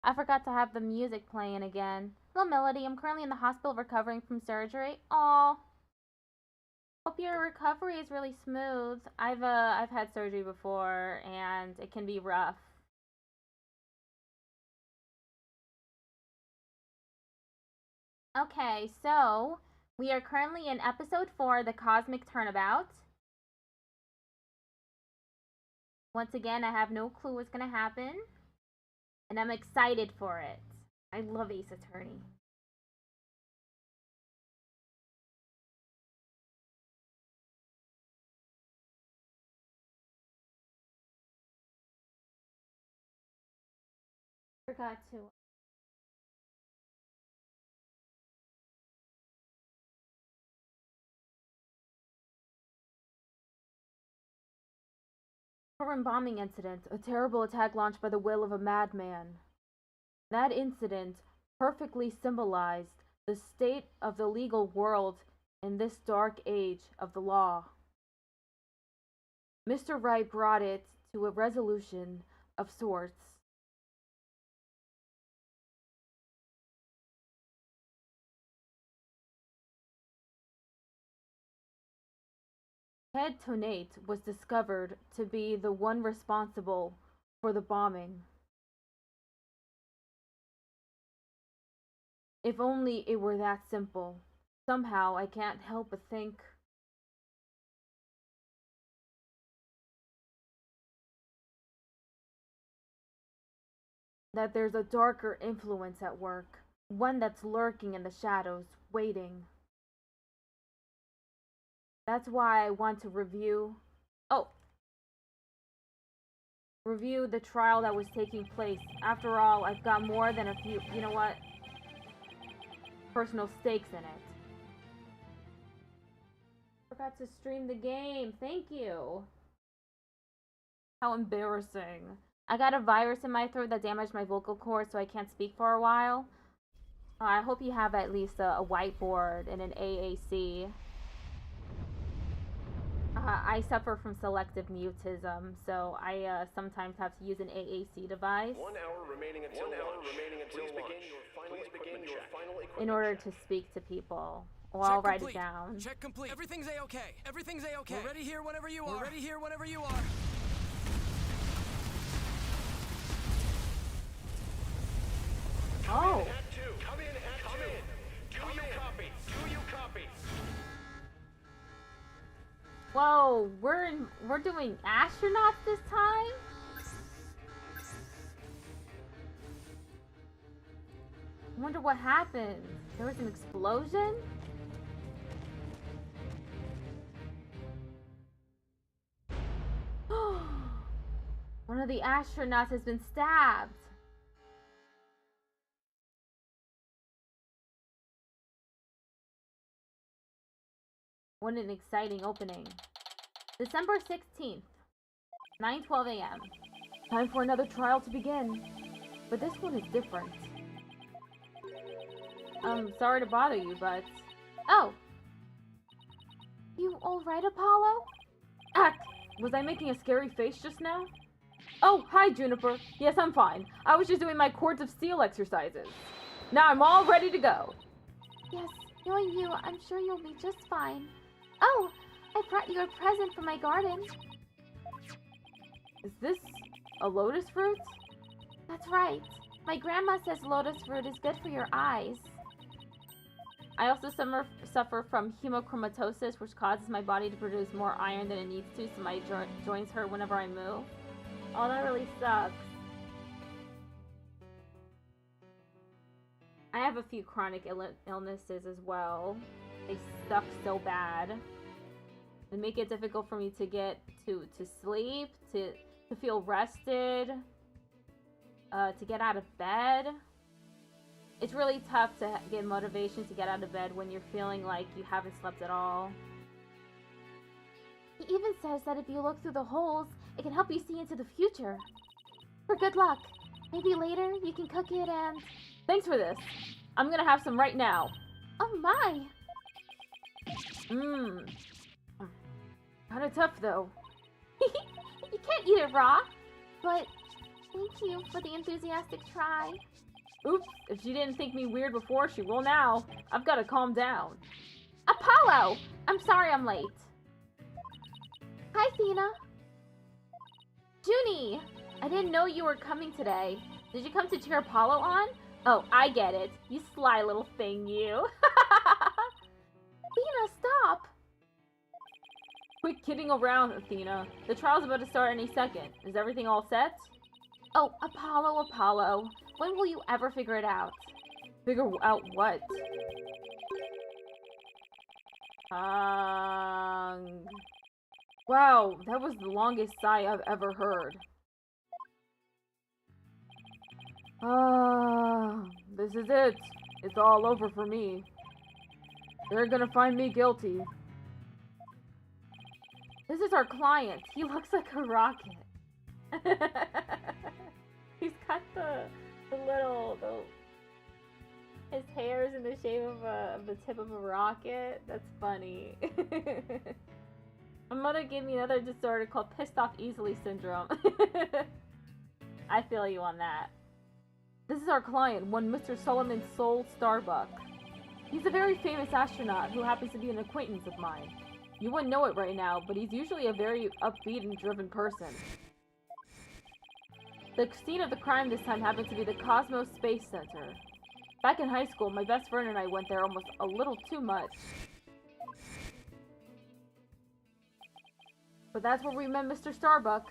I forgot to have the music playing again. Hello, Melody. I'm currently in the hospital recovering from surgery. Aw. Hope your recovery is really smooth. I've had surgery before, and it can be rough. Okay, so we are currently in episode 4, the Cosmic Turnabout. Once again, I have no clue what's gonna happen, and I'm excited for it. I love Ace Attorney. Forgot to. Foreign bombing incident, a terrible attack launched by the will of a madman. That incident perfectly symbolized the state of the legal world in this dark age of the law. Mr. Wright brought it to a resolution of sorts. Head Tonate was discovered to be the one responsible for the bombing. If only it were that simple. Somehow I can't help but think that there's a darker influence at work, one that's lurking in the shadows, waiting. That's why I want to review the trial that was taking place. After all, I've got more than a few, you know what, personal stakes in it. Forgot to stream the game. Thank you. How embarrassing. I got a virus in my throat that damaged my vocal cords, so I can't speak for a while. I hope you have at least a whiteboard and an AAC. I suffer from selective mutism, so I sometimes have to use an AAC device. 1 hour remaining until launch. Please begin your final equipment in order to speak to people. Or I'll write it down. Check complete. Everything's A-okay. Everything's A-okay. We're ready here whenever you are. We're ready here whenever you are. Oh. Come in at 2. Do you copy? Do you copy? Whoa, we're doing astronauts this time? I wonder what happened. There was an explosion? One of the astronauts has been stabbed. What an exciting opening. December 16th, 9:12 a.m. Time for another trial to begin. But this one is different. I'm sorry to bother you, but... Oh! You alright, Apollo? Was I making a scary face just now? Oh, hi, Juniper. Yes, I'm fine. I was just doing my cords of steel exercises. Now I'm all ready to go. Yes, knowing you, I'm sure you'll be just fine. Oh, I brought you a present from my garden. Is this a lotus fruit? That's right. My grandma says lotus fruit is good for your eyes. I also suffer from hemochromatosis, which causes my body to produce more iron than it needs to, so my joints hurt whenever I move. Oh, that really sucks. I have a few chronic illnesses as well. They suck so bad. They make it difficult for me to get to sleep, to feel rested, to get out of bed. It's really tough to get motivation to get out of bed when you're feeling like you haven't slept at all. He even says that if you look through the holes, it can help you see into the future. For good luck. Maybe later you can cook it and... Thanks for this. I'm gonna have some right now. Oh my! Kinda tough though. You can't eat it raw. But Thank you for the enthusiastic try. Oops, if she didn't think me weird before, she will now. I've got to calm down. Apollo! I'm sorry I'm late. Hi, Athena. Junie! I didn't know you were coming today. Did you come to cheer Apollo on? Oh, I get it. You sly little thing, you. Athena, stop! Quit kidding around, Athena. The trial's about to start any second. Is everything all set? Oh, Apollo, Apollo. When will you ever figure it out? Figure out what? Wow, that was the longest sigh I've ever heard. This is it. It's all over for me. They're gonna find me guilty. This is our client. He looks like a rocket. He's got his hair's in the shape of the tip of a rocket. That's funny. My mother gave me another disorder called pissed off easily syndrome. I feel you on that. This is our client, one Mr. Solomon Soul Starbuck. He's a very famous astronaut who happens to be an acquaintance of mine. You wouldn't know it right now, but he's usually a very upbeat and driven person. The scene of the crime this time happened to be the Cosmos Space Center. Back in high school, my best friend and I went there almost a little too much. But that's where we met Mr. Starbuck.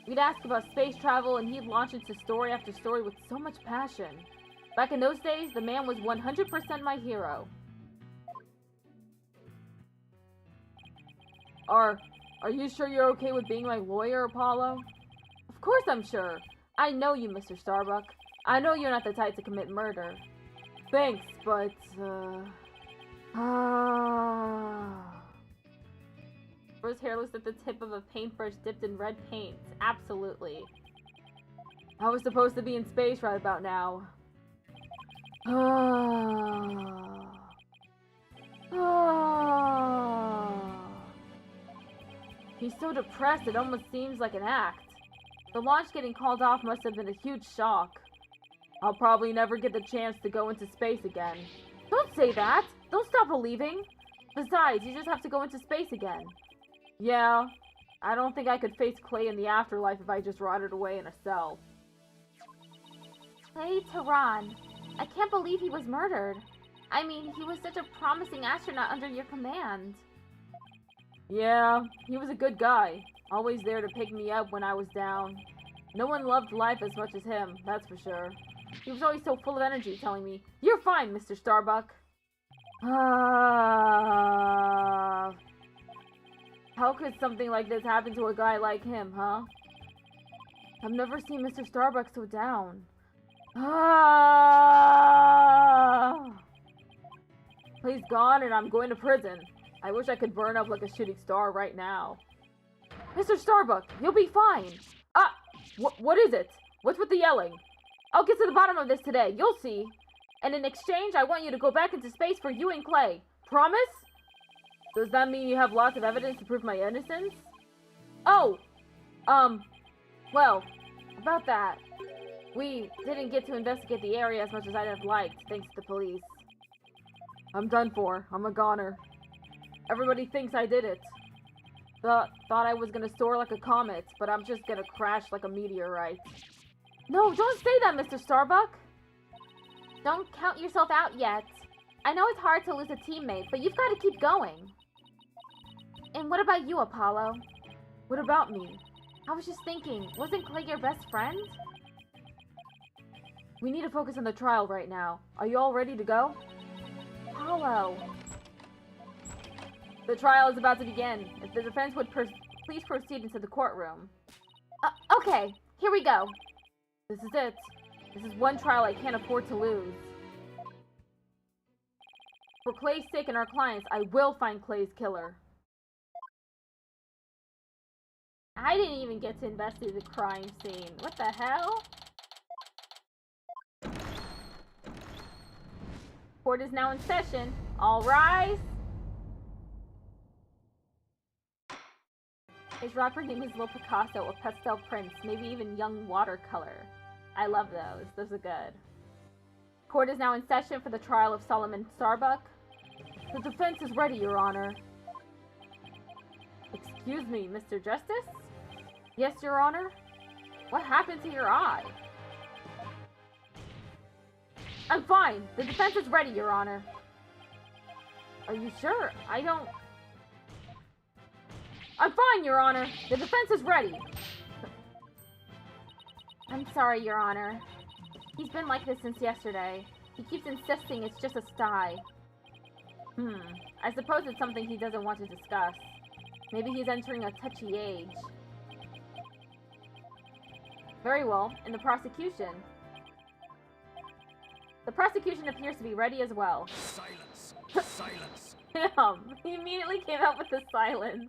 We'd ask about space travel and he'd launch into story after story with so much passion. Back in those days, the man was 100% my hero. Are you sure you're okay with being my lawyer, Apollo? Of course I'm sure. I know you, Mr. Starbuck. I know you're not the type to commit murder. Thanks, but, His hair looks like the tip of a paintbrush dipped in red paint. Absolutely. I was supposed to be in space right about now. He's so depressed it almost seems like an act. The launch getting called off must have been a huge shock. I'll probably never get the chance to go into space again. Don't say that! Don't stop believing! Besides, you just have to go into space again. Yeah, I don't think I could face Clay in the afterlife if I just rotted away in a cell. Clay Tehran. I can't believe he was murdered. I mean, he was such a promising astronaut under your command. Yeah, he was a good guy. Always there to pick me up when I was down. No one loved life as much as him, that's for sure. He was always so full of energy, telling me, "You're fine, Mr. Starbuck." How could something like this happen to a guy like him, huh? I've never seen Mr. Starbuck so down. He's gone and I'm going to prison. I wish I could burn up like a shooting star right now. Mr. Starbuck, you'll be fine. What is it? What's with the yelling? I'll get to the bottom of this today, you'll see. And in exchange, I want you to go back into space for you and Clay. Promise? Does that mean you have lots of evidence to prove my innocence? Oh! Well, about that. We didn't get to investigate the area as much as I'd have liked, thanks to the police. I'm done for. I'm a goner. Everybody thinks I did it. Thought I was gonna soar like a comet, but I'm just gonna crash like a meteorite. No, don't say that, Mr. Starbuck! Don't count yourself out yet. I know it's hard to lose a teammate, but you've got to keep going. And what about you, Apollo? What about me? I was just thinking, wasn't Clay your best friend? We need to focus on the trial right now. Are you all ready to go? Apollo. The trial is about to begin. If the defense would please proceed into the courtroom. Okay, here we go. This is it. This is one trial I can't afford to lose. For Clay's sake and our clients, I will find Clay's killer. I didn't even get to investigate the crime scene. What the hell? Court is now in session. All rise. His rapper name is Lil Picasso or Pastel Prince, maybe even Young Watercolor. I love those. Those are good. Court is now in session for the trial of Solomon Starbuck. The defense is ready, Your Honor. Excuse me, Mr. Justice? Yes, Your Honor? What happened to your eye? I'm fine. The defense is ready, Your Honor. Are you sure? I'm fine, Your Honor. The defense is ready. I'm sorry, Your Honor. He's been like this since yesterday. He keeps insisting it's just a sty. I suppose it's something he doesn't want to discuss. Maybe he's entering a touchy age. Very well. And the prosecution? The prosecution appears to be ready as well. Silence. Silence. Damn, he immediately came out with the silence.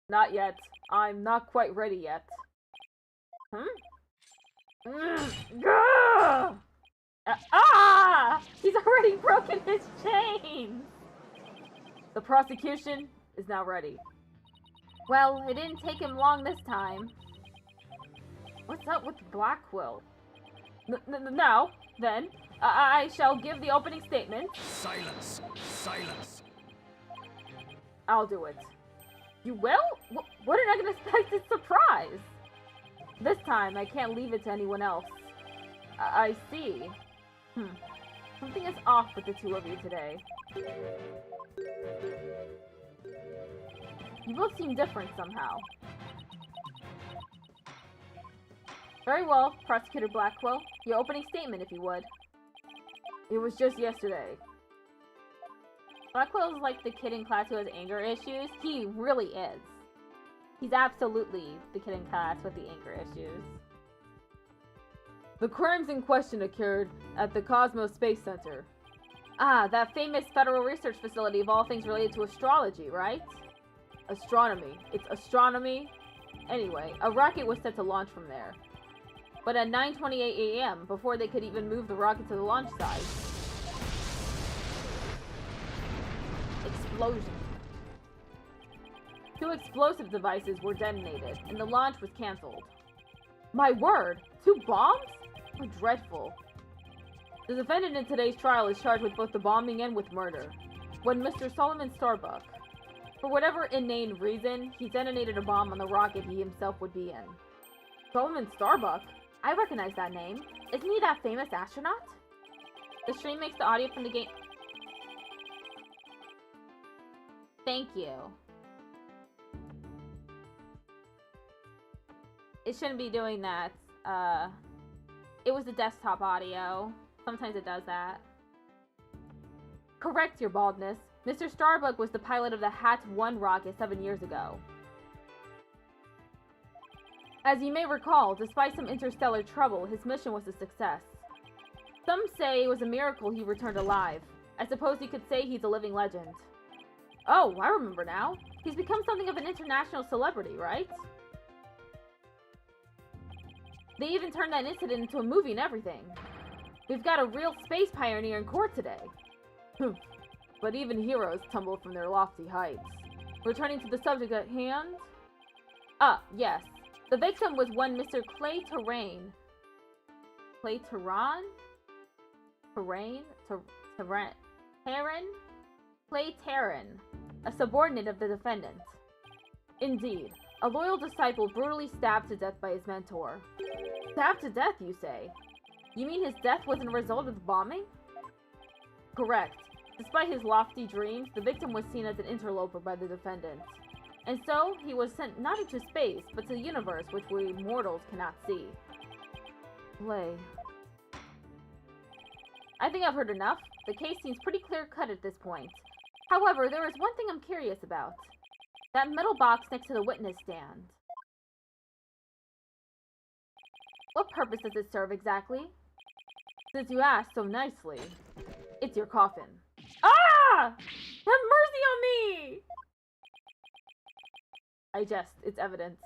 Not yet. I'm not quite ready yet. He's already broken his chains! The prosecution is now ready. Well, it didn't take him long this time. What's up with Blackwell? Now, then, I shall give the opening statement. Silence. Silence. I'll do it. You will? What an unexpected surprise! This time, I can't leave it to anyone else. I see. Something is off with the two of you today. You both seem different somehow. Very well, Prosecutor Blackwell. Your opening statement, if you would. It was just yesterday. Blackwell is like the kid in class who has anger issues. He really is. He's absolutely the kid in class with the anger issues. The crimes in question occurred at the Cosmos Space Center. Ah, that famous federal research facility of all things related to astrology, right? Astronomy. It's astronomy. Anyway, a rocket was set to launch from there. But at 9:28 a.m., before they could even move the rocket to the launch site, explosion. 2 explosive devices were detonated, and the launch was cancelled. My word! 2 bombs? How dreadful. The defendant in today's trial is charged with both the bombing and with murder. When Mr. Solomon Starbuck, for whatever inane reason, he detonated a bomb on the rocket he himself would be in. Solomon Starbuck? I recognize that name. Isn't he that famous astronaut? The stream makes the audio from the game... Thank you. It shouldn't be doing that. It was the desktop audio. Sometimes it does that. Correct your baldness. Mr. Starbuck was the pilot of the HAT-1 rocket 7 years ago. As you may recall, despite some interstellar trouble, his mission was a success. Some say it was a miracle he returned alive. I suppose you could say he's a living legend. Oh, I remember now. He's become something of an international celebrity, right? They even turned that incident into a movie and everything. We've got a real space pioneer in court today. But even heroes tumble from their lofty heights. Returning to the subject at hand... yes. The victim was one Mr. Clay Terrain. Clay Terran? Terrain? Terran? Clay Terran, a subordinate of the defendant. Indeed, a loyal disciple brutally stabbed to death by his mentor. Stabbed to death, you say? You mean his death wasn't a result of the bombing? Correct. Despite his lofty dreams, the victim was seen as an interloper by the defendant. And so, he was sent not into space, but to the universe, which we mortals cannot see. Clay. I think I've heard enough. The case seems pretty clear-cut at this point. However, there is one thing I'm curious about. That metal box next to the witness stand. What purpose does it serve exactly? Since you asked so nicely, it's your coffin. Ah! Have mercy on me! I jest, it's evidence.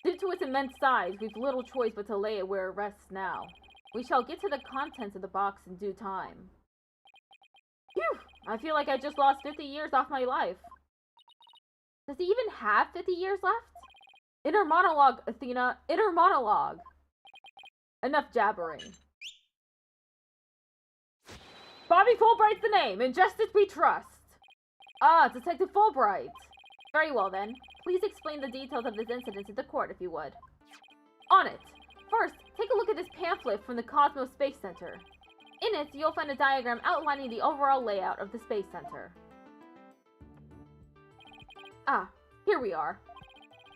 Due to its immense size, we've little choice but to lay it where it rests now. We shall get to the contents of the box in due time. Phew! I feel like I just lost 50 years off my life. Does he even have 50 years left? Inner monologue, Athena. Inner monologue. Enough jabbering. Bobby Fulbright's the name. In justice we trust. Ah, Detective Fulbright. Very well then. Please explain the details of this incident to the court, if you would. On it. First, take a look at this pamphlet from the Cosmos Space Center. In it, you'll find a diagram outlining the overall layout of the Space Center. Ah, here we are.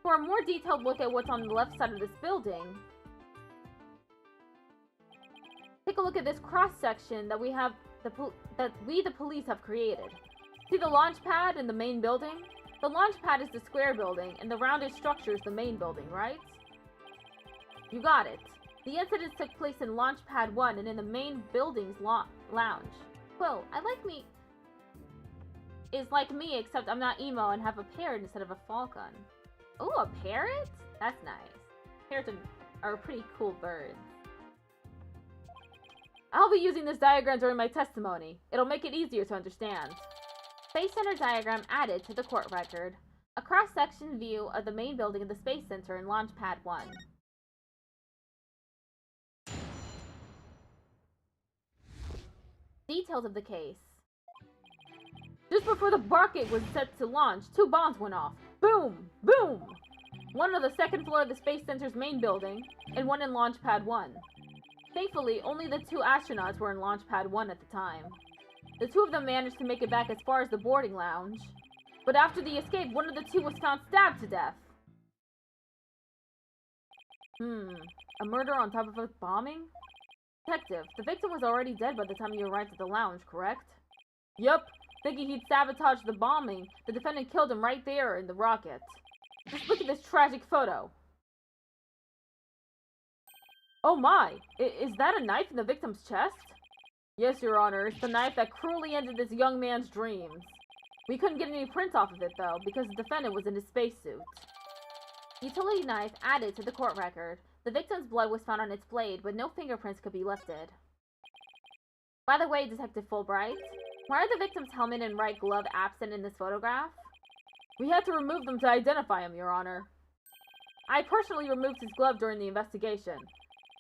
For a more detailed look at what's on the left side of this building, take a look at this cross-section that the police have created. See the launch pad in the main building? The launch pad is the square building, and the rounded structure is the main building, right? You got it. The incidents took place in Launch Pad 1 and in the main building's lounge. Well, is like me, except I'm not emo and have a parrot instead of a falcon. Ooh, a parrot? That's nice. Parrots are pretty cool birds. I'll be using this diagram during my testimony. It'll make it easier to understand. Space Center diagram added to the court record. A cross-section view of the main building of the Space Center in Launch Pad 1. Details of the case. Just before the rocket was set to launch, 2 bombs went off. Boom! Boom! One on the second floor of the Space Center's main building, and one in Launch Pad 1. Thankfully, only the 2 astronauts were in Launch Pad 1 at the time. The 2 of them managed to make it back as far as the boarding lounge, but after the escape, one of the 2 was found stabbed to death. A murder on top of a bombing? Detective, the victim was already dead by the time you arrived at the lounge, correct? Yup. Thinking he'd sabotage the bombing, the defendant killed him right there in the rocket. Just look at this tragic photo. Oh my! Is that a knife in the victim's chest? Yes, Your Honor, it's the knife that cruelly ended this young man's dreams. We couldn't get any prints off of it, though, because the defendant was in his spacesuit. Utility knife added to the court record. The victim's blood was found on its blade, but no fingerprints could be lifted. By the way, Detective Fulbright, why are the victim's helmet and right glove absent in this photograph? We had to remove them to identify him, Your Honor. I personally removed his glove during the investigation.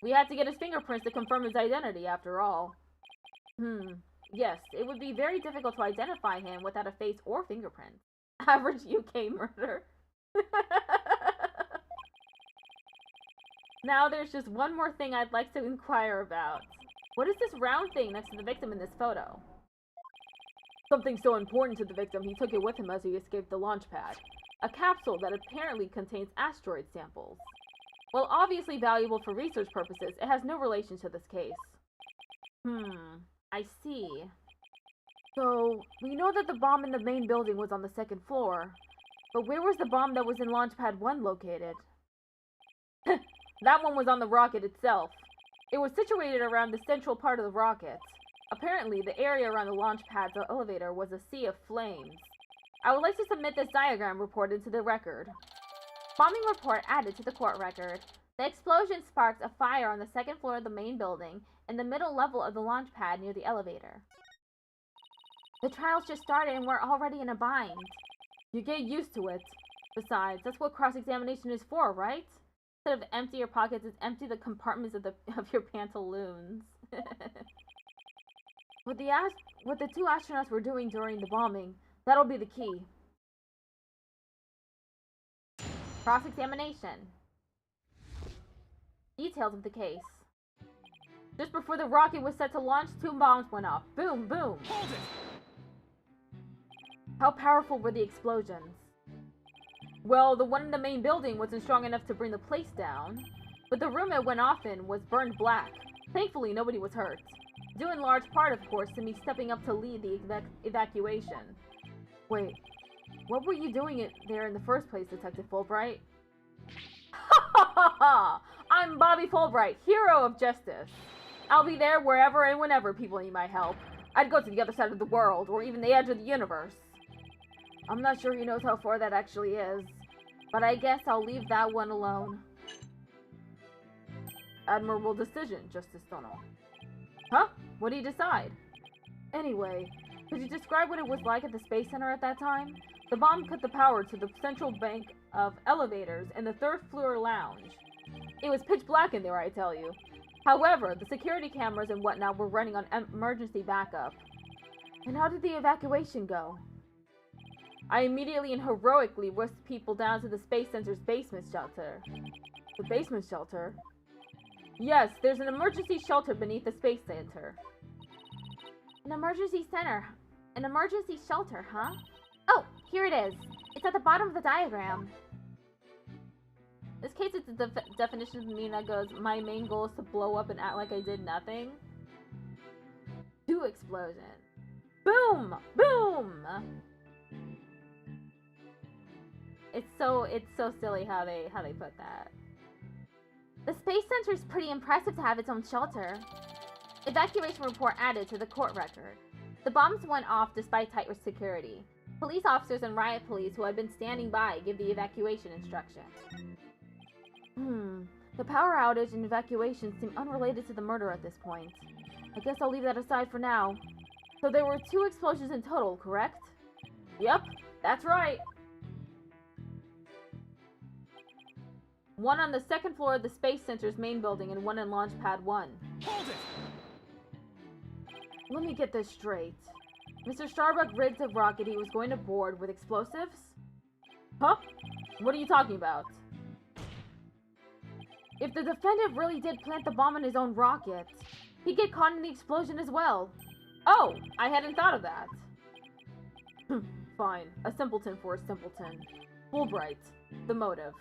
We had to get his fingerprints to confirm his identity, after all. Yes, it would be very difficult to identify him without a face or fingerprints. Average UK murder. Now there's just one more thing I'd like to inquire about. What is this round thing next to the victim in this photo? Something so important to the victim, he took it with him as he escaped the launch pad. A capsule that apparently contains asteroid samples. While obviously valuable for research purposes, it has no relation to this case. I see. So, we know that the bomb in the main building was on the second floor. But where was the bomb that was in Launch Pad 1 located? That one was on the rocket itself. It was situated around the central part of the rocket. Apparently, the area around the launch pad's elevator was a sea of flames. I would like to submit this diagram report into the record. Bombing report added to the court record. The explosion sparked a fire on the second floor of the main building and the middle level of the launch pad near the elevator. The trials just started and we're already in a bind. You get used to it. Besides, that's what cross-examination is for, right? Instead of empty your pockets, it's empty the compartments of your pantaloons. What the 2 astronauts were doing during the bombing, that'll be the key. Cross-examination. Details of the case. Just before the rocket was set to launch, 2 bombs went off. Boom, boom. Hold it! How powerful were the explosions? Well, the one in the main building wasn't strong enough to bring the place down, but the room it went off in was burned black. Thankfully, nobody was hurt. Due in large part, of course, to me stepping up to lead the evacuation. Wait, what were you doing there in the first place, Detective Fulbright? Ha ha ha ha! I'm Bobby Fulbright, hero of justice. I'll be there wherever and whenever people need my help. I'd go to the other side of the world, or even the edge of the universe. I'm not sure he knows how far that actually is, but I guess I'll leave that one alone. Admirable decision, Justice Dono. Huh? What do you decide? Anyway, could you describe what it was like at the Space Center at that time? The bomb cut the power to the central bank of elevators in the third floor lounge. It was pitch black in there, I tell you. However, the security cameras and whatnot were running on emergency backup. And how did the evacuation go? I immediately and heroically whisked people down to the Space Center's basement shelter. The basement shelter? Yes, there's an emergency shelter beneath the Space Center. An emergency center? An emergency shelter, huh? Oh, here it is. It's at the bottom of the diagram. In this case, it's the definition of meme that goes, my main goal is to blow up and act like I did nothing. 2 explosions. Boom! Boom! It's so silly how they put that. The Space Center is pretty impressive to have its own shelter. Evacuation report added to the court record. The bombs went off despite tight security. Police officers and riot police who had been standing by give the evacuation instructions. The power outage and evacuation seem unrelated to the murder at this point. I guess I'll leave that aside for now. So there were 2 explosions in total, correct? Yep, that's right. One on the 2nd floor of the Space Center's main building and one in Launch Pad 1. Hold it! Let me get this straight. Mr. Starbuck rigged a rocket he was going to board with explosives? Huh? What are you talking about? If the defendant really did plant the bomb in his own rocket, he'd get caught in the explosion as well. Oh, I hadn't thought of that. Fine, a simpleton for a simpleton. Fulbright, the motive.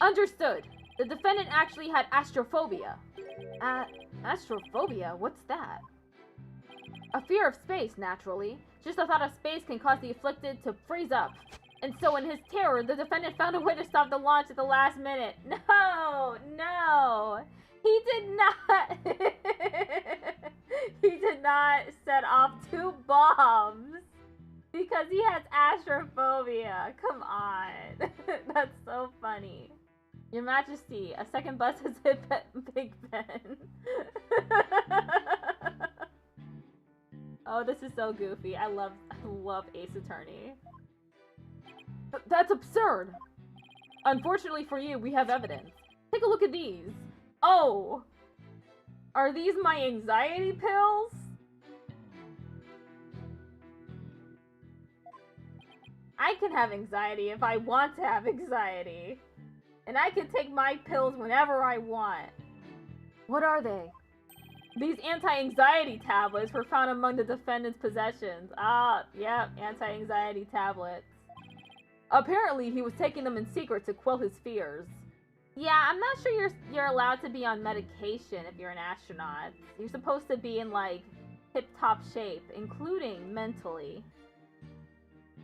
Understood. The defendant actually had astrophobia. Astrophobia? What's that? A fear of space, naturally. Just the thought of space can cause the afflicted to freeze up. And so in his terror, the defendant found a way to stop the launch at the last minute. No! No! He did not... he did not set off 2 bombs. Because he has astrophobia. Come on. That's so funny. Your Majesty, a second bus has hit Big Ben. Oh, this is so goofy. I love Ace Attorney. That's absurd! Unfortunately for you, we have evidence. Take a look at these. Oh! Are these my anxiety pills? I can have anxiety if I want to have anxiety. And I can take my pills whenever I want. What are they? These anti-anxiety tablets were found among the defendant's possessions. Ah, yep, anti-anxiety tablets. Apparently, he was taking them in secret to quell his fears. Yeah, I'm not sure you're allowed to be on medication if you're an astronaut. You're supposed to be in, like, tip-top shape, including mentally.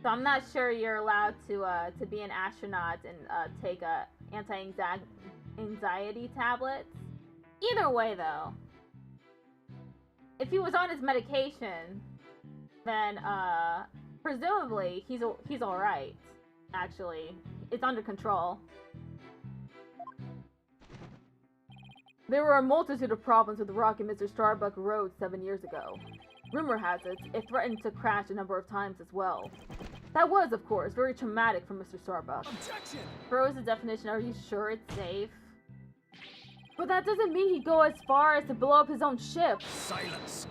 So I'm not sure you're allowed to be an astronaut and take anti-anxiety tablets. Either way, though, if he was on his medication, then presumably he's all right. Actually, it's under control. There were a multitude of problems with the rocket Mr. Starbuck rode 7 years ago. Rumor has it threatened to crash a number of times as well. That was, of course, very traumatic for Mr. Starbuck. Objection! Froze the definition, are you sure it's safe? But that doesn't mean he'd go as far as to blow up his own ship. Silence!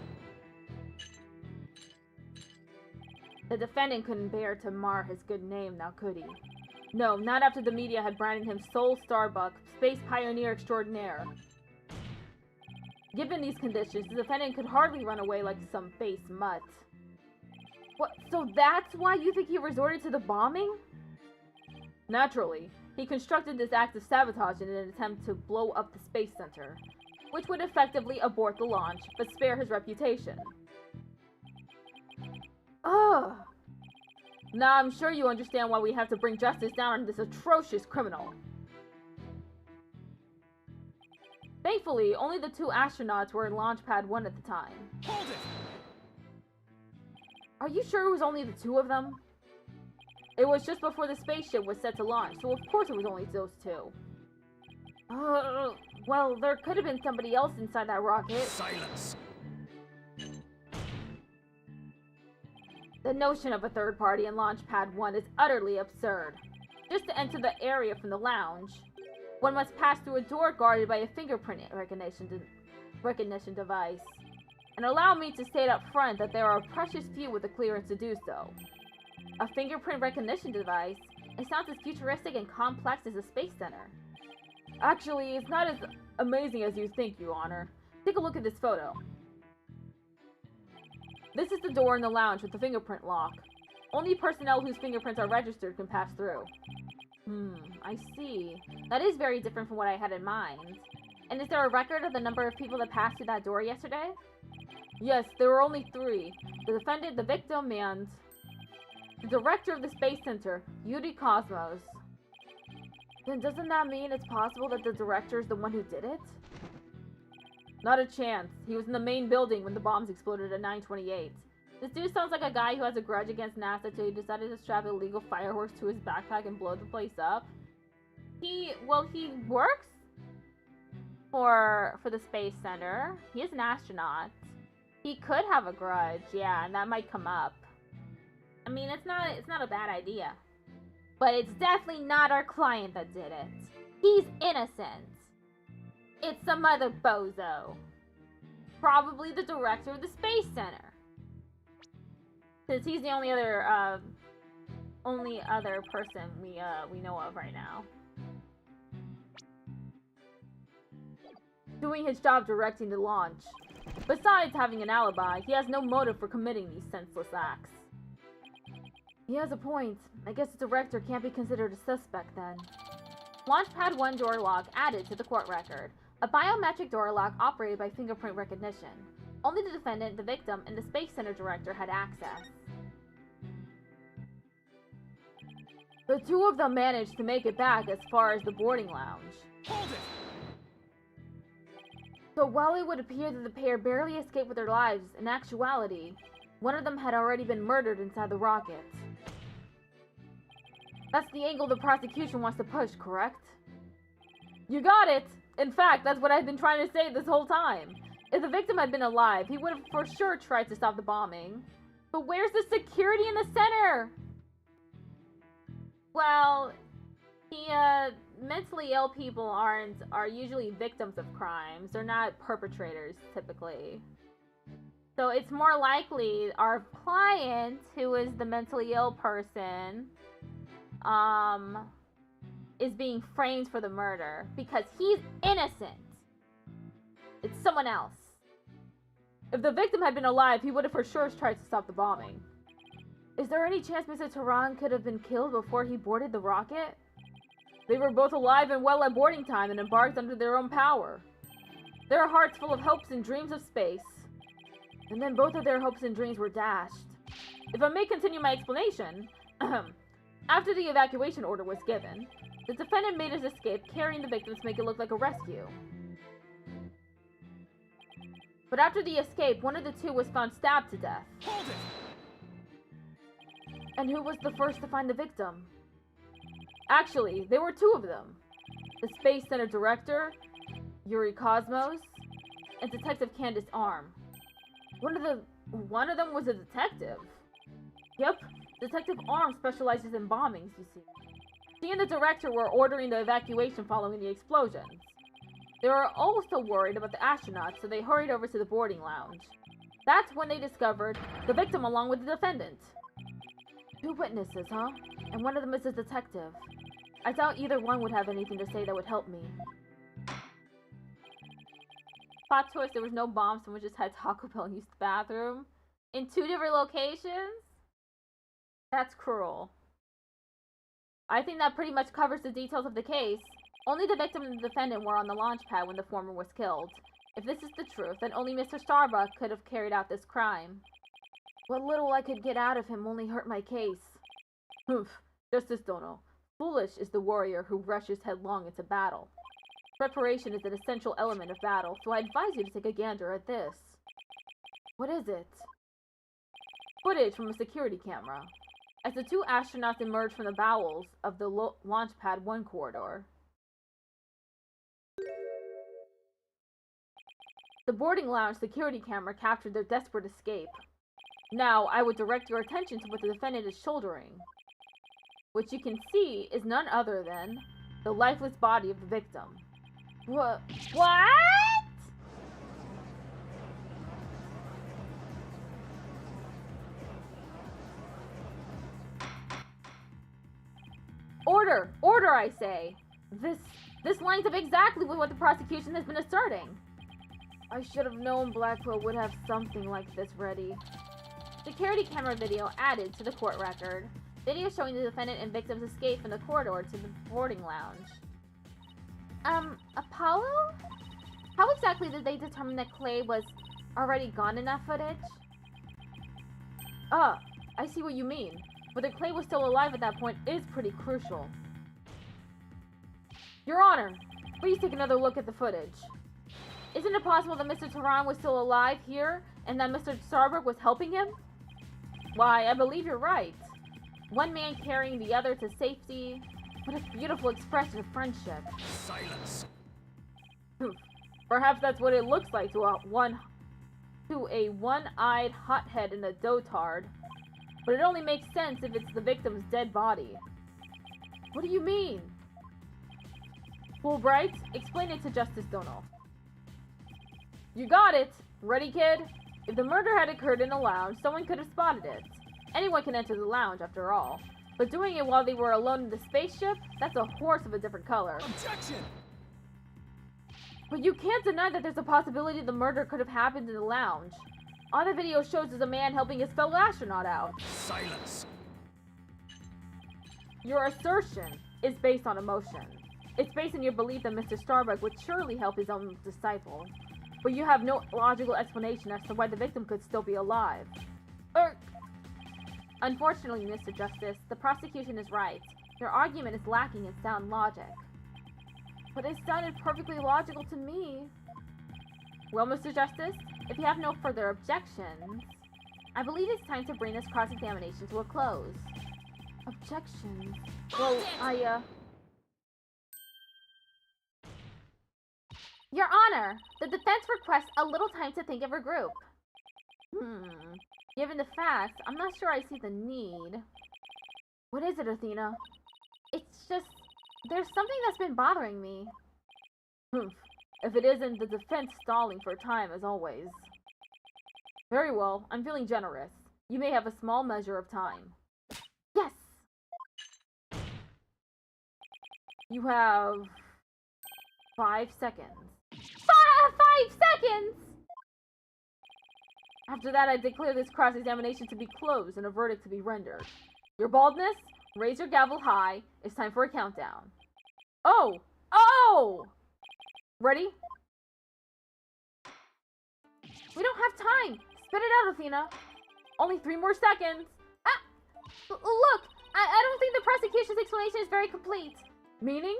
The defendant couldn't bear to mar his good name, now could he? No, not after the media had branded him Soul Starbuck, Space Pioneer Extraordinaire. Given these conditions, the defendant could hardly run away like some base mutt. What? So that's why you think he resorted to the bombing? Naturally. He constructed this act of sabotage in an attempt to blow up the Space Center, which would effectively abort the launch, but spare his reputation. Ugh! Now I'm sure you understand why we have to bring justice down on this atrocious criminal. Thankfully, only the 2 astronauts were in Launch Pad 1 at the time. Hold it! Are you sure it was only the 2 of them? It was just before the spaceship was set to launch, so of course it was only those 2. Well, there could have been somebody else inside that rocket. Silence! The The notion of a third party in Launchpad 1 is utterly absurd. Just to enter the area from the lounge, one must pass through a door guarded by a fingerprint recognition device. And allow me to state up front that there are a precious few with the clearance to do so. A fingerprint recognition device? It sounds as futuristic and complex as a space center. Actually, it's not as amazing as you think, Your Honor. Take a look at this photo. This is the door in the lounge with the fingerprint lock. Only personnel whose fingerprints are registered can pass through. I see. That is very different from what I had in mind. And is there a record of the number of people that passed through that door yesterday? Yes, there were only 3. The defendant, the victim, and the director of the Space Center, Yuri Cosmos. Then doesn't that mean it's possible that the director is the one who did it? Not a chance. He was in the main building when the bombs exploded at 9:28. This dude sounds like a guy who has a grudge against NASA till he decided to strap illegal fireworks to his backpack and blow the place up. He works for the Space Center. He is an astronaut. He could have a grudge, yeah, and that might come up. I mean, it's not a bad idea. But it's definitely not our client that did it. He's innocent. It's some other bozo. Probably the director of the Space Center. Since he's the only other person we know of right now. Doing his job directing the launch. Besides having an alibi, he has no motive for committing these senseless acts. He has a point. I guess the director can't be considered a suspect then. Launchpad 1 door lock added to the court record. A biometric door lock operated by fingerprint recognition. Only the defendant, the victim, and the Space Center director had access. The 2 of them managed to make it back as far as the boarding lounge. Hold it! So while it would appear that the pair barely escaped with their lives, in actuality, one of them had already been murdered inside the rocket. That's the angle the prosecution wants to push, correct? You got it! In fact, that's what I've been trying to say this whole time. If the victim had been alive, he would have for sure tried to stop the bombing. But where's the security in the center? Well, mentally ill people are usually victims of crimes. They're not perpetrators, typically. So it's more likely our client, who is the mentally ill person, is being framed for the murder because he's innocent. It's someone else. If the victim had been alive, he would have for sure tried to stop the bombing. Is there any chance Mr. Tehran could have been killed before he boarded the rocket? They were both alive and well at boarding time and embarked under their own power. Their hearts full of hopes and dreams of space. And then both of their hopes and dreams were dashed. If I may continue my explanation, after the evacuation order was given, the defendant made his escape, carrying the victim to make it look like a rescue. But after the escape, one of the 2 was found stabbed to death. Hold it! And who was the first to find the victim? Actually, there were 2 of them. The Space Center director, Yuri Cosmos, and Detective Candace Arm. One of them was a detective. Yep, Detective Arm specializes in bombings, you see. She and the director were ordering the evacuation following the explosions. They were also worried about the astronauts, so they hurried over to the boarding lounge. That's when they discovered the victim along with the defendant. 2 witnesses, huh? And one of them is a detective. I doubt either one would have anything to say that would help me. Plot twist, there was no bomb, someone just had Taco Bell and used the bathroom. In 2 different locations? That's cruel. I think that pretty much covers the details of the case. Only the victim and the defendant were on the launch pad when the former was killed. If this is the truth, then only Mr. Starbuck could have carried out this crime. What little I could get out of him only hurt my case. Humph, Justice Dono. Foolish is the warrior who rushes headlong into battle. Preparation is an essential element of battle, so I advise you to take a gander at this. What is it? Footage from a security camera. As the 2 astronauts emerged from the bowels of the Launchpad 1 corridor. The boarding lounge security camera captured their desperate escape. Now, I would direct your attention to what the defendant is shouldering, which you can see is none other than the lifeless body of the victim. What? Order! Order, I say! This lines up exactly with what the prosecution has been asserting. I should have known Blackwell would have something like this ready. Security camera video added to the court record. Video showing the defendant and victim's escape from the corridor to the boarding lounge. Apollo? How exactly did they determine that Clay was already gone in that footage? Ah, I see what you mean. Whether Clay was still alive at that point is pretty crucial. Your Honor, please take another look at the footage. Isn't it possible that Mr. Tehran was still alive here and that Mr. Starbuck was helping him? Why, I believe you're right. One man carrying the other to safety. What a beautiful expression of friendship. Silence. Perhaps that's what it looks like to a one-eyed hothead in a dotard. But it only makes sense if it's the victim's dead body. What do you mean? Fulbright, explain it to Justice Dono. You got it! Ready, kid? If the murder had occurred in a lounge, someone could have spotted it. Anyone can enter the lounge, after all. But doing it while they were alone in the spaceship? That's a horse of a different color. Objection! But you can't deny that there's a possibility the murder could have happened in the lounge. All the video shows is a man helping his fellow astronaut out. Silence! Your assertion is based on emotion. It's based on your belief that Mr. Starbuck would surely help his own disciple. But you have no logical explanation as to why the victim could still be alive. Unfortunately, Mr. Justice, the prosecution is right. Your argument is lacking in sound logic. But it sounded perfectly logical to me. Well, Mr. Justice, if you have no further objections, I believe it's time to bring this cross-examination to a close. Objections? Well, Your Honor, the defense requests a little time to think and regroup. Given the facts, I'm not sure I see the need. What is it, Athena? It's just, there's something that's been bothering me. If it isn't the defense stalling for time, as always. Very well, I'm feeling generous. You may have a small measure of time. Yes! You have 5 seconds. 5 seconds! After that, I declare this cross-examination to be closed and a verdict to be rendered. Your baldness, raise your gavel high. It's time for a countdown. Oh! Ready? We don't have time! Spit it out, Athena! Only 3 more seconds! Look! I don't think the prosecution's explanation is very complete. Meaning?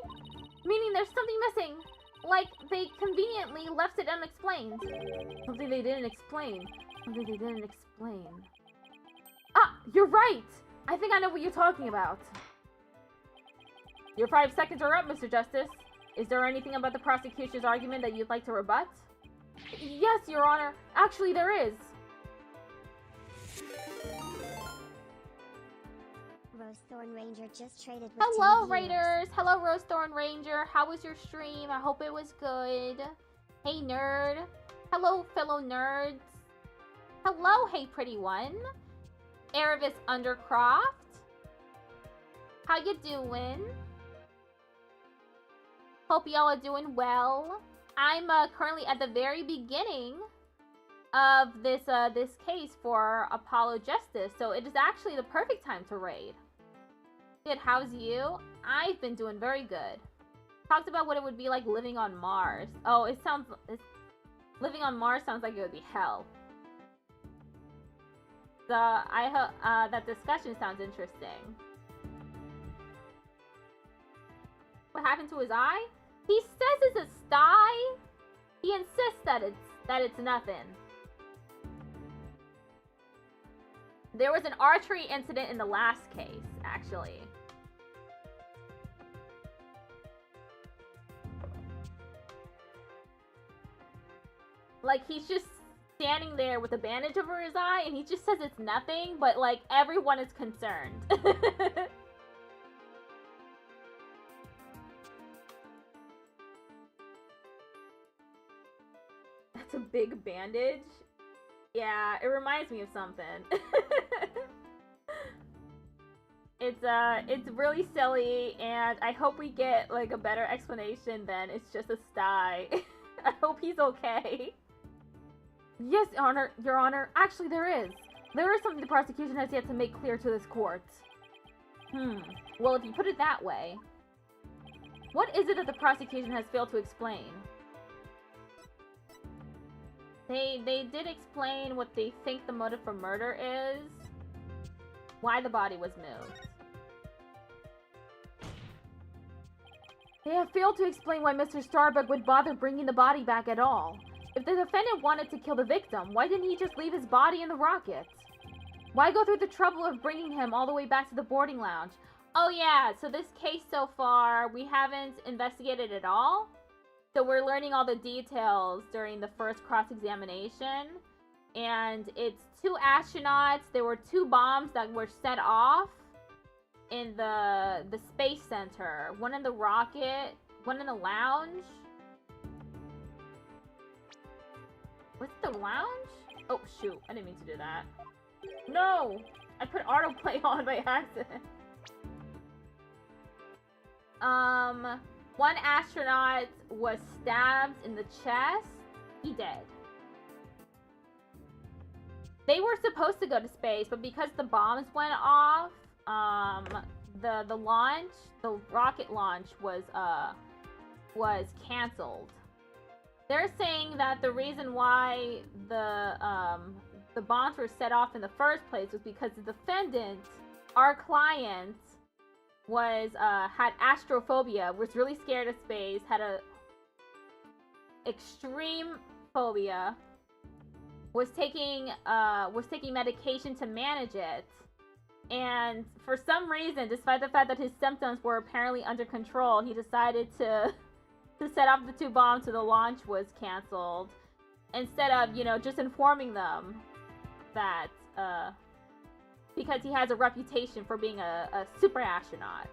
Meaning there's something missing. Like, they conveniently left it unexplained. Something they didn't explain. Something they didn't explain. Ah! You're right! I think I know what you're talking about. Your 5 seconds are up, Mr. Justice. Is there anything about the prosecution's argument that you'd like to rebut? Yes, Your Honor. Actually, there is. Rosethorn Ranger just traded with Hello, 10 viewers. Raiders. Hello, Rosethorn Ranger. How was your stream? I hope it was good. Hey, nerd. Hello, fellow nerds. Hello, hey, pretty one. Erevis Undercroft. How you doing? Hope y'all are doing well. I'm currently at the very beginning of this case for Apollo Justice, so it is actually the perfect time to raid. Good, how's you? I've been doing very good. Talked about what it would be like living on Mars. Oh, living on Mars sounds like it would be hell. So I hope that discussion sounds interesting. What happened to his eye? He says it's a sty. He insists that it's nothing. There was an archery incident in the last case, actually. Like, he's standing there with a bandage over his eye, and he just says it's nothing, but, like, everyone is concerned. That's a big bandage? Yeah, it reminds me of something. It's really silly, and I hope we get, like, a better explanation than it's just a sty. I hope he's okay. Yes, Your Honor. Actually, there is. There is something the prosecution has yet to make clear to this court. Well, if you put it that way, what is it that the prosecution has failed to explain? They did explain what they think the motive for murder is. Why the body was moved. They have failed to explain why Mr. Starbug would bother bringing the body back at all. If the defendant wanted to kill the victim, why didn't he just leave his body in the rocket? Why go through the trouble of bringing him all the way back to the boarding lounge? Oh yeah, so this case so far, we haven't investigated at all. So we're learning all the details during the first cross-examination. And it's 2 astronauts. There were 2 bombs that were set off in the space center. One in the rocket, one in the lounge. Was it the lounge? Oh, shoot. I didn't mean to do that. No! I put autoplay on by accident. One astronaut was stabbed in the chest. He dead. They were supposed to go to space, but because the bombs went off, the launch, the rocket launch was canceled. They're saying that the reason why the bombs were set off in the first place was because the defendant, our client, had astrophobia, was really scared of space, had a extreme phobia, was taking medication to manage it, and for some reason, despite the fact that his symptoms were apparently under control, he decided to set off the 2 bombs so the launch was canceled, instead of, you know, just informing them that, because he has a reputation for being a super astronaut.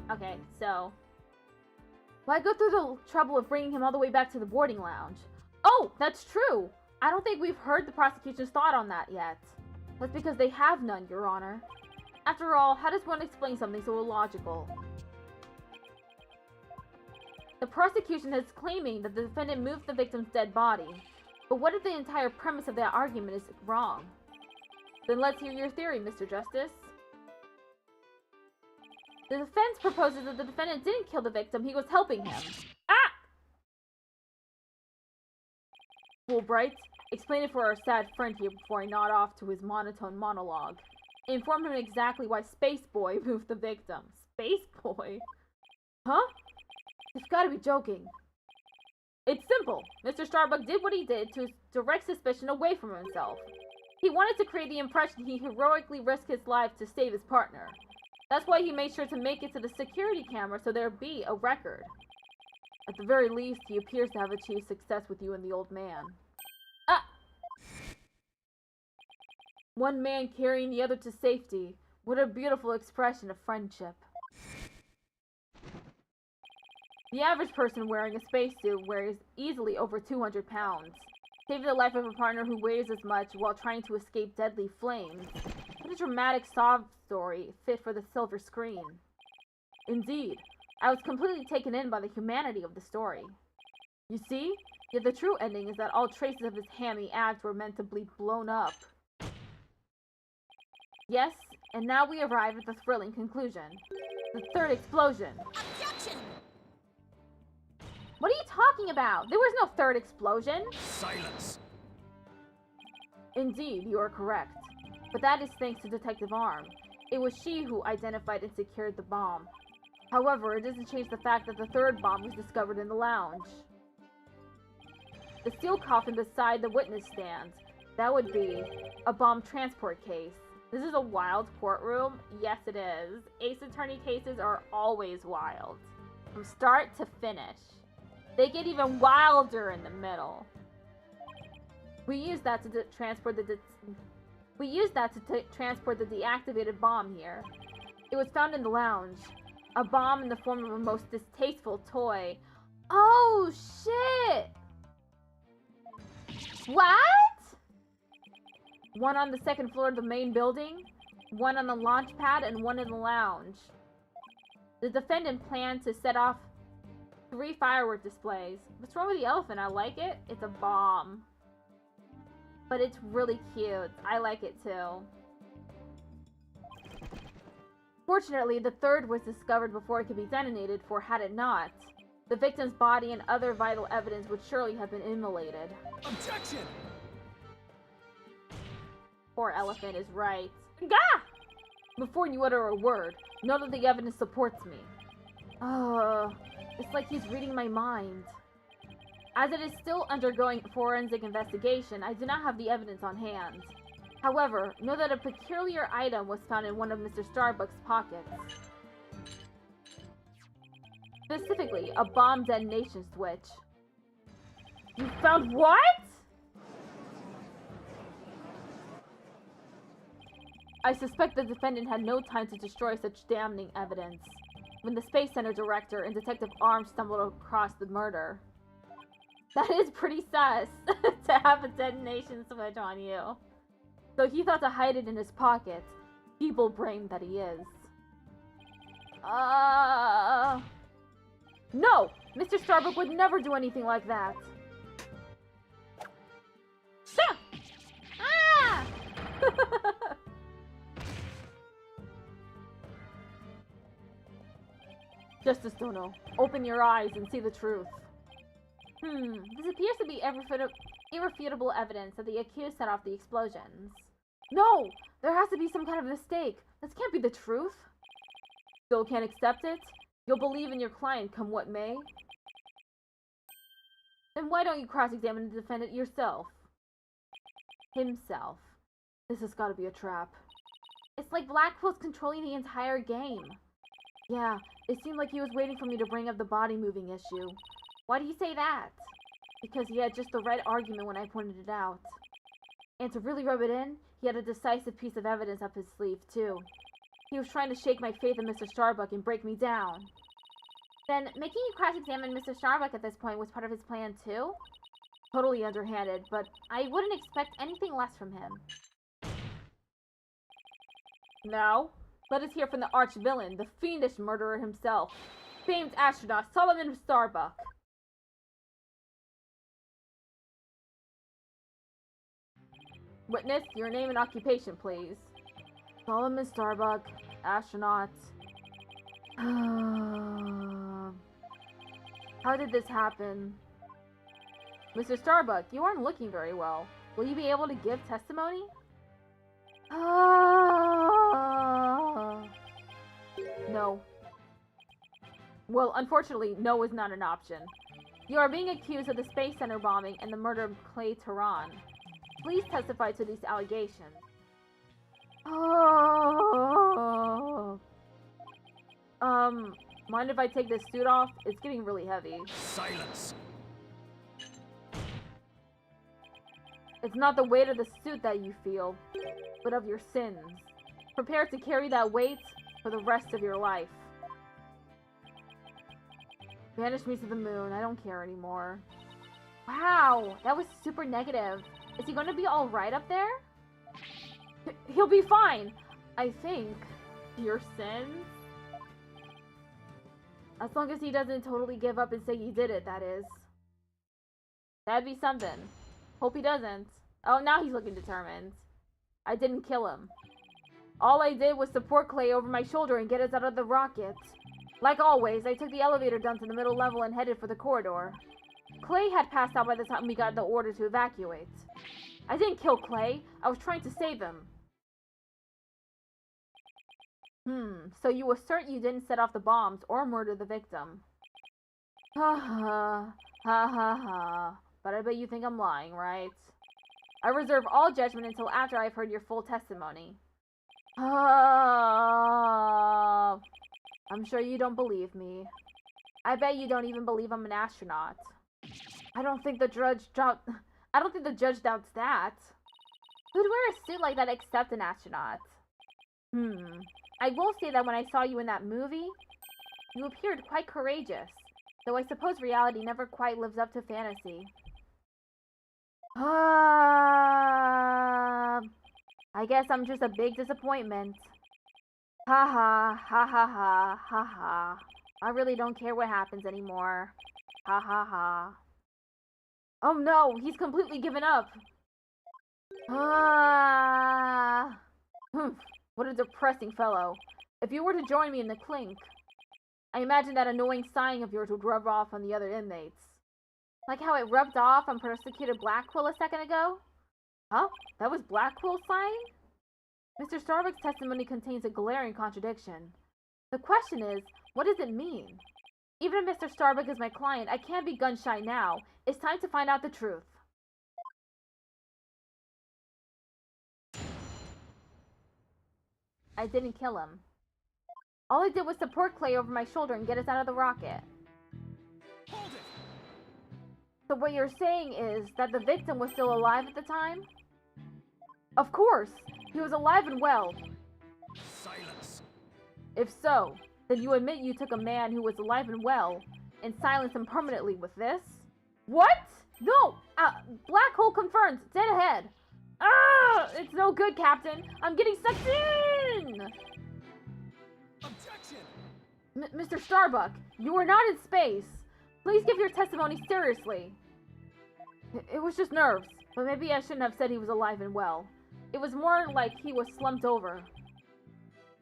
Okay, so why go through the trouble of bringing him all the way back to the boarding lounge? Oh, that's true! I don't think we've heard the prosecution's thought on that yet. That's because they have none, Your Honor. After all, how does one explain something so illogical? The prosecution is claiming that the defendant moved the victim's dead body. But what if the entire premise of that argument is wrong? Then let's hear your theory, Mr. Justice. The defense proposes that the defendant didn't kill the victim, he was helping him. Ah! Fulbright, explain it for our sad friend here before I nod off to his monotone monologue. Inform him exactly why Space Boy moved the victim. Space Boy? Huh? You've gotta be joking. It's simple. Mr. Starbug did what he did to direct suspicion away from himself. He wanted to create the impression he heroically risked his life to save his partner. That's why he made sure to make it to the security camera so there'd be a record. At the very least, he appears to have achieved success with you and the old man. Ah! One man carrying the other to safety. What a beautiful expression of friendship. The average person wearing a spacesuit weighs easily over 200 pounds. Saving the life of a partner who weighs as much while trying to escape deadly flames. What a dramatic sob story fit for the silver screen. Indeed, I was completely taken in by the humanity of the story. You see, yet the true ending is that all traces of his hammy act were meant to be blown up. Yes, and now we arrive at the thrilling conclusion. The third explosion. Objection! What are you talking about? There was no third explosion. Silence! Indeed, you are correct. But that is thanks to Detective Arm. It was she who identified and secured the bomb. However, it doesn't change the fact that the third bomb was discovered in the lounge. The steel coffin beside the witness stand. That would be a bomb transport case. This is a wild courtroom? Yes, it is. Ace Attorney cases are always wild. From start to finish. They get even wilder in the middle. We used that to transport the transport the deactivated bomb here. It was found in the lounge. A bomb in the form of a most distasteful toy. Oh, shit! What? One on the second floor of the main building, one on the launch pad, and one in the lounge. The defendant planned to set off 3 firework displays. What's wrong with the elephant? I like it. It's a bomb. But it's really cute. I like it too. Fortunately, the third was discovered before it could be detonated, for had it not, the victim's body and other vital evidence would surely have been immolated. Objection! Poor elephant is right. Gah! Before you utter a word, know that the evidence supports me. It's like he's reading my mind. As it is still undergoing forensic investigation, I do not have the evidence on hand. However, know that a peculiar item was found in one of Mr. Starbuck's pockets. Specifically, a bomb detonation switch. You found what? I suspect the defendant had no time to destroy such damning evidence when the Space Center director and Detective Arms stumbled across the murder. That is pretty sus, to have a detonation switch on you. So he thought to hide it in his pocket. Feeble brain that he is. No! Mr. Starbuck would never do anything like that. Ah! Justice Dono, open your eyes and see the truth. This appears to be irrefutable evidence that the accused set off the explosions. No! There has to be some kind of mistake. This can't be the truth. Still can't accept it? You'll believe in your client come what may? Then why don't you cross-examine the defendant yourself? Himself. This has got to be a trap. It's like Blackwell's controlling the entire game. Yeah, it seemed like he was waiting for me to bring up the body moving issue. Why do you say that? Because he had just the right argument when I pointed it out. And to really rub it in, he had a decisive piece of evidence up his sleeve, too. He was trying to shake my faith in Mr. Starbuck and break me down. Then, making you cross-examine Mr. Starbuck at this point was part of his plan, too? Totally underhanded, but I wouldn't expect anything less from him. Now, let us hear from the arch-villain, the fiendish murderer himself, famed astronaut Solomon Starbuck. Witness, your name and occupation, please. Solomon Starbuck, astronaut. How did this happen? Mr. Starbuck, you aren't looking very well. Will you be able to give testimony? No. Well, unfortunately, no is not an option. You are being accused of the Space Center bombing and the murder of Clay Tehran. Please testify to these allegations. Mind if I take this suit off? It's getting really heavy. Silence. It's not the weight of the suit that you feel, but of your sins. Prepare to carry that weight for the rest of your life. Banish me to the moon. I don't care anymore. Wow, that was super negative. Is he going to be alright up there? He'll be fine, I think. Your sins? As long as he doesn't totally give up and say he did it, that is. That'd be something. Hope he doesn't. Oh, now he's looking determined. I didn't kill him. All I did was support Clay over my shoulder and get us out of the rocket. Like always, I took the elevator down to the middle level and headed for the corridor. Clay had passed out by the time we got the order to evacuate. I didn't kill Clay. I was trying to save him. So you assert you didn't set off the bombs or murder the victim. Ha ha. Ha ha ha. But I bet you think I'm lying, right? I reserve all judgment until after I've heard your full testimony. I'm sure you don't believe me. I bet you don't even believe I'm an astronaut. I don't think the judge I don't think the judge doubts that. Who'd wear a suit like that except an astronaut? I will say that when I saw you in that movie, you appeared quite courageous. Though I suppose reality never quite lives up to fantasy. I guess I'm just a big disappointment. Ha ha, ha ha ha, ha ha. I really don't care what happens anymore. Ha ha ha. Oh no, he's completely given up. What a depressing fellow. If you were to join me in the clink, I imagine that annoying sighing of yours would rub off on the other inmates. Like how it rubbed off on persecuted Blackquill a second ago? Huh? That was Blackquill sighing? Mr. Starbuck's testimony contains a glaring contradiction. The question is, what does it mean? Even if Mr. Starbuck is my client, I can't be gun-shy now. It's time to find out the truth. I didn't kill him. All I did was support Clay over my shoulder and get us out of the rocket. Hold it! So what you're saying is that the victim was still alive at the time? Of course! He was alive and well. Silence. If so, then you admit you took a man who was alive and well and silenced him permanently with this? What? No! Black hole confirmed. Dead ahead. It's no good, Captain. I'm getting sucked in! Objection! Mr. Starbuck, you are not in space. Please give your testimony seriously. It was just nerves, but maybe I shouldn't have said he was alive and well. It was more like he was slumped over.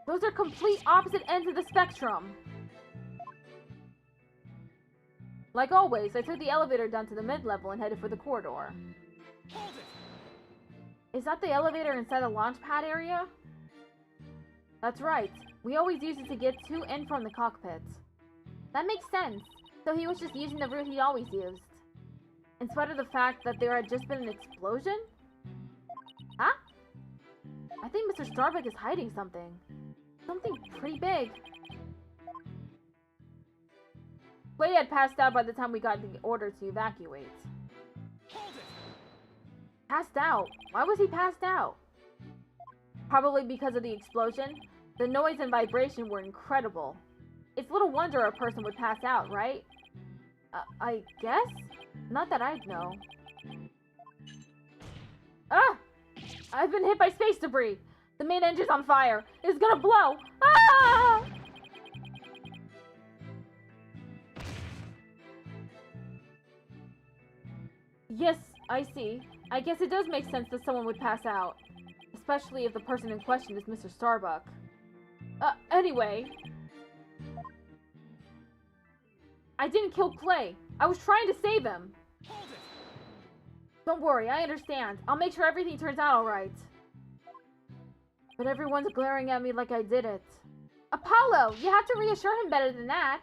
Those are complete opposite ends of the spectrum. Like always, I took the elevator down to the mid-level and headed for the corridor. Hold it! Is that the elevator inside the launch pad area? That's right. We always use it to get to and from the cockpit. That makes sense. So he was just using the route he always used. In spite of the fact that there had just been an explosion? Huh? I think Mr. Starbuck is hiding something. Something pretty big. Clay had passed out by the time we got the order to evacuate. Hold it! Passed out? Why was he passed out? Probably because of the explosion. The noise and vibration were incredible. It's little wonder a person would pass out, right? I guess? Not that I'd know. Ah! I've been hit by space debris. The main engine's on fire. It's gonna blow. Ah! Yes, I see. I guess it does make sense that someone would pass out. Especially if the person in question is Mr. Starbuck. Anyway. I didn't kill Clay. I was trying to save him. Hold it! Don't worry, I understand. I'll make sure everything turns out alright. But everyone's glaring at me like I did it. Apollo, you have to reassure him better than that.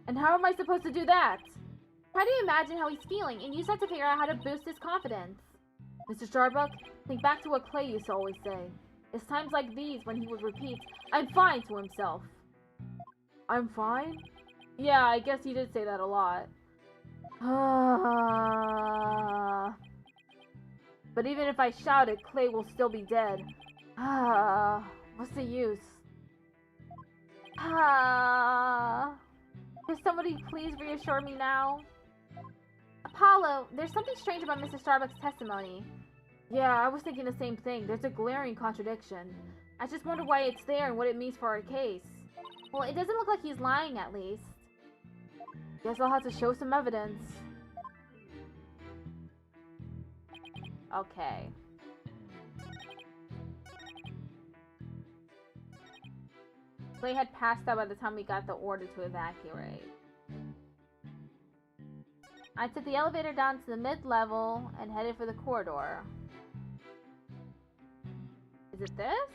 And how am I supposed to do that? Try to imagine how he's feeling and use that to figure out how to boost his confidence. Mr. Starbuck, think back to what Clay used to always say. It's times like these when he would repeat, "I'm fine" to himself. I'm fine? Yeah, I guess he did say that a lot. But even if I shouted, Clay will still be dead. What's the use? Could somebody please reassure me now? Apollo, there's something strange about Mr. Starbuck's testimony. Yeah, I was thinking the same thing. There's a glaring contradiction. I just wonder why it's there and what it means for our case. Well, it doesn't look like he's lying, at least. Guess I'll have to show some evidence. Okay. Clay had passed out by the time we got the order to evacuate. I took the elevator down to the mid-level and headed for the corridor. Is it this?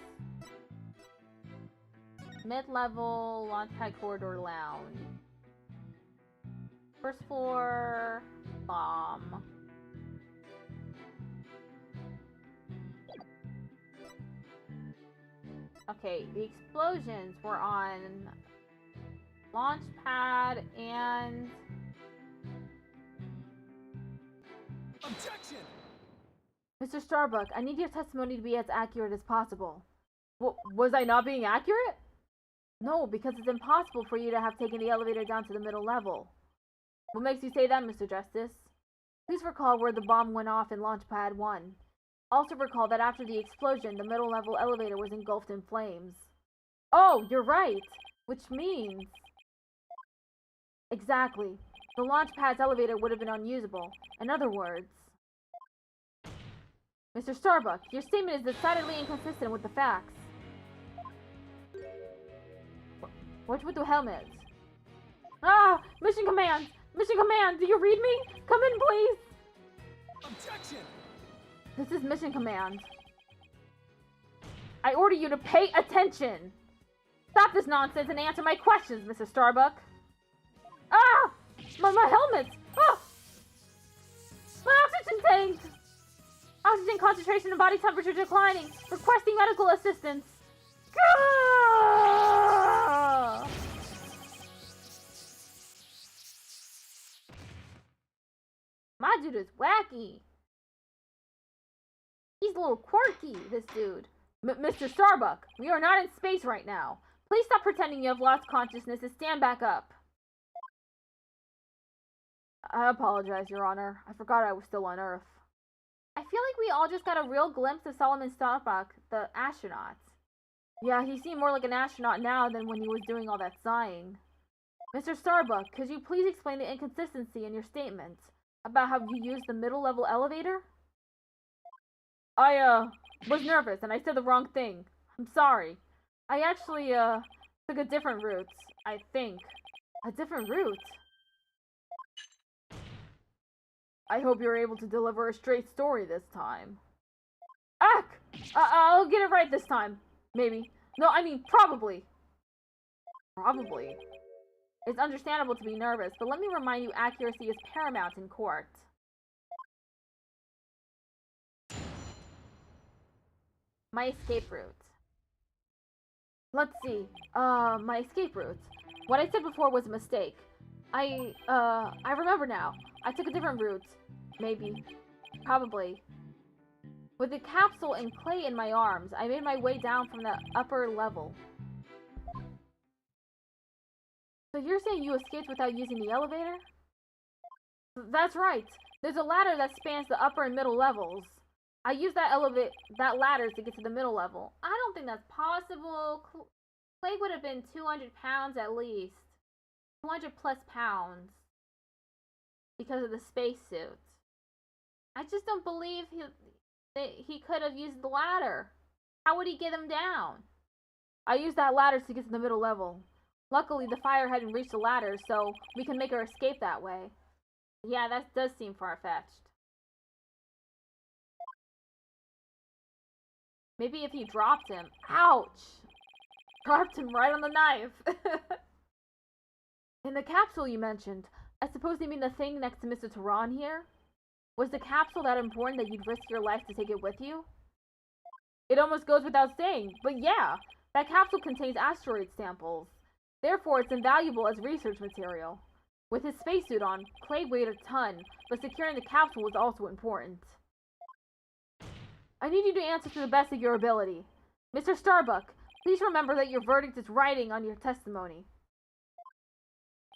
Mid-level, launchpad corridor lounge. First floor, bomb. Okay, the explosions were on launchpad and... Objection! Mr. Starbuck, I need your testimony to be as accurate as possible. Was I not being accurate? No, because it's impossible for you to have taken the elevator down to the middle level. What makes you say that, Mr. Justice? Please recall where the bomb went off in Launchpad 1. Also recall that after the explosion, the middle level elevator was engulfed in flames. Oh, you're right! Which means... Exactly. The Launchpad's elevator would have been unusable. In other words... Mr. Starbuck, your statement is decidedly inconsistent with the facts. What's with the helmet? Ah! Mission Command! Mission Command! Do you read me? Come in, please! Objection! This is Mission Command. I order you to pay attention! Stop this nonsense and answer my questions, Mr. Starbuck! Ah! My helmet! Ah! My oxygen tank! Oxygen concentration and body temperature declining. Requesting medical assistance. Gah! My dude is wacky. He's a little quirky, this dude. Mr. Starbuck, we are not in space right now. Please stop pretending you have lost consciousness and stand back up. I apologize, Your Honor. I forgot I was still on Earth. I feel like we all just got a real glimpse of Solomon Starbuck, the astronaut. Yeah, he seemed more like an astronaut now than when he was doing all that sighing. Mr. Starbuck, could you please explain the inconsistency in your statement about how you used the middle level elevator? I, was nervous and I said the wrong thing. I'm sorry. I actually, took a different route, I think. A different route? I hope you're able to deliver a straight story this time. Ack! I'll get it right this time. Maybe. No, I mean, probably. Probably. It's understandable to be nervous, but let me remind you accuracy is paramount in court. My escape route. Let's see. My escape route. What I said before was a mistake. I remember now. I took a different route. Maybe. Probably. With the capsule and clay in my arms, I made my way down from the upper level. So you're saying you escaped without using the elevator? That's right. There's a ladder that spans the upper and middle levels. I used that ladder to get to the middle level. I don't think that's possible. Clay would have been 200 pounds at least. 200 plus pounds. Because of the spacesuit. I just don't believe he could have used the ladder. How would he get him down? I used that ladder to get to the middle level. Luckily, the fire hadn't reached the ladder, so we can make our escape that way. Yeah, that does seem far-fetched. Maybe if he dropped him. Ouch! Dropped him right on the knife. In the capsule you mentioned, I suppose you mean the thing next to Mr. Tehran here? Was the capsule that important that you'd risk your life to take it with you? It almost goes without saying, but yeah, that capsule contains asteroid samples. Therefore, it's invaluable as research material. With his spacesuit on, Clay weighed a ton, but securing the capsule was also important. I need you to answer to the best of your ability. Mr. Starbuck, please remember that your verdict is writing on your testimony.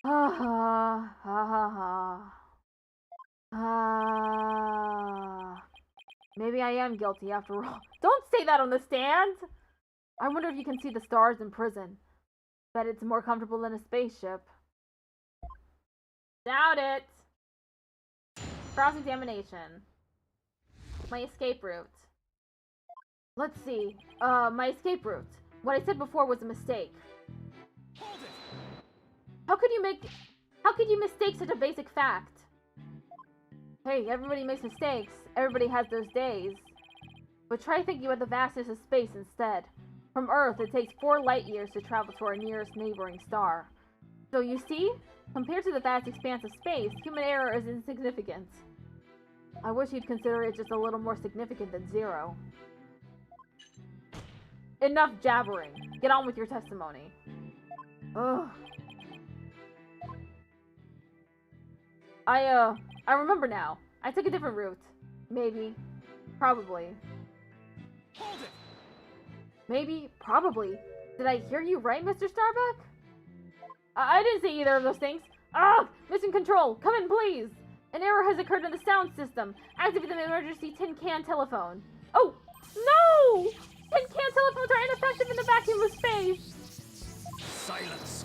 Ha ha ha ha ha. Maybe I am guilty after all. Don't say that on the stand! I wonder if you can see the stars in prison. Bet it's more comfortable than a spaceship. Doubt it! Cross-examination. My escape route. Let's see. My escape route. What I said before was a mistake. Hold it! How could you mistake such a basic fact? Hey, everybody makes mistakes. Everybody has those days. But try thinking about the vastness of space instead. From Earth, it takes 4 light years to travel to our nearest neighboring star. So you see? Compared to the vast expanse of space, human error is insignificant. I wish you'd consider it just a little more significant than 0. Enough jabbering. Get on with your testimony. Ugh. I remember now. I took a different route. Maybe. Probably. Hold it! Maybe. Probably. Did I hear you right, Mr. Starbuck? I didn't say either of those things. Ugh! Mission control! Come in, please! An error has occurred in the sound system. Activate the emergency tin can telephone. Oh! No! Tin can telephones are ineffective in the vacuum of space! Silence!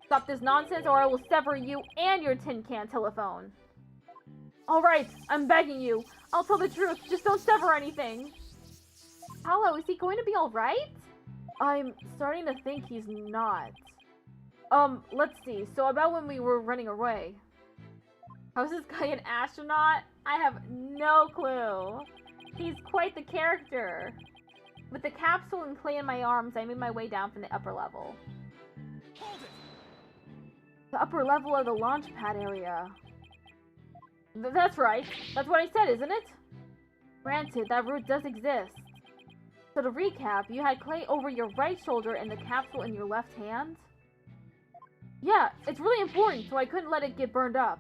Stop this nonsense or I will sever you and your tin can telephone. Alright, I'm begging you. I'll tell the truth, just don't sever anything. Hello, is he going to be alright? I'm starting to think he's not. Let's see. So about when we were running away. How's this guy an astronaut? I have no clue. He's quite the character. With the capsule and clay in my arms, I made my way down from the upper level. Hold it! The upper level of the launch pad area. That's right. That's what I said, isn't it? Granted, that route does exist. So to recap, you had clay over your right shoulder and the capsule in your left hand? Yeah, it's really important, so I couldn't let it get burned up.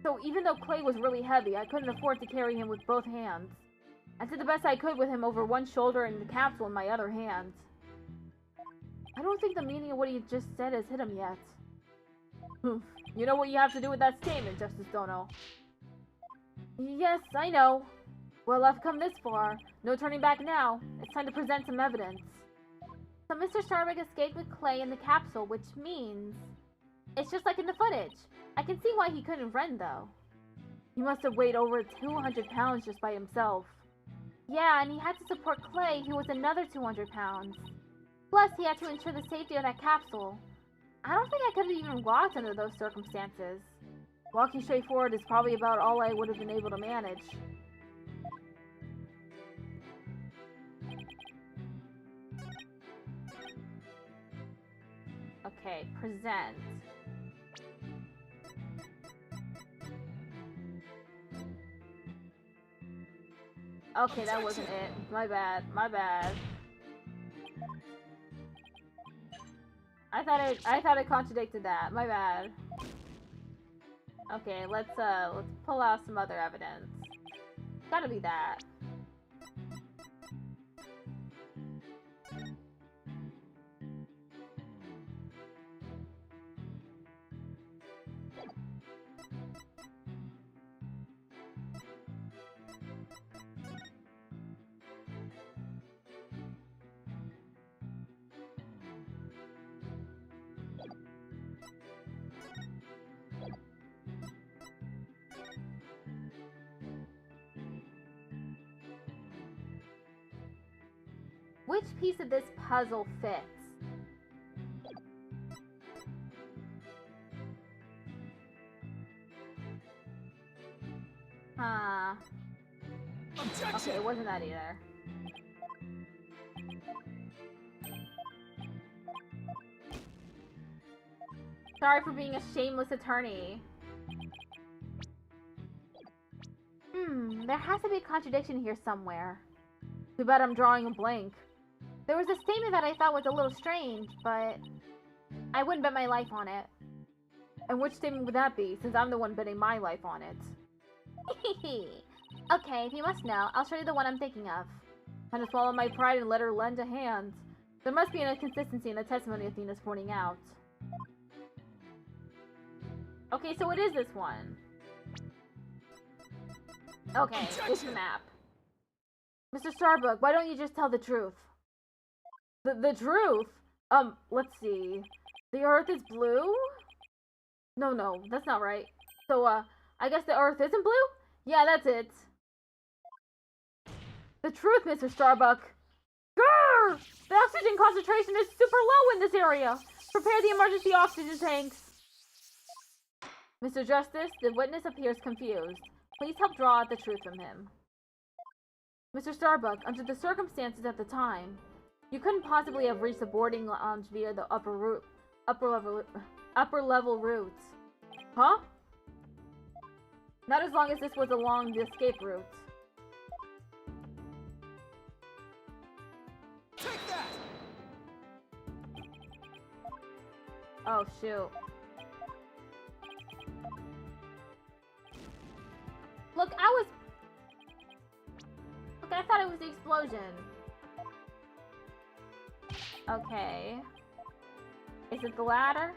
So even though clay was really heavy, I couldn't afford to carry him with both hands. I did the best I could with him over one shoulder and the capsule in my other hand. I don't think the meaning of what he just said has hit him yet. You know what you have to do with that statement, Justice Dono. Yes, I know. Well, I've come this far. No turning back now. It's time to present some evidence. So Mr. Starbuck escaped with clay in the capsule, which means... It's just like in the footage. I can see why he couldn't run, though. He must have weighed over 200 pounds just by himself. Yeah, and he had to support Clay, who was another 200 pounds. Plus, he had to ensure the safety of that capsule. I don't think I could have even walked under those circumstances. Walking straight forward is probably about all I would have been able to manage. Okay, present. Okay, that wasn't it. My bad. My bad. I thought it contradicted that. My bad. Okay, let's pull out some other evidence. Gotta be that. Which piece of this puzzle fits? Huh. Okay, it wasn't that either. Sorry for being a shameless attorney. There has to be a contradiction here somewhere. Too bad I'm drawing a blank. There was a statement that I thought was a little strange, but I wouldn't bet my life on it. And which statement would that be, since I'm the one betting my life on it? Okay, if you must know, I'll show you the one I'm thinking of. Time to swallow my pride and let her lend a hand. There must be an inconsistency in the testimony Athena's pointing out. Okay, so it is this one. Okay, it's the map. Mr. Starbuck, why don't you just tell the truth? The truth? Let's see. The Earth is blue? No, that's not right. So, I guess the Earth isn't blue? Yeah, that's it. The truth, Mr. Starbuck. Grrr! The oxygen concentration is super low in this area. Prepare the emergency oxygen tanks. Mr. Justice, the witness appears confused. Please help draw out the truth from him. Mr. Starbuck, under the circumstances at the time, you couldn't possibly have reached the boarding lounge via the upper level routes. Huh? Not as long as this was along the escape route. Take that! Oh, shoot. Look, I thought it was the explosion. Okay. Is it the ladder?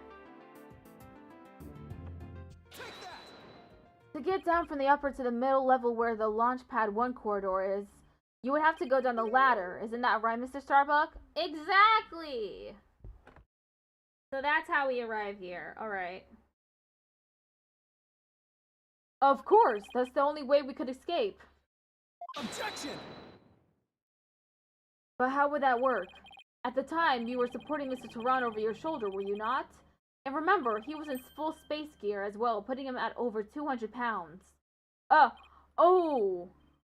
To get down from the upper to the middle level where the launch pad 1 corridor is, you would have to go down the ladder. Isn't that right, Mr. Starbuck? Exactly! So that's how we arrive here. Alright. Of course! That's the only way we could escape. Objection! But how would that work? At the time, you were supporting Mr. Tehran over your shoulder, were you not? And remember, he was in full space gear as well, putting him at over 200 pounds. Oh.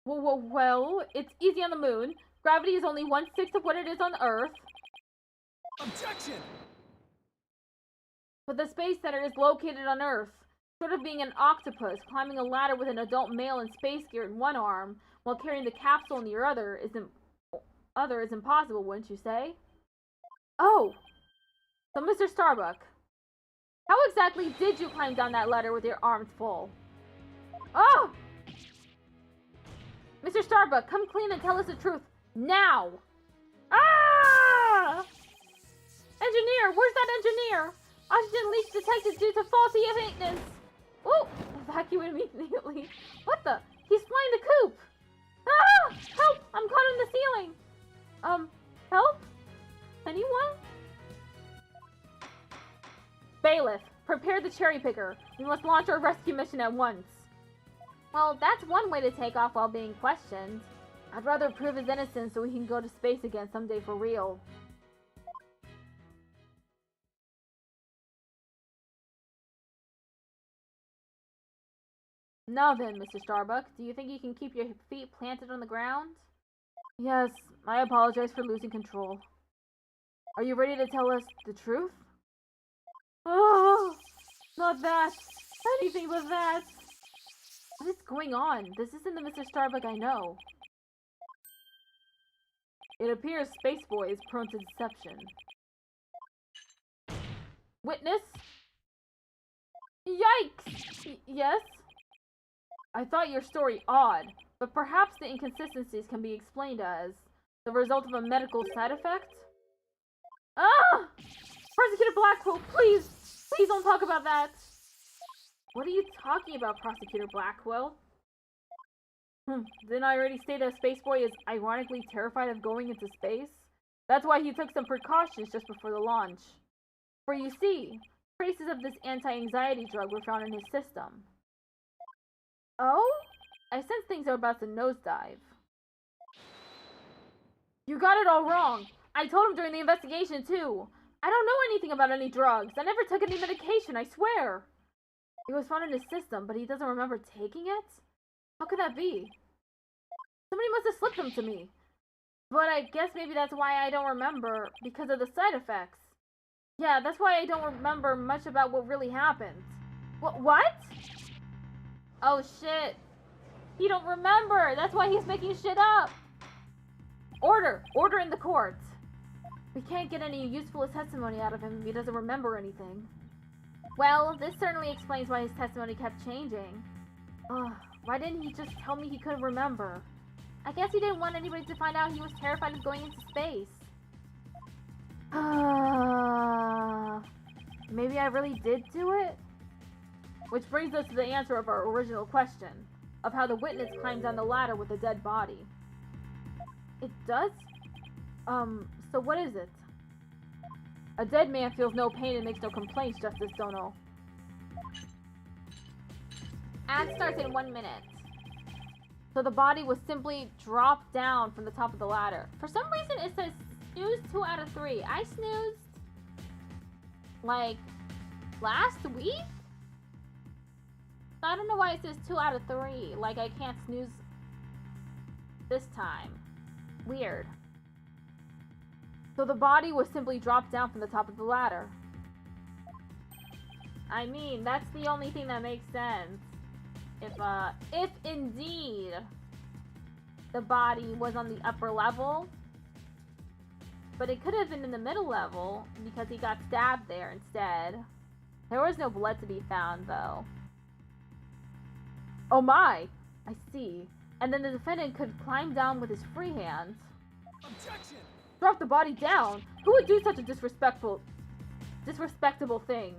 Well, it's easy on the moon. Gravity is only 1/6 of what it is on Earth. Objection! But the Space Center is located on Earth, sort of being an octopus, climbing a ladder with an adult male in space gear in one arm, while carrying the capsule in your other is impossible, wouldn't you say? Oh! So, Mr. Starbuck, how exactly did you climb down that ladder with your arms full? Oh! Mr. Starbuck, come clean and tell us the truth. Now! Ah! Engineer! Where's that engineer? Oxygen leak detected due to faulty maintenance. Ooh! Evacuate immediately. What the? He's flying the coop! Ah! Help! I'm caught in the ceiling! Help? Anyone? Bailiff, prepare the cherry picker. We must launch our rescue mission at once. Well, that's one way to take off while being questioned. I'd rather prove his innocence so we can go to space again someday for real. Now then, Mr. Starbuck, do you think you can keep your feet planted on the ground? Yes, I apologize for losing control. Are you ready to tell us the truth? Oh, not that. Anything but that. What is going on? This isn't the Mr. Starbuck I know. It appears Space Boy is prone to deception. Witness? Yikes! Yes? I thought your story odd, but perhaps the inconsistencies can be explained as the result of a medical side effect? Ah! Prosecutor Blackwell, please! Please don't talk about that! What are you talking about, Prosecutor Blackwell? Didn't I already say that Space Boy is ironically terrified of going into space? That's why he took some precautions just before the launch. For you see, traces of this anti-anxiety drug were found in his system. Oh? I sense things are about to nosedive. You got it all wrong. I told him during the investigation, too. I don't know anything about any drugs. I never took any medication, I swear. It was found in his system, but he doesn't remember taking it? How could that be? Somebody must have slipped them to me. But I guess maybe that's why I don't remember, because of the side effects. Yeah, that's why I don't remember much about what really happened. What? Oh shit. He don't remember. That's why he's making shit up. Order in the court. We can't get any useful testimony out of him if he doesn't remember anything. Well, this certainly explains why his testimony kept changing. Why didn't he just tell me he couldn't remember? I guess he didn't want anybody to find out he was terrified of going into space. Maybe I really did do it? Which brings us to the answer of our original question, of how the witness climbed down the ladder with a dead body. It does? So what is it? A dead man feels no pain and makes no complaints, Justice Dono. Ad starts in 1 minute. So the body was simply dropped down from the top of the ladder. For some reason it says snooze 2 out of 3. I snoozed like last week? I don't know why it says 2 out of 3. Like I can't snooze this time. Weird. So the body was simply dropped down from the top of the ladder. I mean, that's the only thing that makes sense. If indeed the body was on the upper level, but it could have been in the middle level because he got stabbed there instead. There was no blood to be found though. Oh my! I see. and then the defendant could climb down with his free hands. Objection! Drop the body down? Who would do such a disrespectable thing?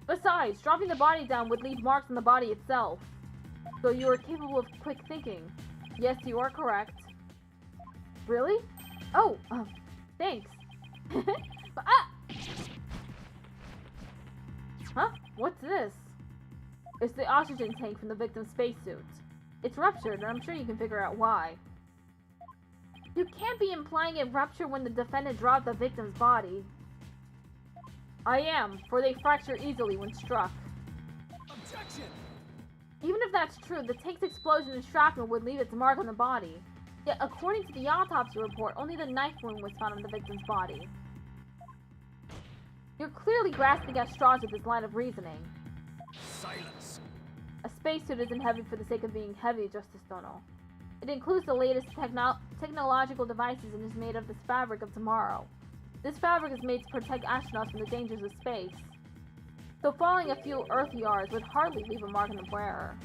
Besides, dropping the body down would leave marks on the body itself. So you are capable of quick thinking. Yes, you are correct. Really? Oh, thanks. Ah! Huh? What's this? It's the oxygen tank from the victim's spacesuit. It's ruptured, and I'm sure you can figure out why. You can't be implying it ruptured when the defendant dropped the victim's body. I am, for they fracture easily when struck. Objection! Even if that's true, the tank's explosion and shrapnel would leave its mark on the body. Yet, according to the autopsy report, only the knife wound was found on the victim's body. You're clearly grasping at straws with this line of reasoning. Silence! A spacesuit isn't heavy for the sake of being heavy, Justice Dono. It includes the latest technological devices and is made of this fabric of tomorrow. This fabric is made to protect astronauts from the dangers of space. So falling a few Earth yards would hardly leave a mark on the wearer.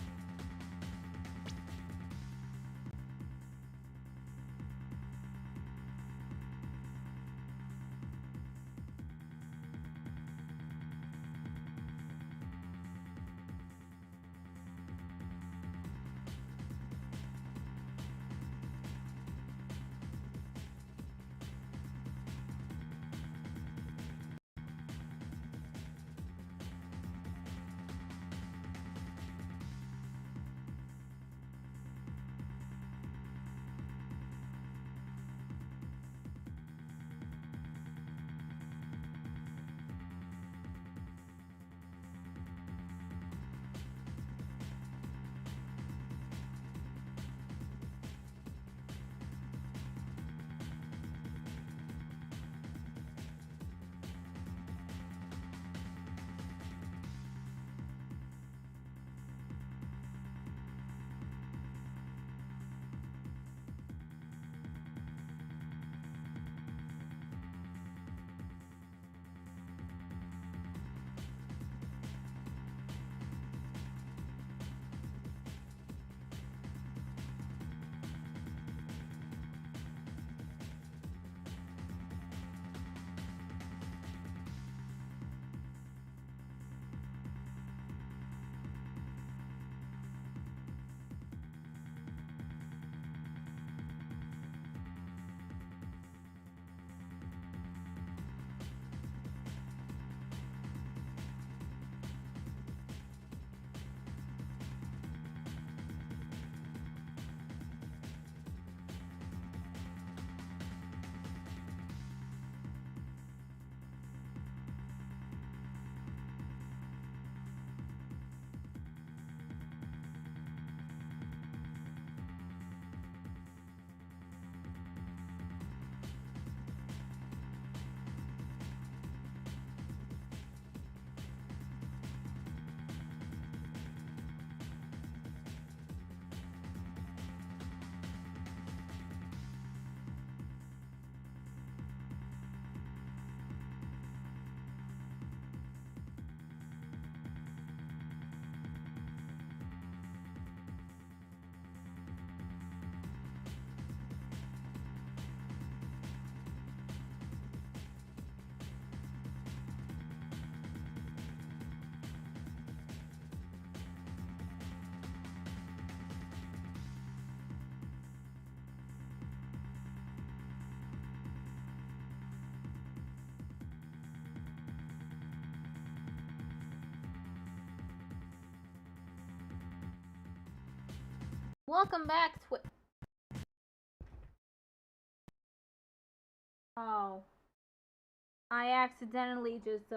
Welcome back, Oh. I accidentally just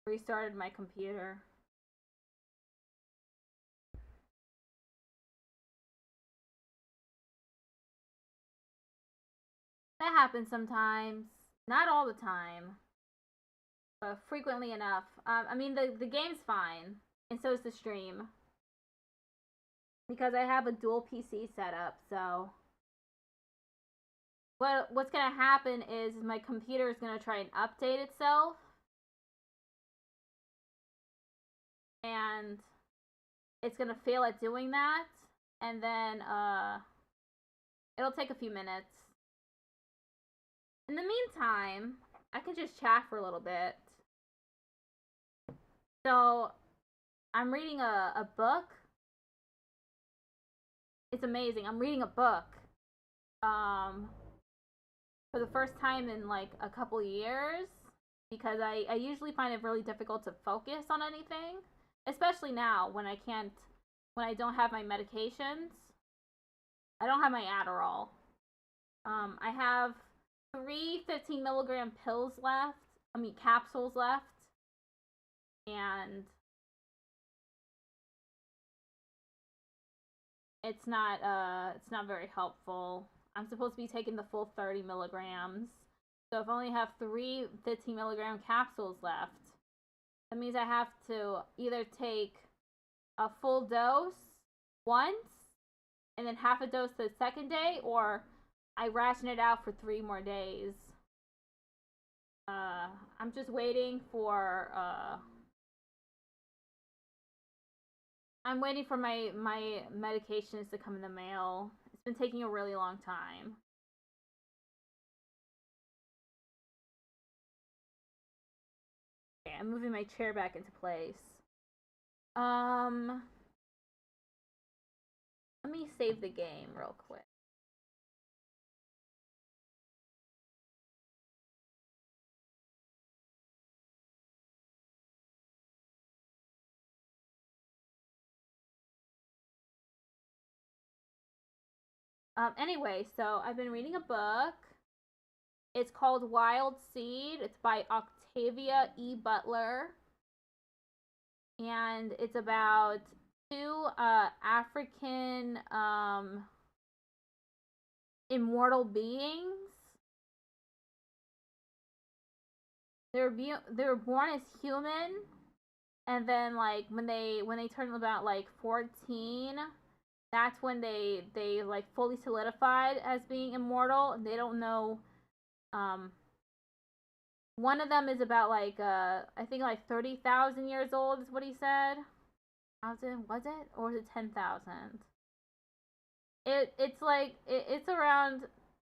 restarted my computer. That happens sometimes. Not all the time. But frequently enough. I mean, the game's fine. And so is the stream. Because I have a dual PC setup, so... What's gonna happen is my computer is gonna try and update itself. And and it's gonna fail at doing that, and then it'll take a few minutes. In the meantime, I can just chat for a little bit. So, I'm reading a book. It's amazing. I'm reading a book. For the first time in like a couple years, because I usually find it really difficult to focus on anything, especially now when I don't have my medications. I don't have my Adderall. I have 3 15-milligram pills left. I mean, capsules left. And it's not very helpful. I'm supposed to be taking the full 30 milligrams. So if I only have 3 15-milligram capsules left, that means I have to either take a full dose once and then half a dose the second day, or I ration it out for 3 more days. I'm just waiting for I'm waiting for my medications to come in the mail. It's been taking a really long time. Okay, I'm moving my chair back into place. Let me save the game real quick. Anyway, so I've been reading a book. It's called Wild Seed. It's by Octavia E. Butler. And it's about 2 African immortal beings. They were born as human, and then like when they turn about like 14, that's when they like fully solidified as being immortal, and they don't know. One of them is about like I think like 30,000 years old is what he said. Was it or was it 10,000? It's like it's around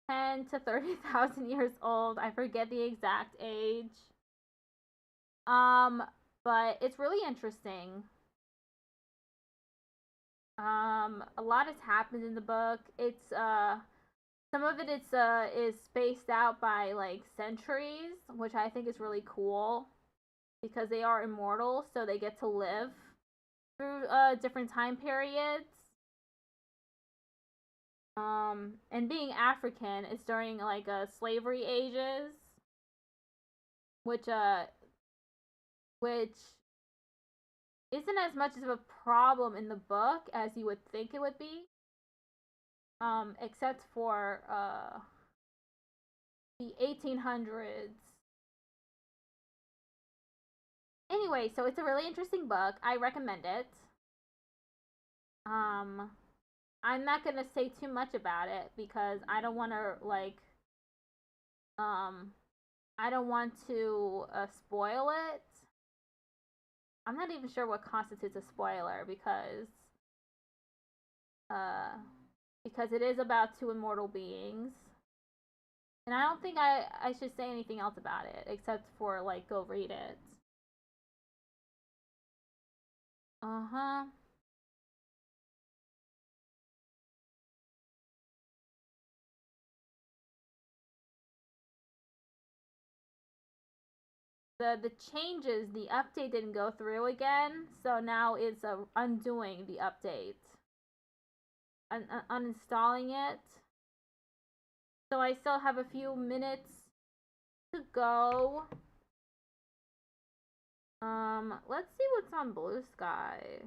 10 to 30,000 years old. I forget the exact age. But it's really interesting. A lot has happened in the book. It's some of it is spaced out by like centuries, which I think is really cool because they are immortal, so they get to live through different time periods. And being African is during like slavery ages, which isn't as much of a problem in the book as you would think it would be. Except for the 1800s. Anyway, so it's a really interesting book. I recommend it. I'm not gonna say too much about it because I don't want to like I don't want to spoil it. I'm not even sure what constitutes a spoiler because it is about 2 immortal beings. And I don't think I should say anything else about it except for like go read it. Uh-huh. The changes, the update didn't go through again, so now it's undoing the update. Uninstalling it. So I still have a few minutes to go. Let's see what's on Blue Sky.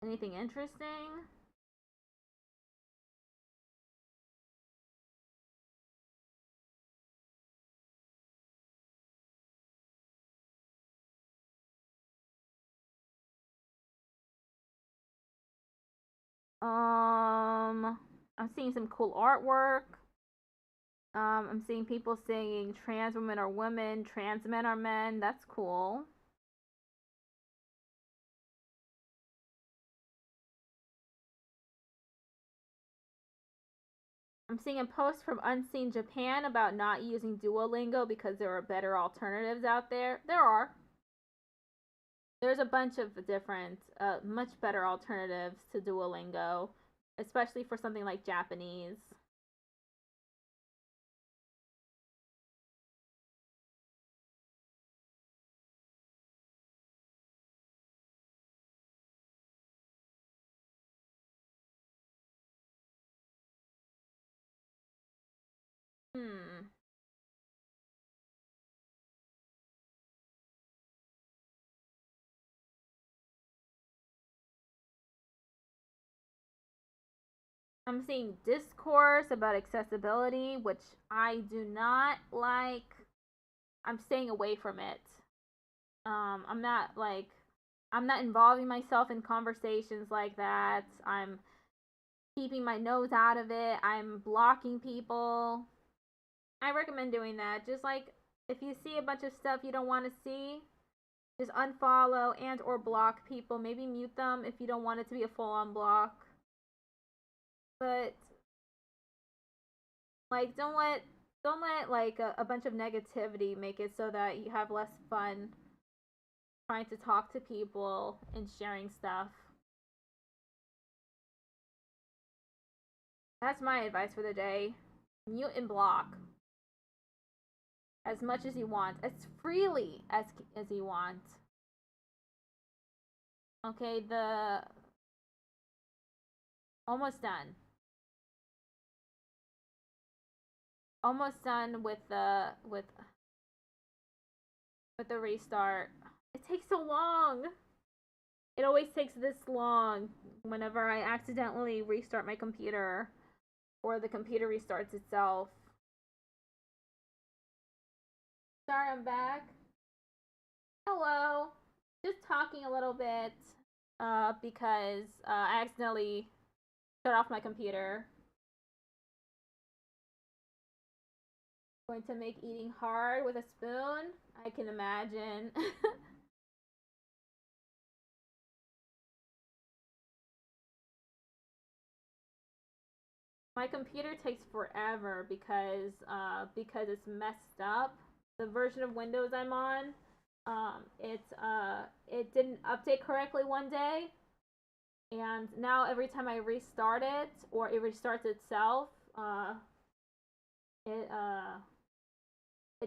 Anything interesting? I'm seeing some cool artwork. I'm seeing people saying trans women are women, trans men are men. That's cool. I'm seeing a post from Unseen Japan about not using Duolingo because there are better alternatives out there. There are. There's a bunch of different, much better alternatives to Duolingo, especially for something like Japanese. I'm seeing discourse about accessibility, which I do not like. I'm staying away from it. I'm not involving myself in conversations like that. I'm keeping my nose out of it. I'm blocking people. I recommend doing that. Just like if you see a bunch of stuff you don't want to see, just unfollow and or block people. Maybe mute them if you don't want it to be a full-on block. But like don't let like a bunch of negativity make it so that you have less fun trying to talk to people and sharing stuff. That's my advice for the day. Mute and block as much as you want, as freely as you want. Okay, the almost done. Almost done with the restart. It takes so long. It always takes this long whenever I accidentally restart my computer or the computer restarts itself. Sorry, I'm back. Hello. Just talking a little bit because I accidentally shut off my computer. Going to make eating hard with a spoon? I can imagine. My computer takes forever because it's messed up. The version of Windows I'm on, it didn't update correctly one day, and now every time I restart it or it restarts itself, it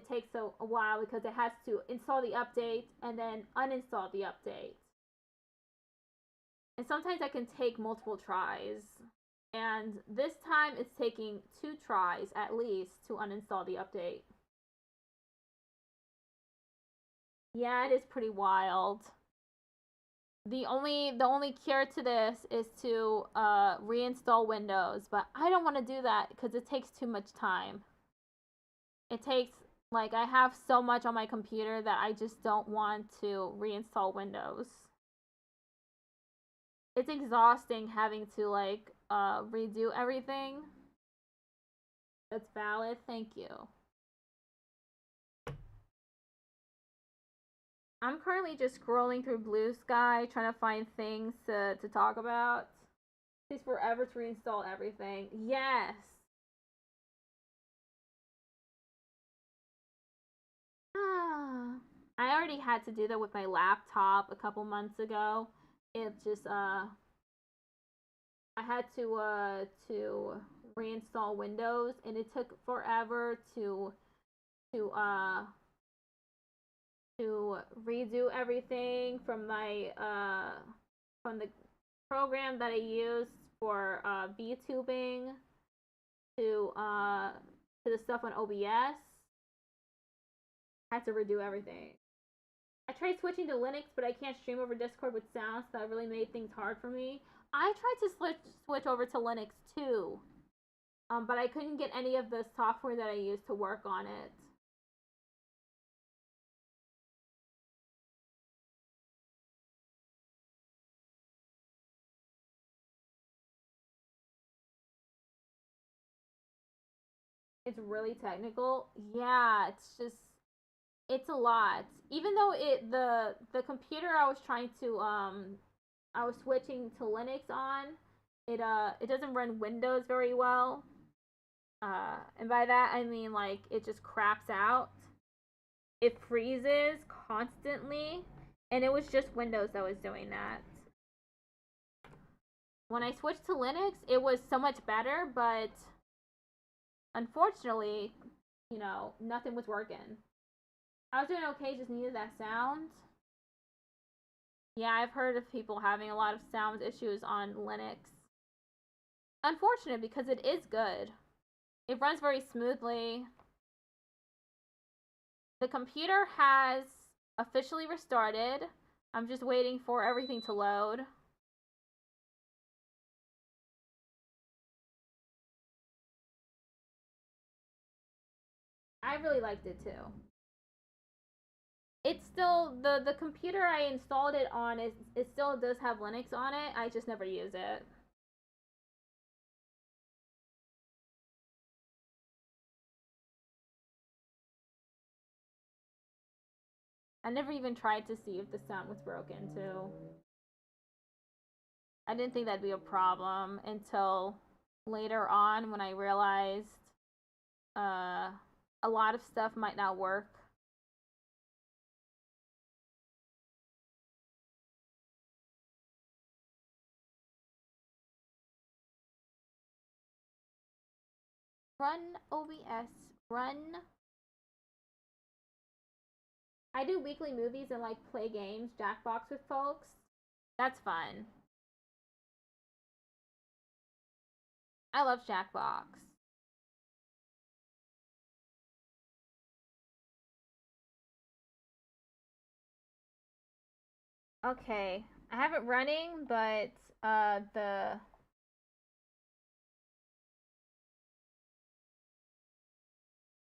takes a while because it has to install the update and then uninstall the update. And sometimes I can take multiple tries. And this time it's taking 2 tries at least to uninstall the update. Yeah, it is pretty wild. The only cure to this is to reinstall Windows, but I don't want to do that because it takes too much time. It takes, like, I have so much on my computer that I just don't want to reinstall Windows. It's exhausting having to, like, redo everything. That's valid. Thank you. I'm currently just scrolling through Blue Sky trying to find things to talk about. It takes forever to reinstall everything. Yes. I already had to do that with my laptop a couple months ago. It just I had to reinstall Windows, and it took forever to redo everything from my from the program that I used for VTubing to the stuff on OBS. I had to redo everything. I tried switching to Linux, but I can't stream over Discord with sound, so that really made things hard for me. I tried to switch over to Linux too, but I couldn't get any of the software that I used to work on it. It's really technical. Yeah, it's a lot. Even though the computer I was trying to I was switching to Linux on, it doesn't run Windows very well. And by that I mean like it just craps out. It freezes constantly, and it was just Windows that was doing that. When I switched to Linux, it was so much better, but unfortunately, you know, nothing was working. I was doing okay, just needed that sound. Yeah, I've heard of people having a lot of sound issues on Linux. Unfortunate, because it is good. It runs very smoothly. The computer has officially restarted. I'm just waiting for everything to load. I really liked it too. It's still, the computer I installed it on, it still does have Linux on it. I just never use it. I never even tried to see if the sound was broken too. I didn't think that'd be a problem until later on when I realized a lot of stuff might not work. Run OBS, run. I do weekly movies and like play games, Jackbox with folks. That's fun. I love Jackbox. Okay, I have it running, but the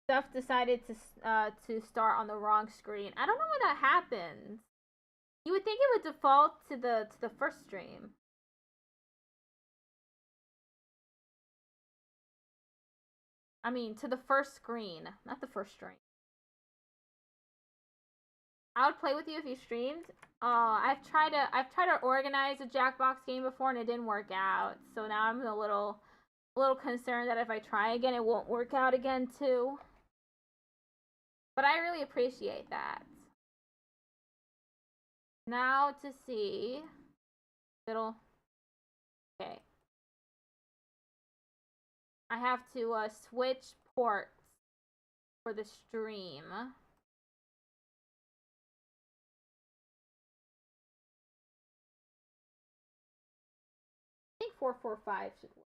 stuff decided to start on the wrong screen. I don't know why that happens. You would think it would default to the first stream. I mean, to the first screen, not the first stream. I would play with you if you streamed. I've tried to organize a Jackbox game before and it didn't work out. So now I'm a little concerned that if I try again, it won't work out again too. But I really appreciate that. Now to see. Okay. I have to switch ports for the stream. I think 445 should work.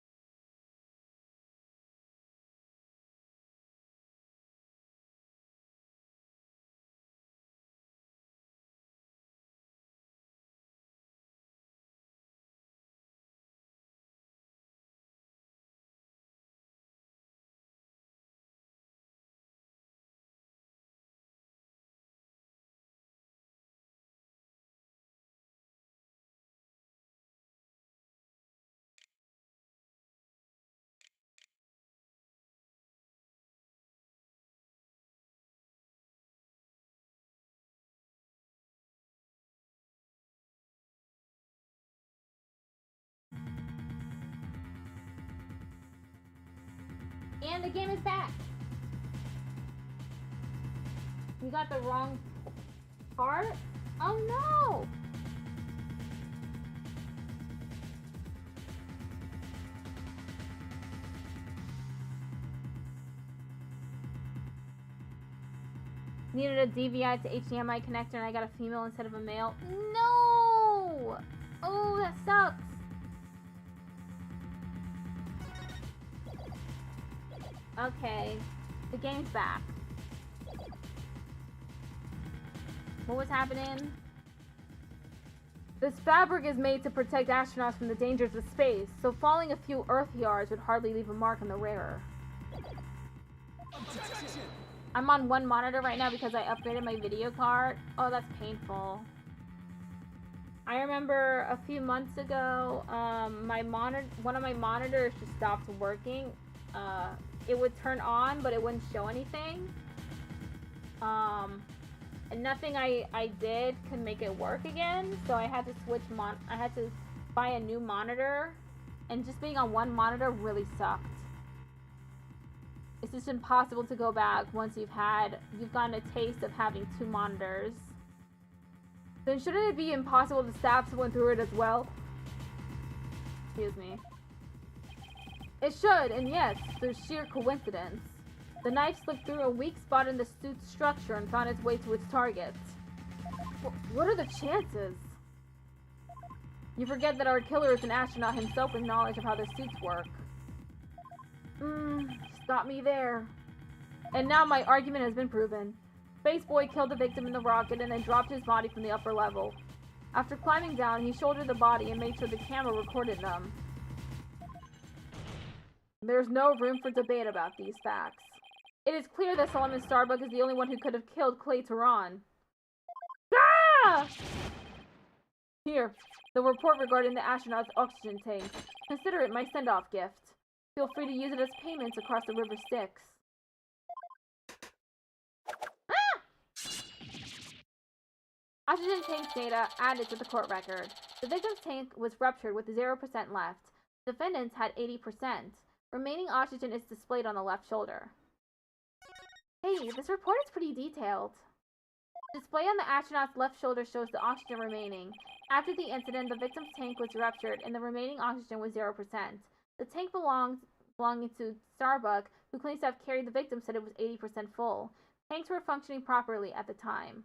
And the game is back. You got the wrong part? Oh no! Needed a DVI to HDMI connector and I got a female instead of a male. No! Oh, that sucks. Okay, the game's back. What was happening? This fabric is made to protect astronauts from the dangers of space, so falling a few Earth yards would hardly leave a mark on the wearer. I'm on one monitor right now because I upgraded my video card. Oh, that's painful. I remember a few months ago, one of my monitors just stopped working. It would turn on, but it wouldn't show anything. And nothing I did could make it work again, so I had to switch I had to buy a new monitor, and just being on one monitor really sucked. It's just impossible to go back once you've gotten a taste of having 2 monitors. Then shouldn't it be impossible to stab someone through it as well? Excuse me. It should, and yes, through sheer coincidence. The knife slipped through a weak spot in the suit's structure and found its way to its target. What are the chances? You forget that our killer is an astronaut himself with knowledge of how their suits work. Stop me there. And now my argument has been proven. Space Boy killed the victim in the rocket and then dropped his body from the upper level. After climbing down, he shouldered the body and made sure the camera recorded them. There's no room for debate about these facts. It is clear that Solomon Starbuck is the only one who could have killed Clay Tehran. Ah! Here, the report regarding the astronaut's oxygen tank. Consider it my send-off gift. Feel free to use it as payments across the river Styx. Oxygen tank data added to the court record. The victim's tank was ruptured with 0% left. The defendants had 80%. Remaining oxygen is displayed on the left shoulder. Hey, this report is pretty detailed. Display on the astronaut's left shoulder shows the oxygen remaining. After the incident, the victim's tank was ruptured and the remaining oxygen was 0%. The tank belonging to Starbuck, who claims to have carried the victim, said it was 80% full. Tanks were functioning properly at the time.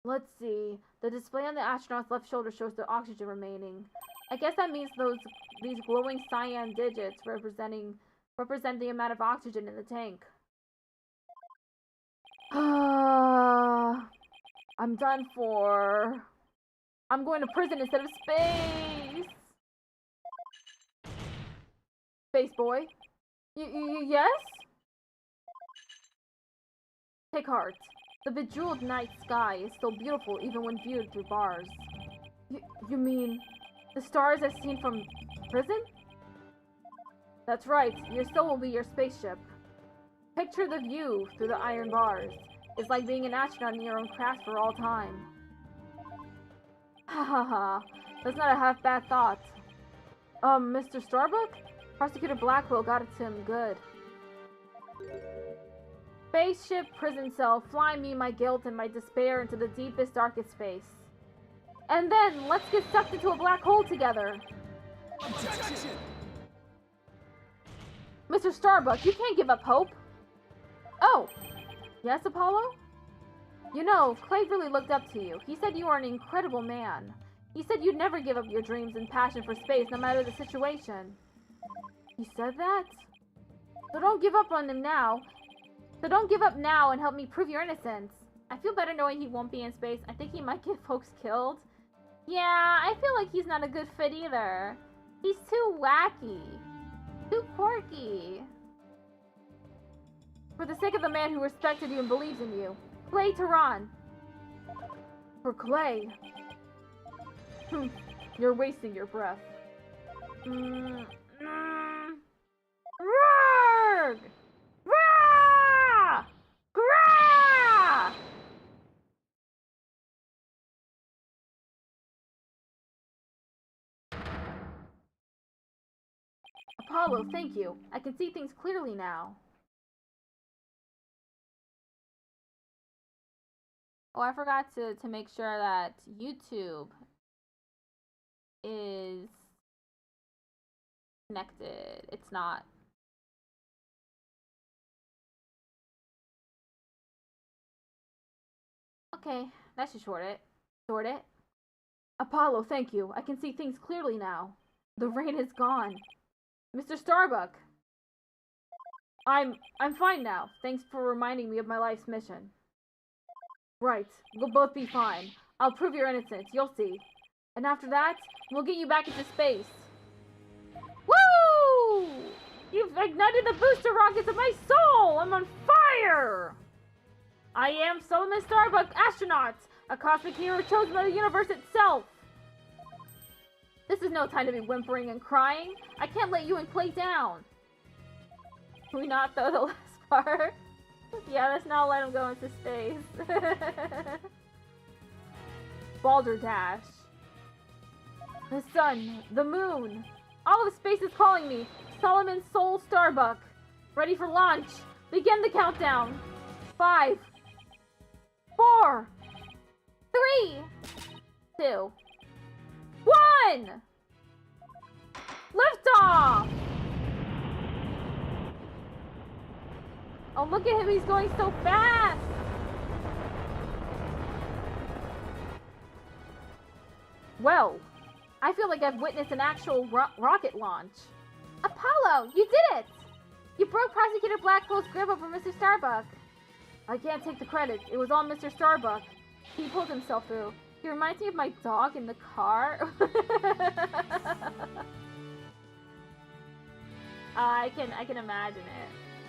Let's see. The display on the astronaut's left shoulder shows the oxygen remaining. I guess that means these glowing cyan digits represent the amount of oxygen in the tank. I'm done for. I'm going to prison instead of space. Space Boy? Yes? Take heart. The bejeweled night sky is still beautiful even when viewed through bars. You mean the stars as seen from prison? That's right. Your soul will be your spaceship. Picture the view through the iron bars. It's like being an astronaut in your own craft for all time. Ha ha ha. That's not a half-bad thought. Mr. Starbuck? Prosecutor Blackwell got it to him good. Spaceship, prison cell, fly me, my guilt, and my despair into the deepest, darkest space. And then, let's get sucked into a black hole together. Objection! Mr. Starbuck, you can't give up hope. Oh, yes, Apollo? You know, Clay really looked up to you. He said you are an incredible man. He said you'd never give up your dreams and passion for space, no matter the situation. He said that? So don't give up on him now. So don't give up now and help me prove your innocence. I feel better knowing he won't be in space. I think he might get folks killed. Yeah, I feel like he's not a good fit either. He's too wacky. Too quirky. For the sake of the man who respected you and believes in you. Clay Tehran. For Clay. You're wasting your breath. Roarg! Rah! Grah! Apollo, thank you. I can see things clearly now. Oh, I forgot to make sure that YouTube is connected. It's not. Okay, that should sort it. Apollo, thank you. I can see things clearly now. The rain is gone. Mr. Starbuck. I'm fine now. Thanks for reminding me of my life's mission. Right, we'll both be fine. I'll prove your innocence, you'll see. And after that, we'll get you back into space. Woo! You've ignited the booster rockets of my soul! I'm on fire! I am Solomon Starbuck, astronaut, a cosmic hero chosen by the universe itself. This is no time to be whimpering and crying. I can't let you and Clay down. Can we not throw the last part? Yeah, let's not let him go into space. Balderdash. The sun, the moon. All of space is calling me. Solomon Soul Starbuck. Ready for launch. Begin the countdown. 5, 4, 3, 2, 1! Liftoff! Oh, look at him, he's going so fast! Well, I feel like I've witnessed an actual rocket launch. Apollo, you did it! You broke Prosecutor Blackwell's grip over Mr. Starbuck. I can't take the credit. It was all Mr. Starbuck. He pulled himself through. He reminds me of my dog in the car. I can imagine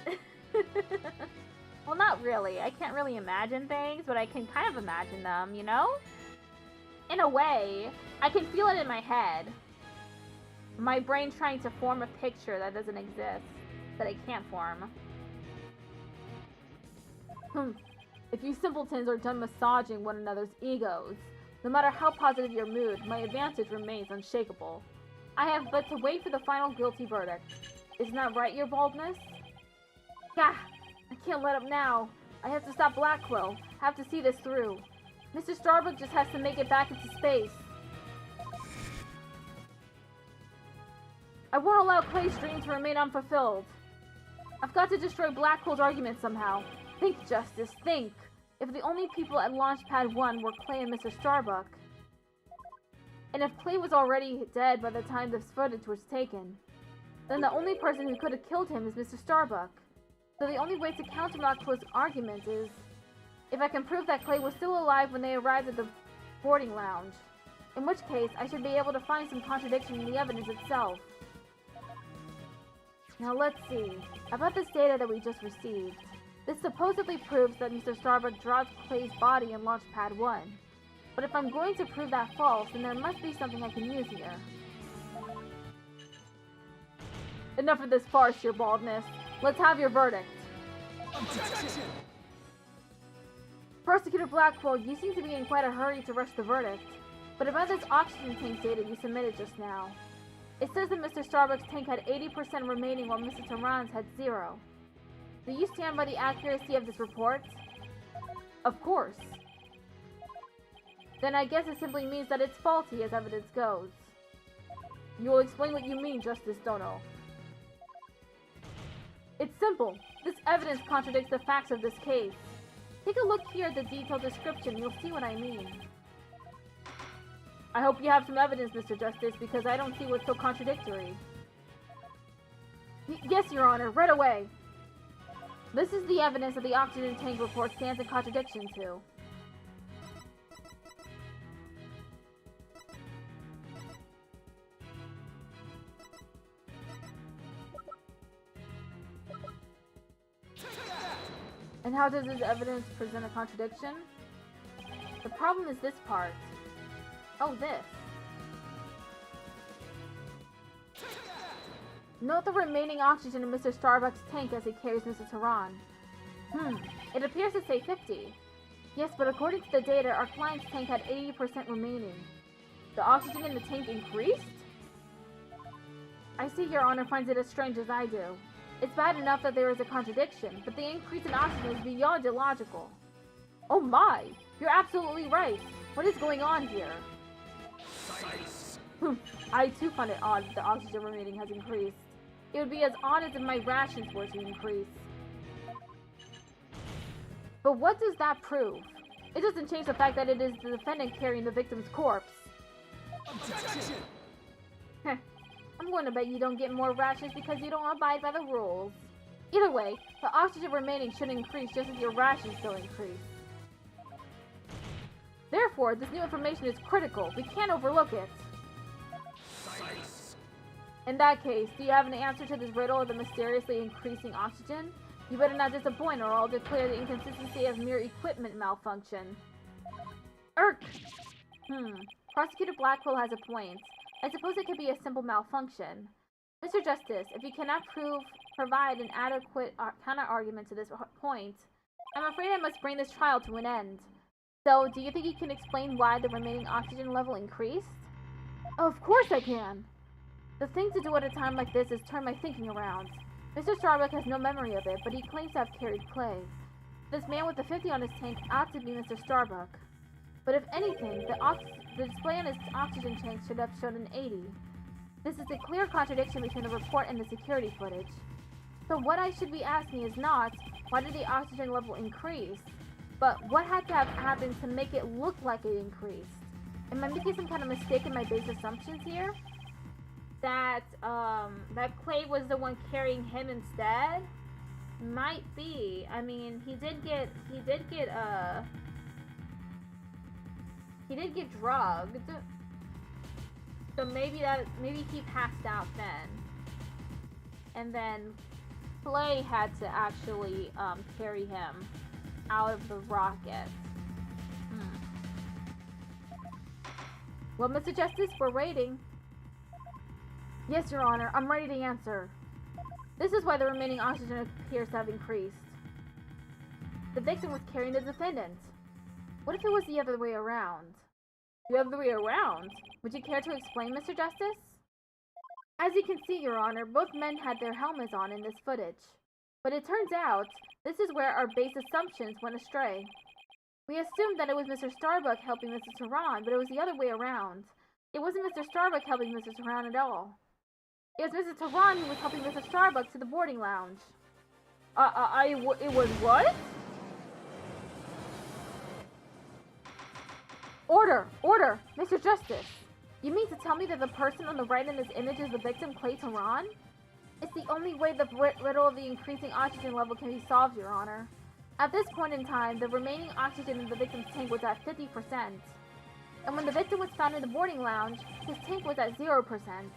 it. Well, not really. I can't really imagine things, but I can kind of imagine them, you know? In a way, I can feel it in my head. My brain's trying to form a picture that doesn't exist, that I can't form. If you simpletons are done massaging one another's egos, no matter how positive your mood, my advantage remains unshakable. I have but to wait for the final guilty verdict. Isn't that right, your baldness? Gah! I can't let up now. I have to stop Blackwell. I have to see this through. Mr. Starbuck just has to make it back into space. I won't allow Clay's dream to remain unfulfilled. I've got to destroy Blackwell's argument somehow. Think, Justice, think. If the only people at Launchpad 1 were Clay and Mr. Starbuck, and if Clay was already dead by the time this footage was taken, then the only person who could have killed him is Mr. Starbuck. So the only way to counter Blackwell's argument is if I can prove that Clay was still alive when they arrived at the boarding lounge. In which case, I should be able to find some contradiction in the evidence itself. Now let's see. About this data that we just received. This supposedly proves that Mr. Starbuck dropped Clay's body in Launchpad 1. But if I'm going to prove that false, then there must be something I can use here. Enough of this farce, your baldness. Let's have your verdict. Objection! Prosecutor Blackwell, you seem to be in quite a hurry to rush the verdict. But about this oxygen tank data you submitted just now. It says that Mr. Starbuck's tank had 80% remaining while Mr. Tehran's had 0. Do you stand by the accuracy of this report? Of course. Then I guess it simply means that it's faulty as evidence goes. You will explain what you mean, Justice Dono. It's simple. This evidence contradicts the facts of this case. Take a look here at the detailed description, you'll see what I mean. I hope you have some evidence, Mr. Justice, because I don't see what's so contradictory. Yes, Your Honor, right away. This is the evidence that the oxygen tank report stands in contradiction to. And how does this evidence present a contradiction? The problem is this part. Oh, this. Note the remaining oxygen in Mr. Starbuck's tank as he carries Mr. Tehran. It appears to say 50. Yes, but according to the data, our client's tank had 80% remaining. The oxygen in the tank increased? I see Your Honor finds it as strange as I do. It's bad enough that there is a contradiction, but the increase in oxygen is beyond illogical. Oh my! You're absolutely right! What is going on here? I too find it odd that the oxygen remaining has increased. It would be as odd as if my rations were to increase. But what does that prove? It doesn't change the fact that it is the defendant carrying the victim's corpse. Objection! I'm going to bet you don't get more rations because you don't abide by the rules. Either way, the oxygen remaining should increase just as your rations will increase. Therefore, this new information is critical. We can't overlook it. In that case, do you have an answer to this riddle of the mysteriously increasing oxygen? You better not disappoint or I'll declare the inconsistency as mere equipment malfunction. Prosecutor Blackwell has a point. I suppose it could be a simple malfunction. Mr. Justice, if you cannot provide an adequate counter-argument to this point, I'm afraid I must bring this trial to an end. So, do you think you can explain why the remaining oxygen level increased? Of course I can! The thing to do at a time like this is turn my thinking around. Mr. Starbuck has no memory of it, but he claims to have carried clay. This man with the 50 on his tank ought to be Mr. Starbuck. But if anything, the display on his oxygen tank should have shown an 80. This is a clear contradiction between the report and the security footage. So what I should be asking is not, why did the oxygen level increase? But what had to have happened to make it look like it increased? Am I making some kind of mistake in my base assumptions here? That Clay was the one carrying him instead? Might be. I mean, he did get drugged. So maybe he passed out then. And then Clay had to actually carry him out of the rocket. Well, Mr. Justice, we're waiting. Yes, Your Honor, I'm ready to answer. This is why the remaining oxygen appears to have increased. The victim was carrying the defendant. What if it was the other way around? The other way around? Would you care to explain, Mr. Justice? As you can see, Your Honor, both men had their helmets on in this footage. But it turns out, this is where our base assumptions went astray. We assumed that it was Mr. Starbuck helping Mr. Tehran, but it was the other way around. It wasn't Mr. Starbuck helping Mr. Tehran at all. It was Mr. Tehran who was helping Mr. Starbuck to the boarding lounge. It was what? Order! Order! Mr. Justice! You mean to tell me that the person on the right in this image is the victim, Clay Tehran? It's the only way the riddle of the increasing oxygen level can be solved, Your Honor. At this point in time, the remaining oxygen in the victim's tank was at 50%. And when the victim was found in the boarding lounge, his tank was at 0%.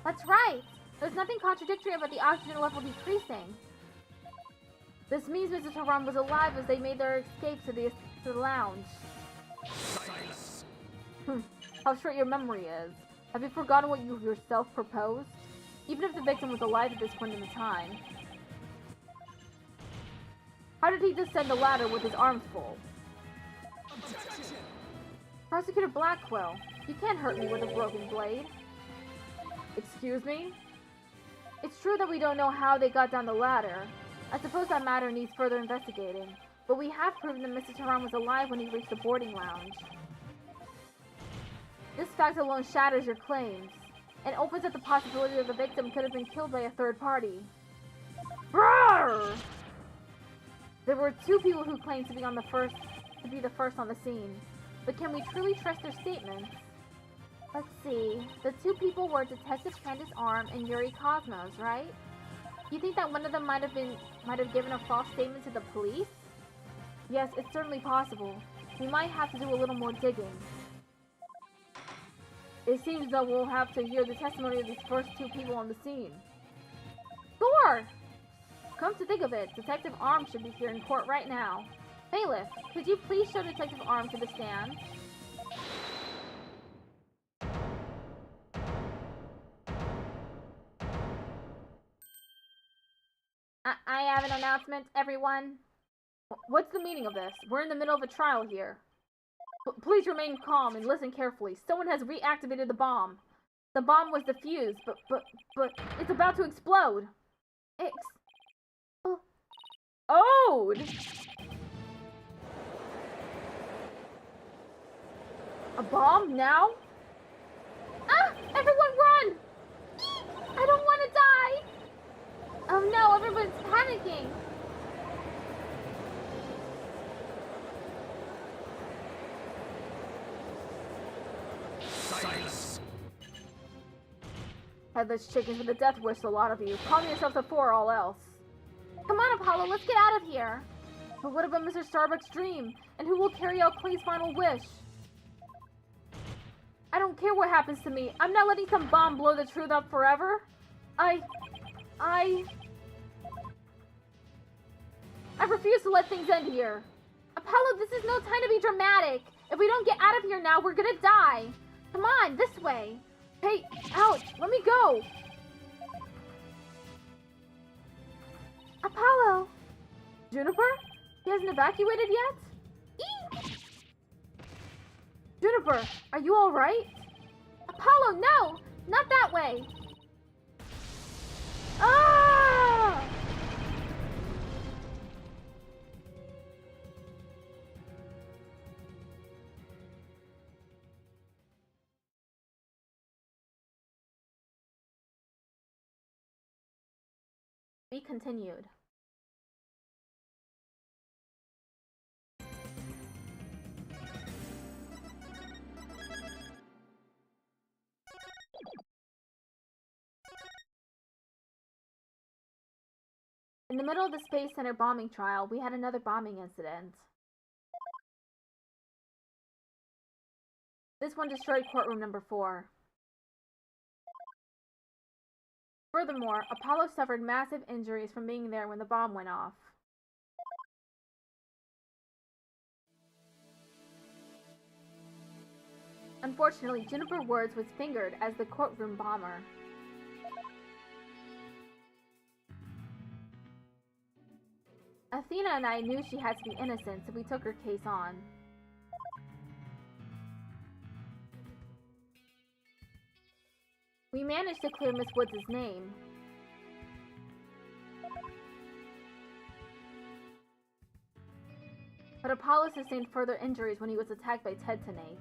That's right! There's nothing contradictory about the oxygen level decreasing. This means Mr. Tehran was alive as they made their escape to the lounge. Silence. How short your memory is. Have you forgotten what you yourself proposed? Even if the victim was alive at this point in the time. How did he descend the ladder with his arms full? Objection. Prosecutor Blackwell, you can't hurt me with a broken blade. Excuse me? It's true that we don't know how they got down the ladder. I suppose that matter needs further investigating. But we have proven that Mr. Tehran was alive when he reached the boarding lounge. This fact alone shatters your claims, and opens up the possibility that the victim could have been killed by a third party. Roar! There were two people who claimed to be the first on the scene, but can we truly trust their statements? Let's see. The two people were Detective Candace Arm and Yuri Cosmos, right? You think that one of them might have given a false statement to the police? Yes, it's certainly possible. We might have to do a little more digging. It seems that we'll have to hear the testimony of these first two people on the scene. Thor! Come to think of it, Detective Arm should be here in court right now. Bailiff, could you please show Detective Arm to the stand? I have an announcement, everyone. What's the meaning of this? We're in the middle of a trial here. Please remain calm and listen carefully. Someone has reactivated the bomb. The bomb was defused, but it's about to explode. Oh! A bomb now? Ah! Everyone run! I don't want to die! Oh no, everyone's panicking! Silence. Headless chickens with a death wish, a lot of you. Calm yourselves before all else. Come on, Apollo, let's get out of here! But what about Mr. Starbuck's dream? And who will carry out Clay's final wish? I don't care what happens to me. I'm not letting some bomb blow the truth up forever. I refuse to let things end here. Apollo, this is no time to be dramatic. If we don't get out of here now, we're gonna die. Come on, this way. Hey, ouch, let me go. Apollo. Juniper? He hasn't evacuated yet? Eek! Juniper, are you alright? Apollo, no! Not that way! Ah! Be continued. In the middle of the Space Center bombing trial, we had another bombing incident. This one destroyed courtroom number 4. Furthermore, Apollo suffered massive injuries from being there when the bomb went off. Unfortunately, Juniper Woods was fingered as the courtroom bomber. Athena and I knew she had to be innocent, so we took her case on. We managed to clear Miss Woods' name. But Apollo sustained further injuries when he was attacked by Tetanate.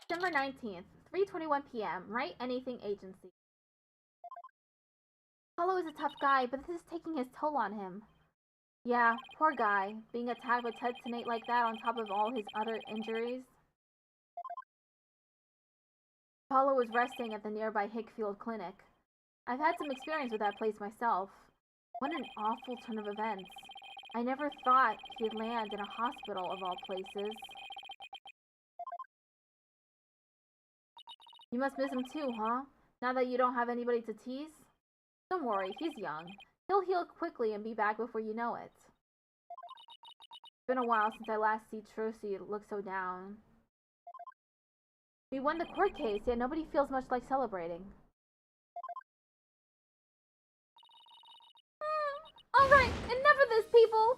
December 19th, 3:21 p.m., Write Anything Agency. Apollo is a tough guy, but this is taking his toll on him. Yeah, poor guy, being attacked by Tetanate like that on top of all his other injuries. Apollo was resting at the nearby Hickfield Clinic. I've had some experience with that place myself. What an awful turn of events. I never thought he'd land in a hospital of all places. You must miss him too, huh? Now that you don't have anybody to tease? Don't worry, he's young. He'll heal quickly and be back before you know it. It's been a while since I last see Trilogy look so down. We won the court case, yet nobody feels much like celebrating. Alright, enough of this, people!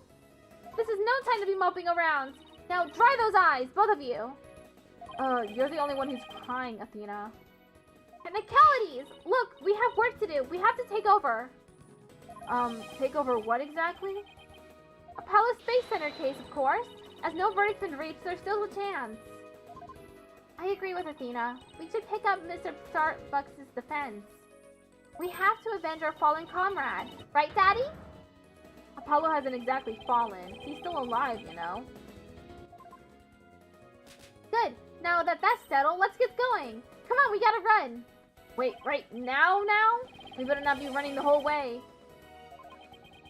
This is no time to be moping around. Now dry those eyes, both of you! You're the only one who's crying, Athena. Technicalities! Look, we have work to do. We have to take over. Take over what exactly? Apollo Space Center case, of course. As no verdict's been reached, there's still a chance. I agree with Athena. We should pick up Mr. Starbucks' defense. We have to avenge our fallen comrade. Right, Daddy? Apollo hasn't exactly fallen. He's still alive, you know. Good. Now that that's settled, let's get going. Come on, we gotta run. Wait, right now? We better not be running the whole way.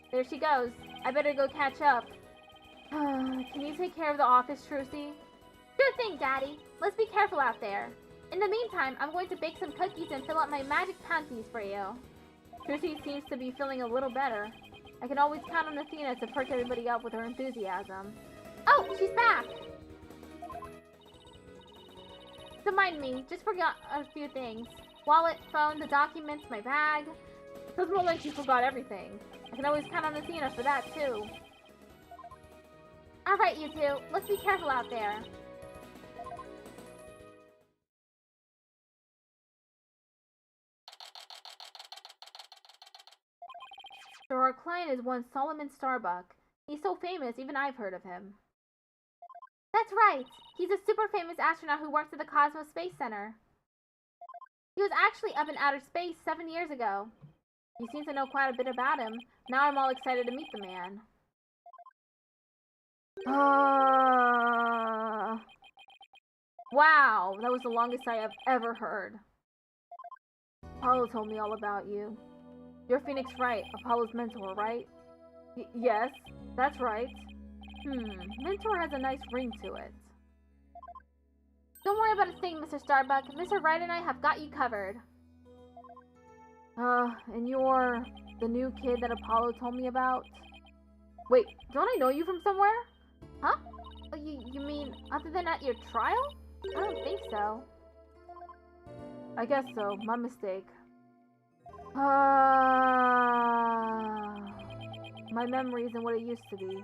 There she goes. I better go catch up. Can you take care of the office, Trucy? Sure thing, Daddy. Let's be careful out there. In the meantime, I'm going to bake some cookies and fill up my magic panties for you. Trucy seems to be feeling a little better. I can always count on Athena to perk everybody up with her enthusiasm. Oh, she's back! Don't mind me, just forgot a few things. Wallet, phone, the documents, my bag. Feels more like she forgot everything. I can always count on Athena for that, too. Alright, you two, let's be careful out there. So our client is one Solomon Starbuck. He's so famous, even I've heard of him. That's right! He's a super famous astronaut who works at the Cosmos Space Center. He was actually up in outer space 7 years ago. You seem to know quite a bit about him. Now I'm all excited to meet the man. Wow, that was the longest I have ever heard. Apollo told me all about you. You're Phoenix Wright, Apollo's mentor, right? Yes, that's right. Mentor has a nice ring to it. Don't worry about a thing, Mr. Starbuck. Mr. Wright and I have got you covered. And you're the new kid that Apollo told me about? Wait, don't I know you from somewhere? Huh? You mean other than at your trial? I don't think so. I guess so. My mistake. My memory isn't what it used to be.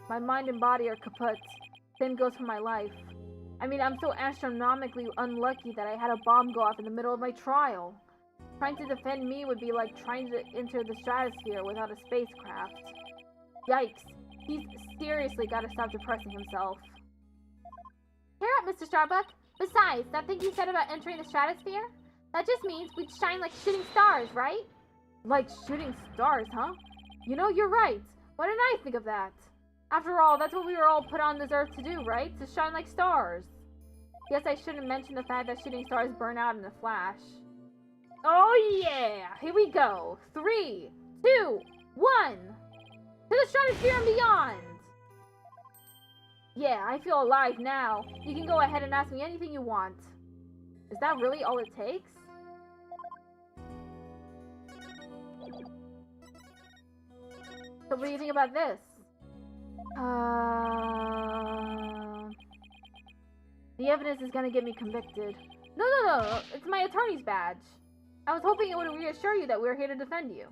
My mind and body are kaput. Same goes for my life. I mean, I'm so astronomically unlucky that I had a bomb go off in the middle of my trial. Trying to defend me would be like trying to enter the stratosphere without a spacecraft. Yikes. He's seriously gotta stop depressing himself. Cheer up, Mr. Starbuck. Besides, that thing you said about entering the stratosphere? That just means we'd shine like shooting stars, right? Like shooting stars, huh? You know, you're right. Why didn't I think of that? After all, that's what we were all put on this earth to do, right? To shine like stars. Guess I shouldn't mention the fact that shooting stars burn out in a flash. Oh yeah! Here we go. 3, 2, 1! To the stratosphere and beyond! Yeah, I feel alive now. You can go ahead and ask me anything you want. Is that really all it takes? So what do you think about this? The evidence is gonna get me convicted. No, it's my attorney's badge. I was hoping it would reassure you that we're here to defend you.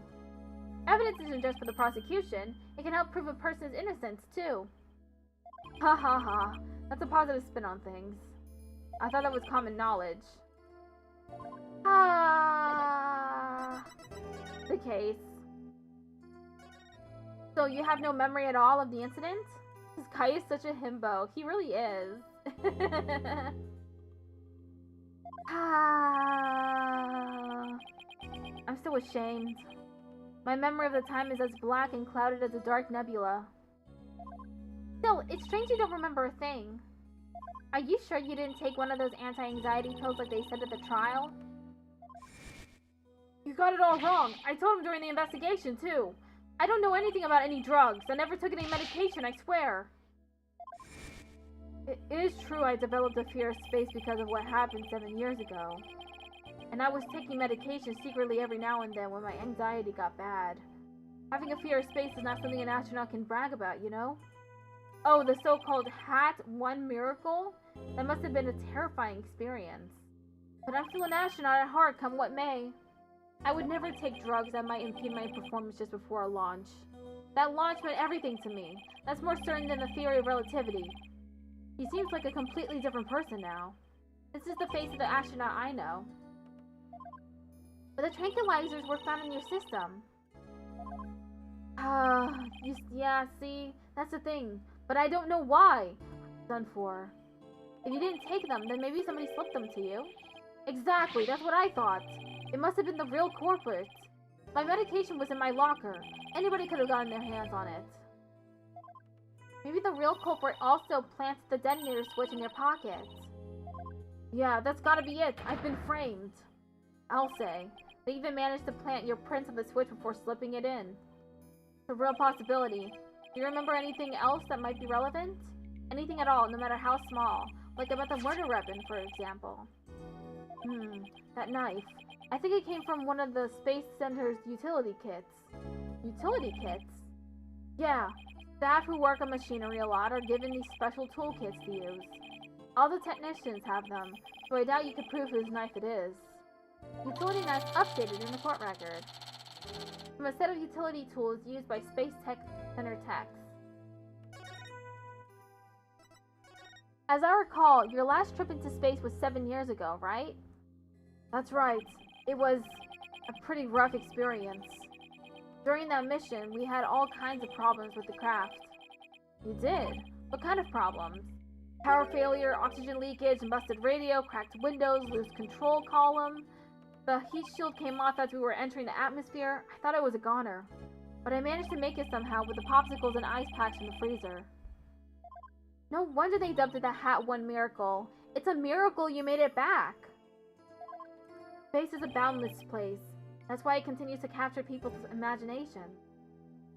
Evidence isn't just for the prosecution, it can help prove a person's innocence, too. Ha ha ha, that's a positive spin on things. I thought that was common knowledge. The case. So you have no memory at all of the incident? This guy is such a himbo. He really is. I'm still ashamed. My memory of the time is as black and clouded as a dark nebula. Still, it's strange you don't remember a thing. Are you sure you didn't take one of those anti-anxiety pills like they said at the trial? You got it all wrong. I told him during the investigation, too. I don't know anything about any drugs. I never took any medication, I swear. It is true I developed a fear of space because of what happened 7 years ago. And I was taking medication secretly every now and then when my anxiety got bad. Having a fear of space is not something an astronaut can brag about, you know? Oh, the so-called Hat 1 miracle? That must have been a terrifying experience. But I'm still an astronaut at heart, come what may. I would never take drugs that might impede my performance just before a launch. That launch meant everything to me. That's more certain than the theory of relativity. He seems like a completely different person now. This is the face of the astronaut I know. But the tranquilizers were found in your system. Yeah, see? That's the thing. But I don't know why. Done for. If you didn't take them, then maybe somebody slipped them to you. Exactly, that's what I thought. It must have been the real culprit. My medication was in my locker. Anybody could have gotten their hands on it. Maybe the real culprit also planted the detonator switch in your pocket. Yeah, that's gotta be it. I've been framed. I'll say. They even managed to plant your prints of the switch before slipping it in. It's a real possibility. Do you remember anything else that might be relevant? Anything at all, no matter how small. Like about the murder weapon, for example. That knife. I think it came from one of the Space Center's utility kits. Utility kits? Yeah. Staff who work on machinery a lot are given these special toolkits to use. All the technicians have them, so I doubt you could prove whose knife it is. Utility knife updated in the court record. From a set of utility tools used by Space Tech Center techs. As I recall, your last trip into space was 7 years ago, right? That's right. It was a pretty rough experience. During that mission, we had all kinds of problems with the craft. You did? What kind of problems? Power failure, oxygen leakage, busted radio, cracked windows, loose control column. The heat shield came off as we were entering the atmosphere. I thought I was a goner. But I managed to make it somehow with the popsicles and ice packs from the freezer. No wonder they dubbed it the Hat 1 miracle. It's a miracle you made it back. Space is a boundless place. That's why it continues to capture people's imagination.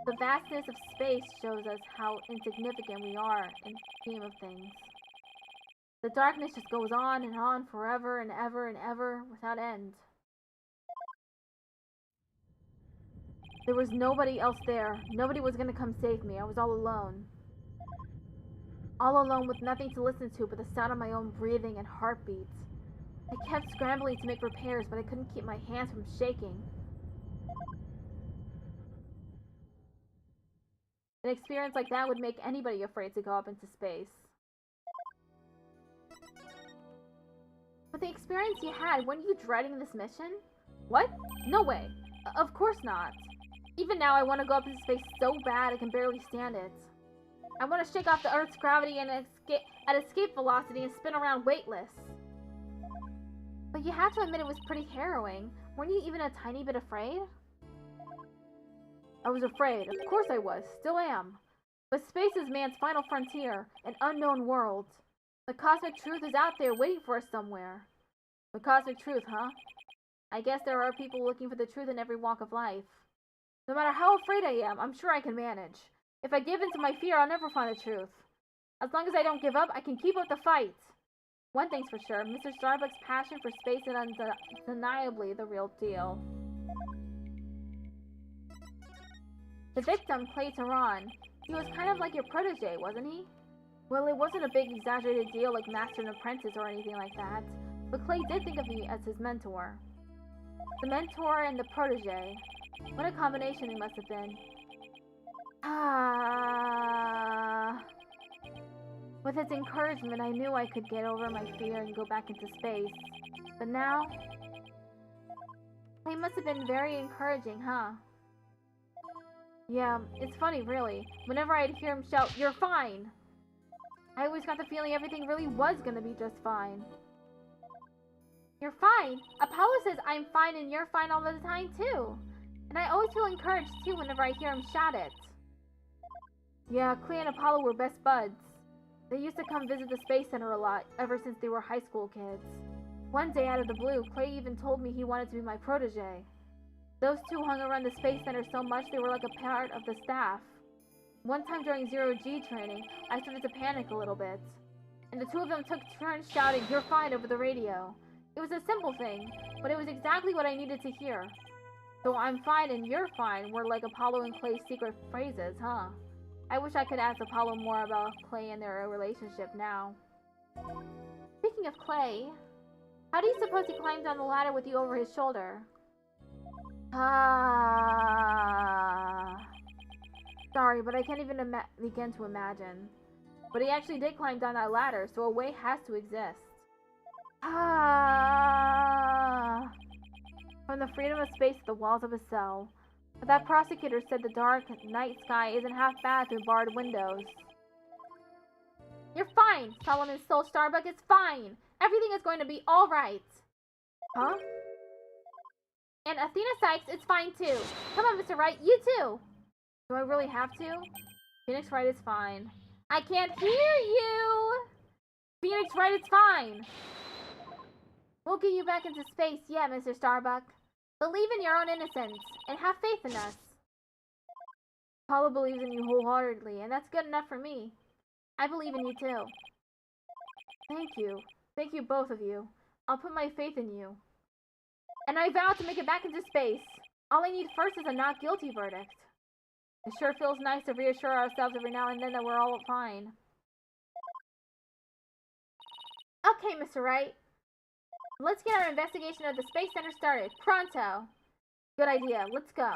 The vastness of space shows us how insignificant we are in the scheme of things. The darkness just goes on forever and ever and ever without end. There was nobody else there. Nobody was gonna come save me. I was all alone. All alone with nothing to listen to but the sound of my own breathing and heartbeats. I kept scrambling to make repairs, but I couldn't keep my hands from shaking. An experience like that would make anybody afraid to go up into space. But the experience you had, weren't you dreading this mission? What? No way. Of course not. Even now, I want to go up into space so bad I can barely stand it. I want to shake off the Earth's gravity and escape at escape velocity and spin around weightless. But you have to admit it was pretty harrowing. Weren't you even a tiny bit afraid? I was afraid. Of course I was. Still am. But space is man's final frontier, an unknown world. The cosmic truth is out there waiting for us somewhere. The cosmic truth, huh? I guess there are people looking for the truth in every walk of life. No matter how afraid I am, I'm sure I can manage. If I give in to my fear, I'll never find the truth. As long as I don't give up, I can keep up the fight. One thing's for sure, Mr. Starbuck's passion for space is undeniably the real deal. The victim, Clay Tehran, he was kind of like your protege, wasn't he? Well, it wasn't a big exaggerated deal like Master and Apprentice or anything like that, but Clay did think of me as his mentor. The mentor and the protege. What a combination it must have been. With his encouragement, I knew I could get over my fear and go back into space. But now... Clay must have been very encouraging, huh? Yeah, it's funny, really. Whenever I'd hear him shout, "You're fine!" I always got the feeling everything really was gonna be just fine. You're fine? Apollo says I'm fine and you're fine all the time, too. And I always feel encouraged, too, whenever I hear him shout it. Yeah, Clay and Apollo were best buds. They used to come visit the Space Center a lot, ever since they were high school kids. One day, out of the blue, Clay even told me he wanted to be my protege. Those two hung around the Space Center so much they were like a part of the staff. One time during Zero-G training, I started to panic a little bit. And the two of them took turns shouting, "You're fine," over the radio. It was a simple thing, but it was exactly what I needed to hear. So I'm fine and you're fine were like Apollo and Clay's secret phrases, huh? I wish I could ask Apollo more about Clay and their relationship now. Speaking of Clay, how do you suppose he climbed down the ladder with you over his shoulder? Sorry, but I can't even begin to imagine. But he actually did climb down that ladder, so a way has to exist. From the freedom of space to the walls of a cell. But that prosecutor said the dark night sky isn't half bad through barred windows. You're fine, Solomon Soul Starbuck, it's fine! Everything is going to be alright! Huh? And Athena Sykes, it's fine too. Come on, Mr. Wright, you too! Do I really have to? Phoenix Wright is fine. I can't hear you! Phoenix Wright, it's fine! We'll get you back into space, yeah, Mr. Starbuck. Believe in your own innocence, and have faith in us. Apollo believes in you wholeheartedly, and that's good enough for me. I believe in you too. Thank you. Thank you, both of you. I'll put my faith in you. And I vow to make it back into space. All I need first is a not guilty verdict. It sure feels nice to reassure ourselves every now and then that we're all fine. Okay, Mr. Wright. Let's get our investigation of the Space Center started. Pronto! Good idea. Let's go.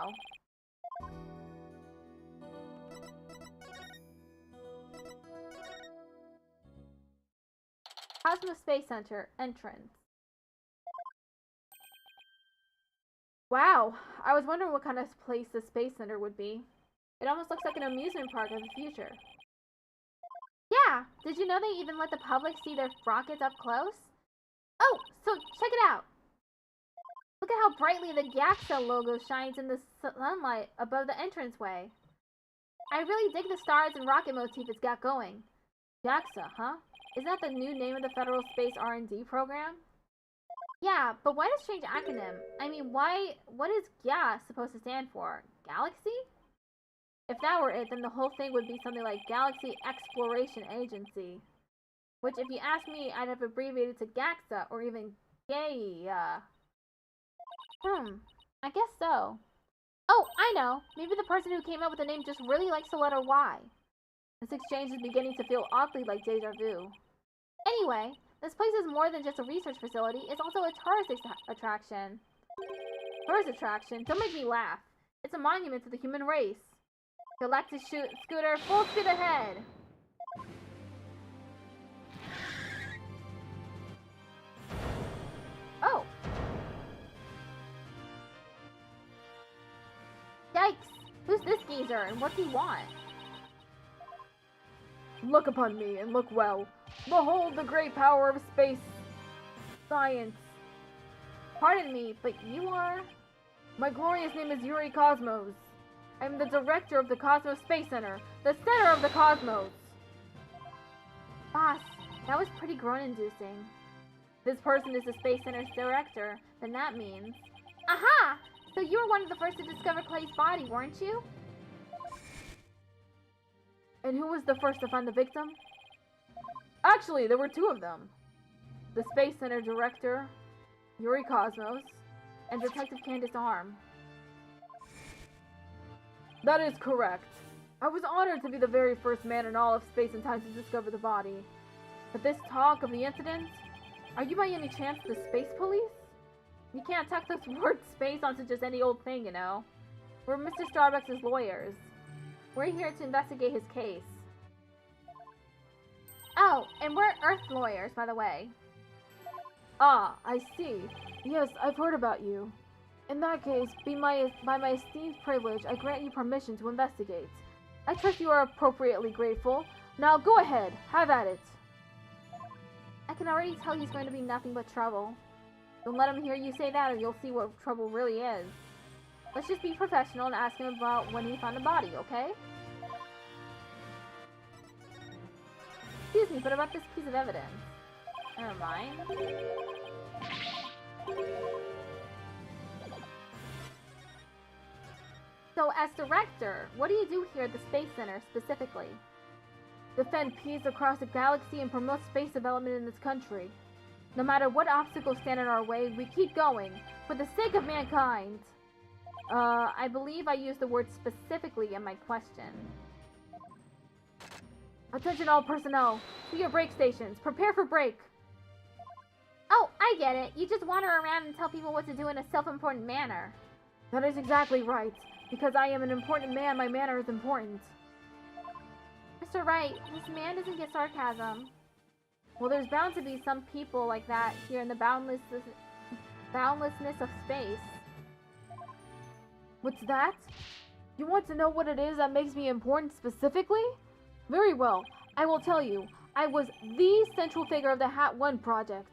Cosmos Space Center. Entrance. Wow! I was wondering what kind of place the Space Center would be. It almost looks like an amusement park of the future. Yeah! Did you know they even let the public see their rockets up close? Oh, so check it out. Look at how brightly the GAXA logo shines in the sunlight above the entranceway. I really dig the stars and rocket motif it's got going. GAXA, huh? Isn't that the new name of the Federal Space R&D program? Yeah, but why the strange acronym? I mean, what is GA supposed to stand for? Galaxy? If that were it, then the whole thing would be something like Galaxy Exploration Agency. Which, if you ask me, I'd have abbreviated to GAXA or even GAIA. I guess so. Oh, I know! Maybe the person who came up with the name just really likes the letter Y. This exchange is beginning to feel oddly like deja vu. Anyway, this place is more than just a research facility, it's also a tourist attraction. Tourist attraction? Don't make me laugh. It's a monument to the human race. Galactic Scooter, full speed ahead! Oh! Yikes! Who's this geezer and what's he want? Look upon me and look well. Behold the great power of space science. Pardon me, but you are... My glorious name is Yuri Cosmos. I'm the director of the Cosmos Space Center, the center of the cosmos. Boss, that was pretty groan-inducing. This person is the Space Center's director, then that means... Aha! So you were one of the first to discover Clay's body, weren't you? And who was the first to find the victim? Actually, there were two of them. The Space Center director, Yuri Cosmos, and Detective Candace Arm. That is correct. I was honored to be the very first man in all of space and time to discover the body. But this talk of the incident, are you by any chance the space police? You can't tack this word space onto just any old thing, you know. We're Mr. Starbucks' lawyers. We're here to investigate his case. Oh, and we're Earth lawyers, by the way. Ah, I see. Yes, I've heard about you. In that case, by my esteemed privilege, I grant you permission to investigate. I trust you are appropriately grateful. Now go ahead, have at it. I can already tell he's going to be nothing but trouble. Don't let him hear you say that or you'll see what trouble really is. Let's just be professional and ask him about when he found the body, okay? Excuse me, but about this piece of evidence. Never mind. So, as director, what do you do here at the Space Center, specifically? Defend peace across the galaxy and promote space development in this country. No matter what obstacles stand in our way, we keep going, for the sake of mankind. I believe I used the word specifically in my question. Attention all personnel, to your break stations, prepare for break. Oh, I get it. You just wander around and tell people what to do in a self-important manner. That is exactly right. Because I am an important man, my manner is important. Mr. Wright, this man doesn't get sarcasm. Well, there's bound to be some people like that here in the boundlessness of space. What's that? You want to know what it is that makes me important specifically? Very well, I will tell you. I was the central figure of the Hat 1 project.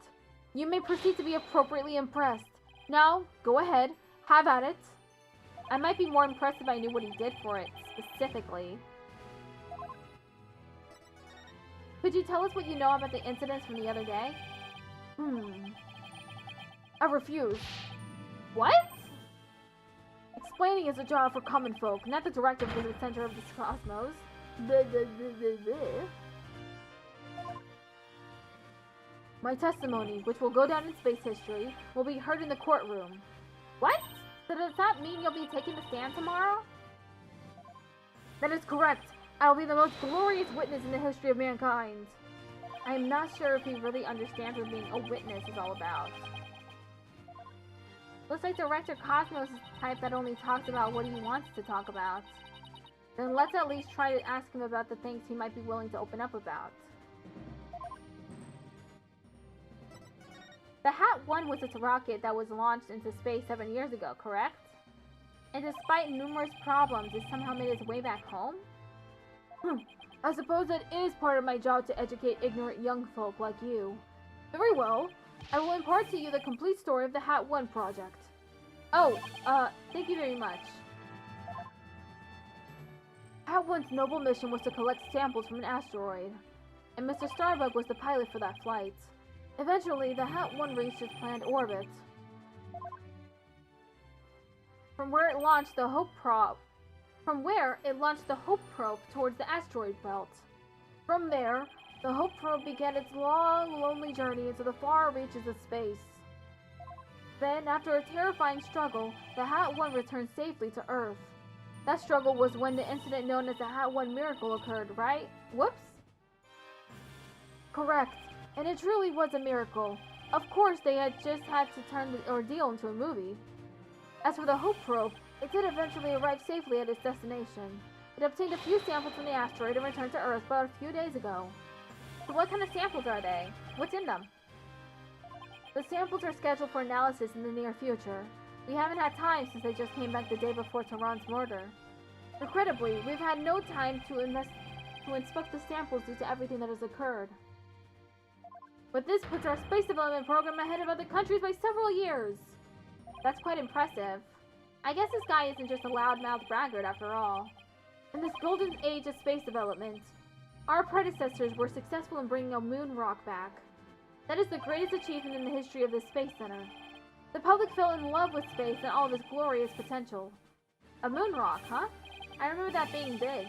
You may proceed to be appropriately impressed. Now, go ahead, have at it. I might be more impressed if I knew what he did for it, specifically. Could you tell us what you know about the incidents from the other day? I refuse. What? Explaining is a job for common folk, not the director of the center of this cosmos. My testimony, which will go down in space history, will be heard in the courtroom. What? So does that mean you'll be taking the stand tomorrow? That is correct. I will be the most glorious witness in the history of mankind. I am not sure if he really understands what being a witness is all about. Looks like Director Cosmos is the type that only talks about what he wants to talk about. Then let's at least try to ask him about the things he might be willing to open up about. The Hat 1 was a rocket that was launched into space 7 years ago, correct? And despite numerous problems, it somehow made its way back home? I suppose it is part of my job to educate ignorant young folk like you. Very well. I will impart to you the complete story of the Hat 1 project. Oh, thank you very much. Hat 1's noble mission was to collect samples from an asteroid, and Mr. Starbuck was the pilot for that flight. Eventually, the Hat 1 reached its planned orbit, from where it launched the Hope probe towards the asteroid belt. From there, the Hope probe began its long, lonely journey into the far reaches of space. Then, after a terrifying struggle, the Hat 1 returned safely to Earth. That struggle was when the incident known as the Hat 1 miracle occurred, right? Whoops? Correct. And it truly was a miracle. Of course, they had just had to turn the ordeal into a movie. As for the Hope probe, it did eventually arrive safely at its destination. It obtained a few samples from the asteroid and returned to Earth about a few days ago. So what kind of samples are they? What's in them? The samples are scheduled for analysis in the near future. We haven't had time since they just came back the day before Tehran's murder. Incredibly, we've had no time to inspect the samples due to everything that has occurred. But this puts our space development program ahead of other countries by several years. That's quite impressive. I guess this guy isn't just a loudmouth braggart after all. In this golden age of space development, our predecessors were successful in bringing a moon rock back. That is the greatest achievement in the history of this space center. The public fell in love with space and all of its glorious potential. A moon rock, huh? I remember that being big.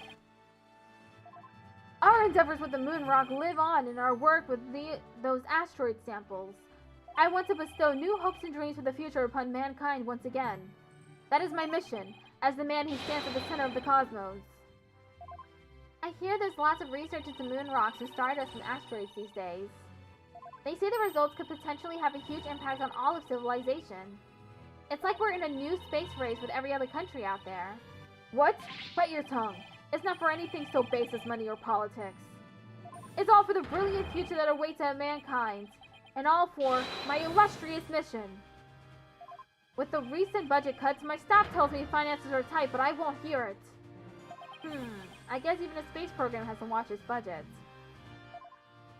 Our endeavors with the moon rock live on in our work with those asteroid samples. I want to bestow new hopes and dreams for the future upon mankind once again. That is my mission, as the man who stands at the center of the cosmos. I hear there's lots of research into moon rocks and stardust from asteroids these days. They say the results could potentially have a huge impact on all of civilization. It's like we're in a new space race with every other country out there. What? Bite your tongue. It's not for anything so base as money or politics. It's all for the brilliant future that awaits at mankind, and all for my illustrious mission. With the recent budget cuts, my staff tells me finances are tight, but I won't hear it. I guess even a space program has to watch its budget.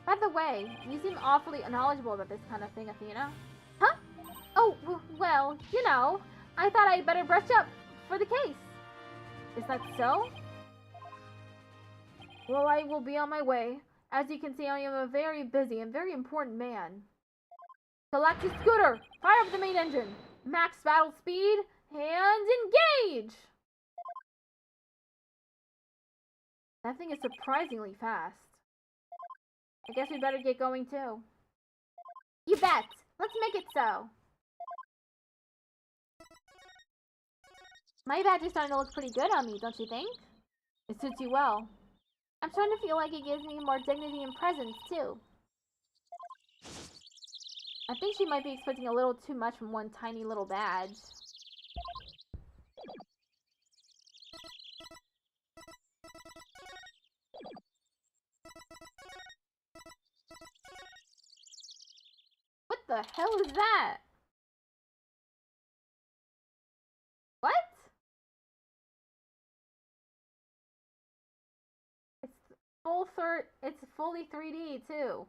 By the way, you seem awfully knowledgeable about this kind of thing, Athena. Huh? Oh, well, you know, I thought I'd better brush up for the case. Is that so? Well, I will be on my way. As you can see, I am a very busy and very important man. Select your scooter! Fire up the main engine! Max battle speed, and engage! That thing is surprisingly fast. I guess we better get going too. You bet! Let's make it so! My badge is starting to look pretty good on me, don't you think? It suits you well. I'm starting to feel like it gives me more dignity and presence, too. I think she might be expecting a little too much from one tiny little badge. What the hell is that? What? It's fully 3D too.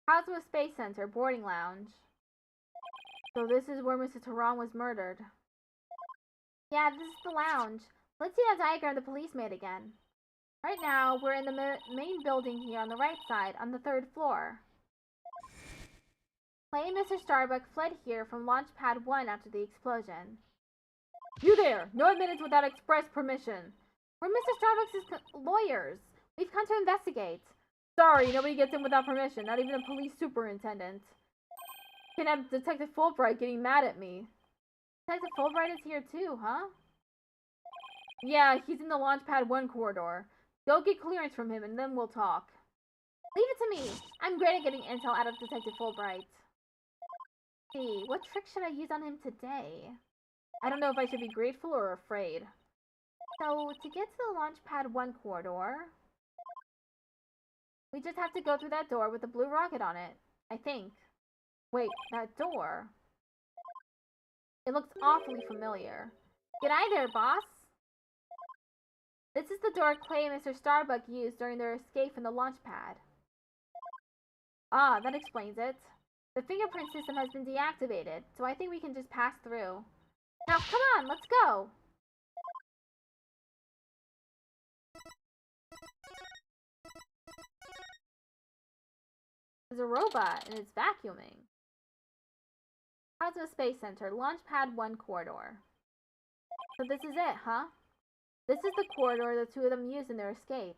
Cosmos Space Center, boarding lounge. So this is where Mr. Tehran was murdered. Yeah, this is the lounge. Let's see that diagram the police made again. Right now, we're in the main building here on the right side, on the 3rd floor. Clay and Mr. Starbuck fled here from Launchpad 1 after the explosion. You there! No admittance without express permission. We're Mr. Starbuck's lawyers. We've come to investigate. Sorry, nobody gets in without permission, not even a police superintendent. Can have Detective Fulbright getting mad at me. Detective Fulbright is here too, huh? Yeah, he's in the Launchpad 1 corridor. Go get clearance from him and then we'll talk. Leave it to me. I'm great at getting intel out of Detective Fulbright. See, what trick should I use on him today? I don't know if I should be grateful or afraid. So, to get to the Launchpad 1 corridor, we just have to go through that door with the blue rocket on it, I think. Wait, that door? It looks awfully familiar. G'day there, boss! This is the door Clay and Mr. Starbuck used during their escape from the launch pad. Ah, that explains it. The fingerprint system has been deactivated, so I think we can just pass through. Now come on, let's go! There's a robot and it's vacuuming. Cosmos Space Center, Launchpad 1 corridor. So this is it, huh? This is the corridor the two of them used in their escape.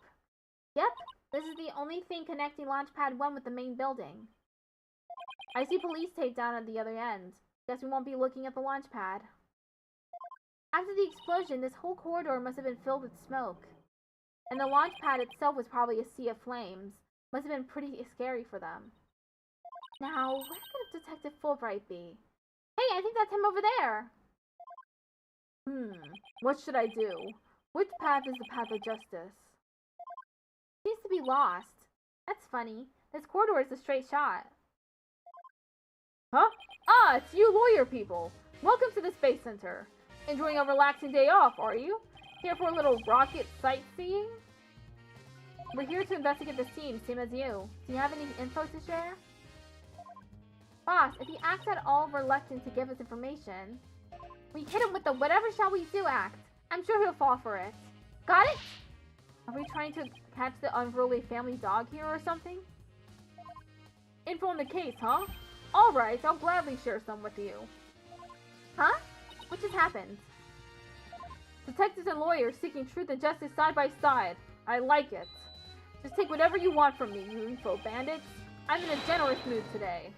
Yep, this is the only thing connecting Launchpad 1 with the main building. I see police tape down at the other end. Guess we won't be looking at the launch pad. After the explosion, this whole corridor must have been filled with smoke. And the launch pad itself was probably a sea of flames. Must have been pretty scary for them. Now, where could Detective Fulbright be? Hey, I think that's him over there! What should I do? Which path is the path of justice? Seems to be lost. That's funny. This corridor is a straight shot. Huh? Ah, it's you lawyer people! Welcome to the Space Center. Enjoying a relaxing day off, are you? Here for a little rocket sightseeing? We're here to investigate the scene, same as you. Do you have any info to share? Boss, if he acts at all reluctant to give us information, we hit him with the whatever shall we do act. I'm sure he'll fall for it. Got it? Are we trying to catch the unruly family dog here or something? Info on the case, huh? Alright, I'll gladly share some with you. Huh? What just happened? Detectives and lawyers seeking truth and justice side by side. I like it. Just take whatever you want from me, you info bandits. I'm in a generous mood today.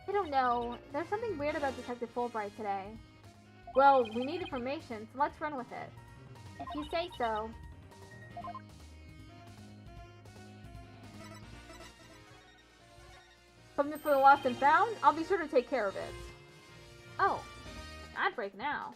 I don't know. There's something weird about Detective Fulbright today. Well, we need information, so let's run with it. If you say so. Something for the lost and found? I'll be sure to take care of it. Oh, ad break now.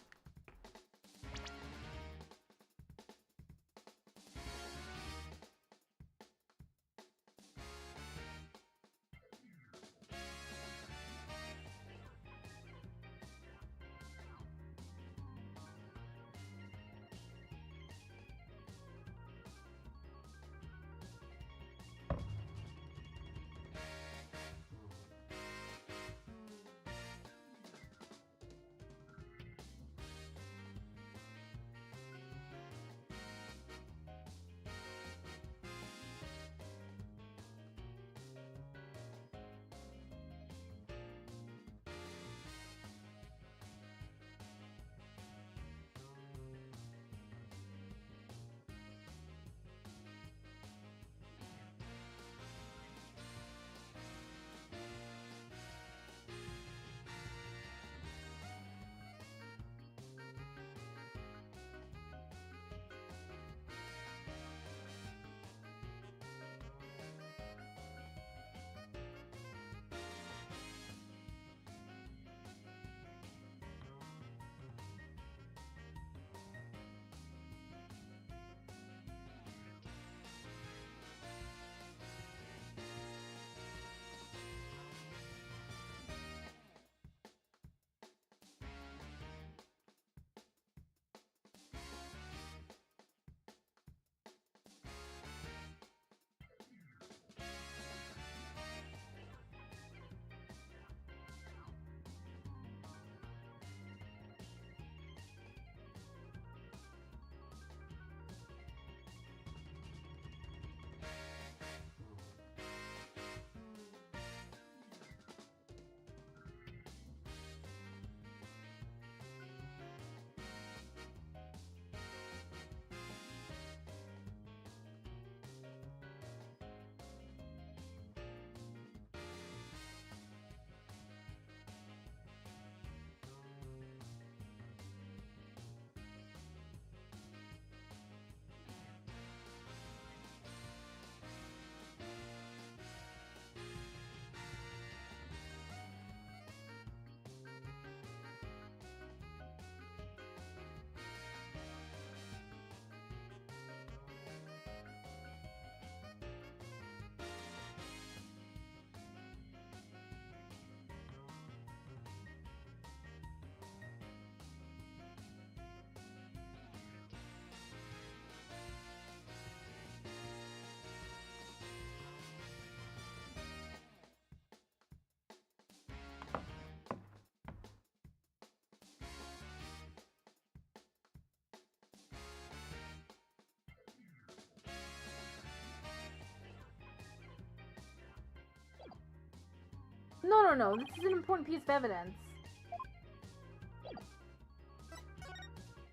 No, this is an important piece of evidence.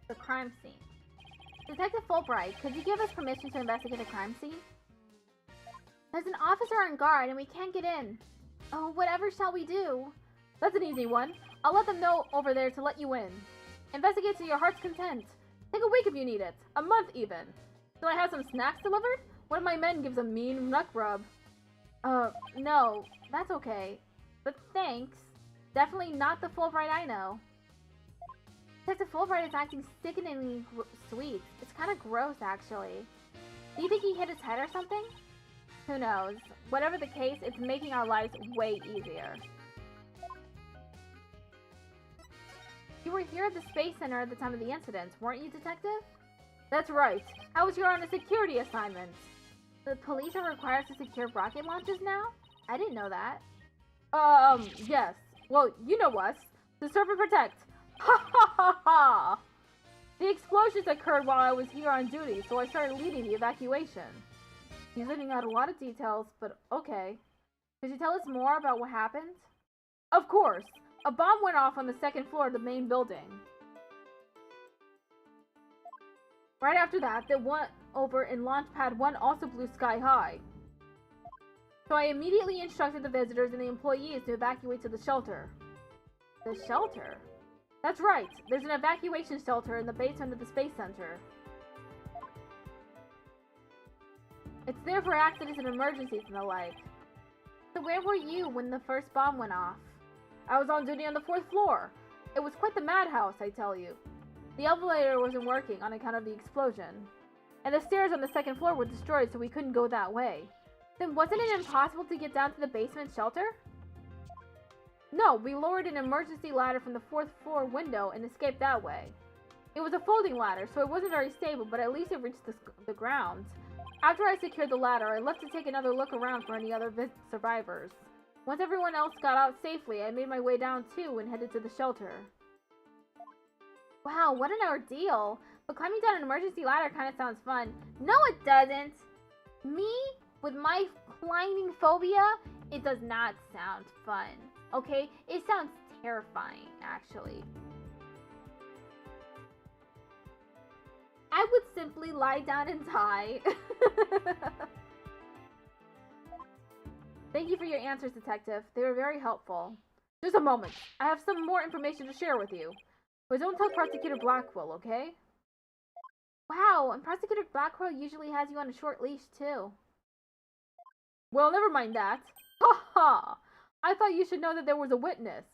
The crime scene. Detective Fulbright, could you give us permission to investigate a crime scene? There's an officer on guard and we can't get in. Oh, whatever shall we do? That's an easy one. I'll let them know over there to let you in. Investigate to your heart's content. Take a week if you need it. A month even. Do I have some snacks delivered? One of my men gives a mean neck rub. No, that's okay. But thanks. Definitely not the Fulbright I know. Detective Fulbright is acting sickeningly sweet. It's kind of gross, actually. Do you think he hit his head or something? Who knows? Whatever the case, it's making our lives way easier. You were here at the Space Center at the time of the incident, weren't you, Detective? That's right. I was here on a security assignment. The police are required to secure rocket launches now? I didn't know that. Yes. Well, you know us. To serve and protect. Ha ha ha ha! The explosions occurred while I was here on duty, so I started leading the evacuation. He's leaving out a lot of details, but okay. Could you tell us more about what happened? Of course! A bomb went off on the second floor of the main building. Right after that, the one over in Launch Pad 1 also blew sky high. So I immediately instructed the visitors and the employees to evacuate to the shelter. The shelter? That's right. There's an evacuation shelter in the basement of the Space Center. It's there for accidents and emergencies and the like. So where were you when the first bomb went off? I was on duty on the 4th floor. It was quite the madhouse, I tell you. The elevator wasn't working on account of the explosion. And the stairs on the 2nd floor were destroyed, so we couldn't go that way. Then wasn't it impossible to get down to the basement shelter? No, we lowered an emergency ladder from the 4th floor window and escaped that way. It was a folding ladder, so it wasn't very stable, but at least it reached the ground. After I secured the ladder, I left to take another look around for any other survivors. Once everyone else got out safely, I made my way down too and headed to the shelter. Wow, what an ordeal! But climbing down an emergency ladder kind of sounds fun. No, it doesn't! Me? With my climbing phobia, it does not sound fun. Okay? It sounds terrifying, actually. I would simply lie down and die. Thank you for your answers, Detective. They were very helpful. Just a moment. I have some more information to share with you. But don't tell Prosecutor Blackwell, okay? Wow, and Prosecutor Blackwell usually has you on a short leash, too. Well, never mind that. Ha ha! I thought you should know that there was a witness.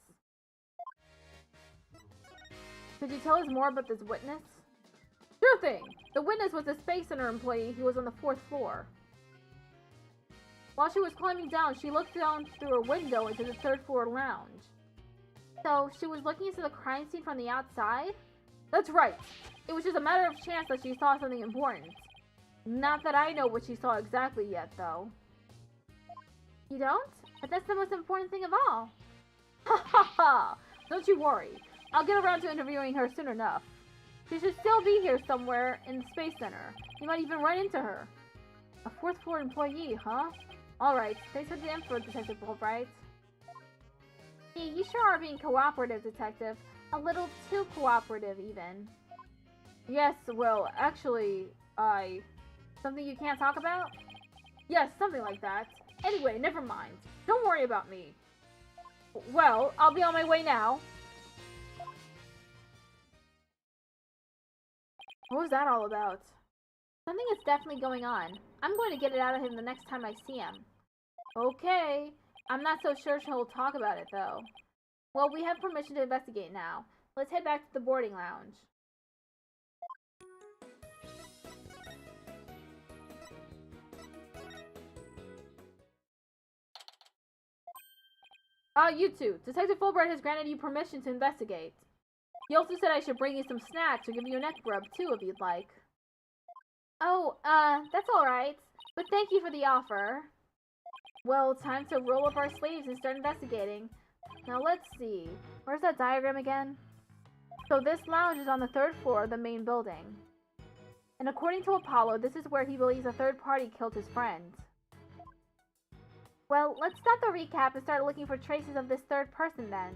Could you tell us more about this witness? Sure thing! The witness was a Space Center employee who was on the 4th floor. While she was climbing down, she looked down through a window into the 3rd floor lounge. So, she was looking into the crime scene from the outside? That's right! It was just a matter of chance that she saw something important. Not that I know what she saw exactly yet, though. You don't? But that's the most important thing of all. Ha ha ha! Don't you worry. I'll get around to interviewing her soon enough. She should still be here somewhere in the Space Center. You might even run into her. A 4th floor employee, huh? Alright, thanks for the info, Detective Fulbright. Yeah, you sure are being cooperative, Detective. A little too cooperative, even. Yes, well, actually, something you can't talk about? Yes, something like that. Anyway, never mind. Don't worry about me. Well, I'll be on my way now. What was that all about? Something is definitely going on. I'm going to get it out of him the next time I see him. Okay. I'm not so sure he'll talk about it, though. Well, we have permission to investigate now. Let's head back to the boarding lounge. You two. Detective Fulbright has granted you permission to investigate. He also said I should bring you some snacks or give you a neck rub, too, if you'd like. Oh, that's alright. But thank you for the offer. Well, time to roll up our sleeves and start investigating. Now, let's see. Where's that diagram again? So this lounge is on the 3rd floor of the main building. And according to Apollo, this is where he believes a third party killed his friend. Well, let's stop the recap and start looking for traces of this third person then.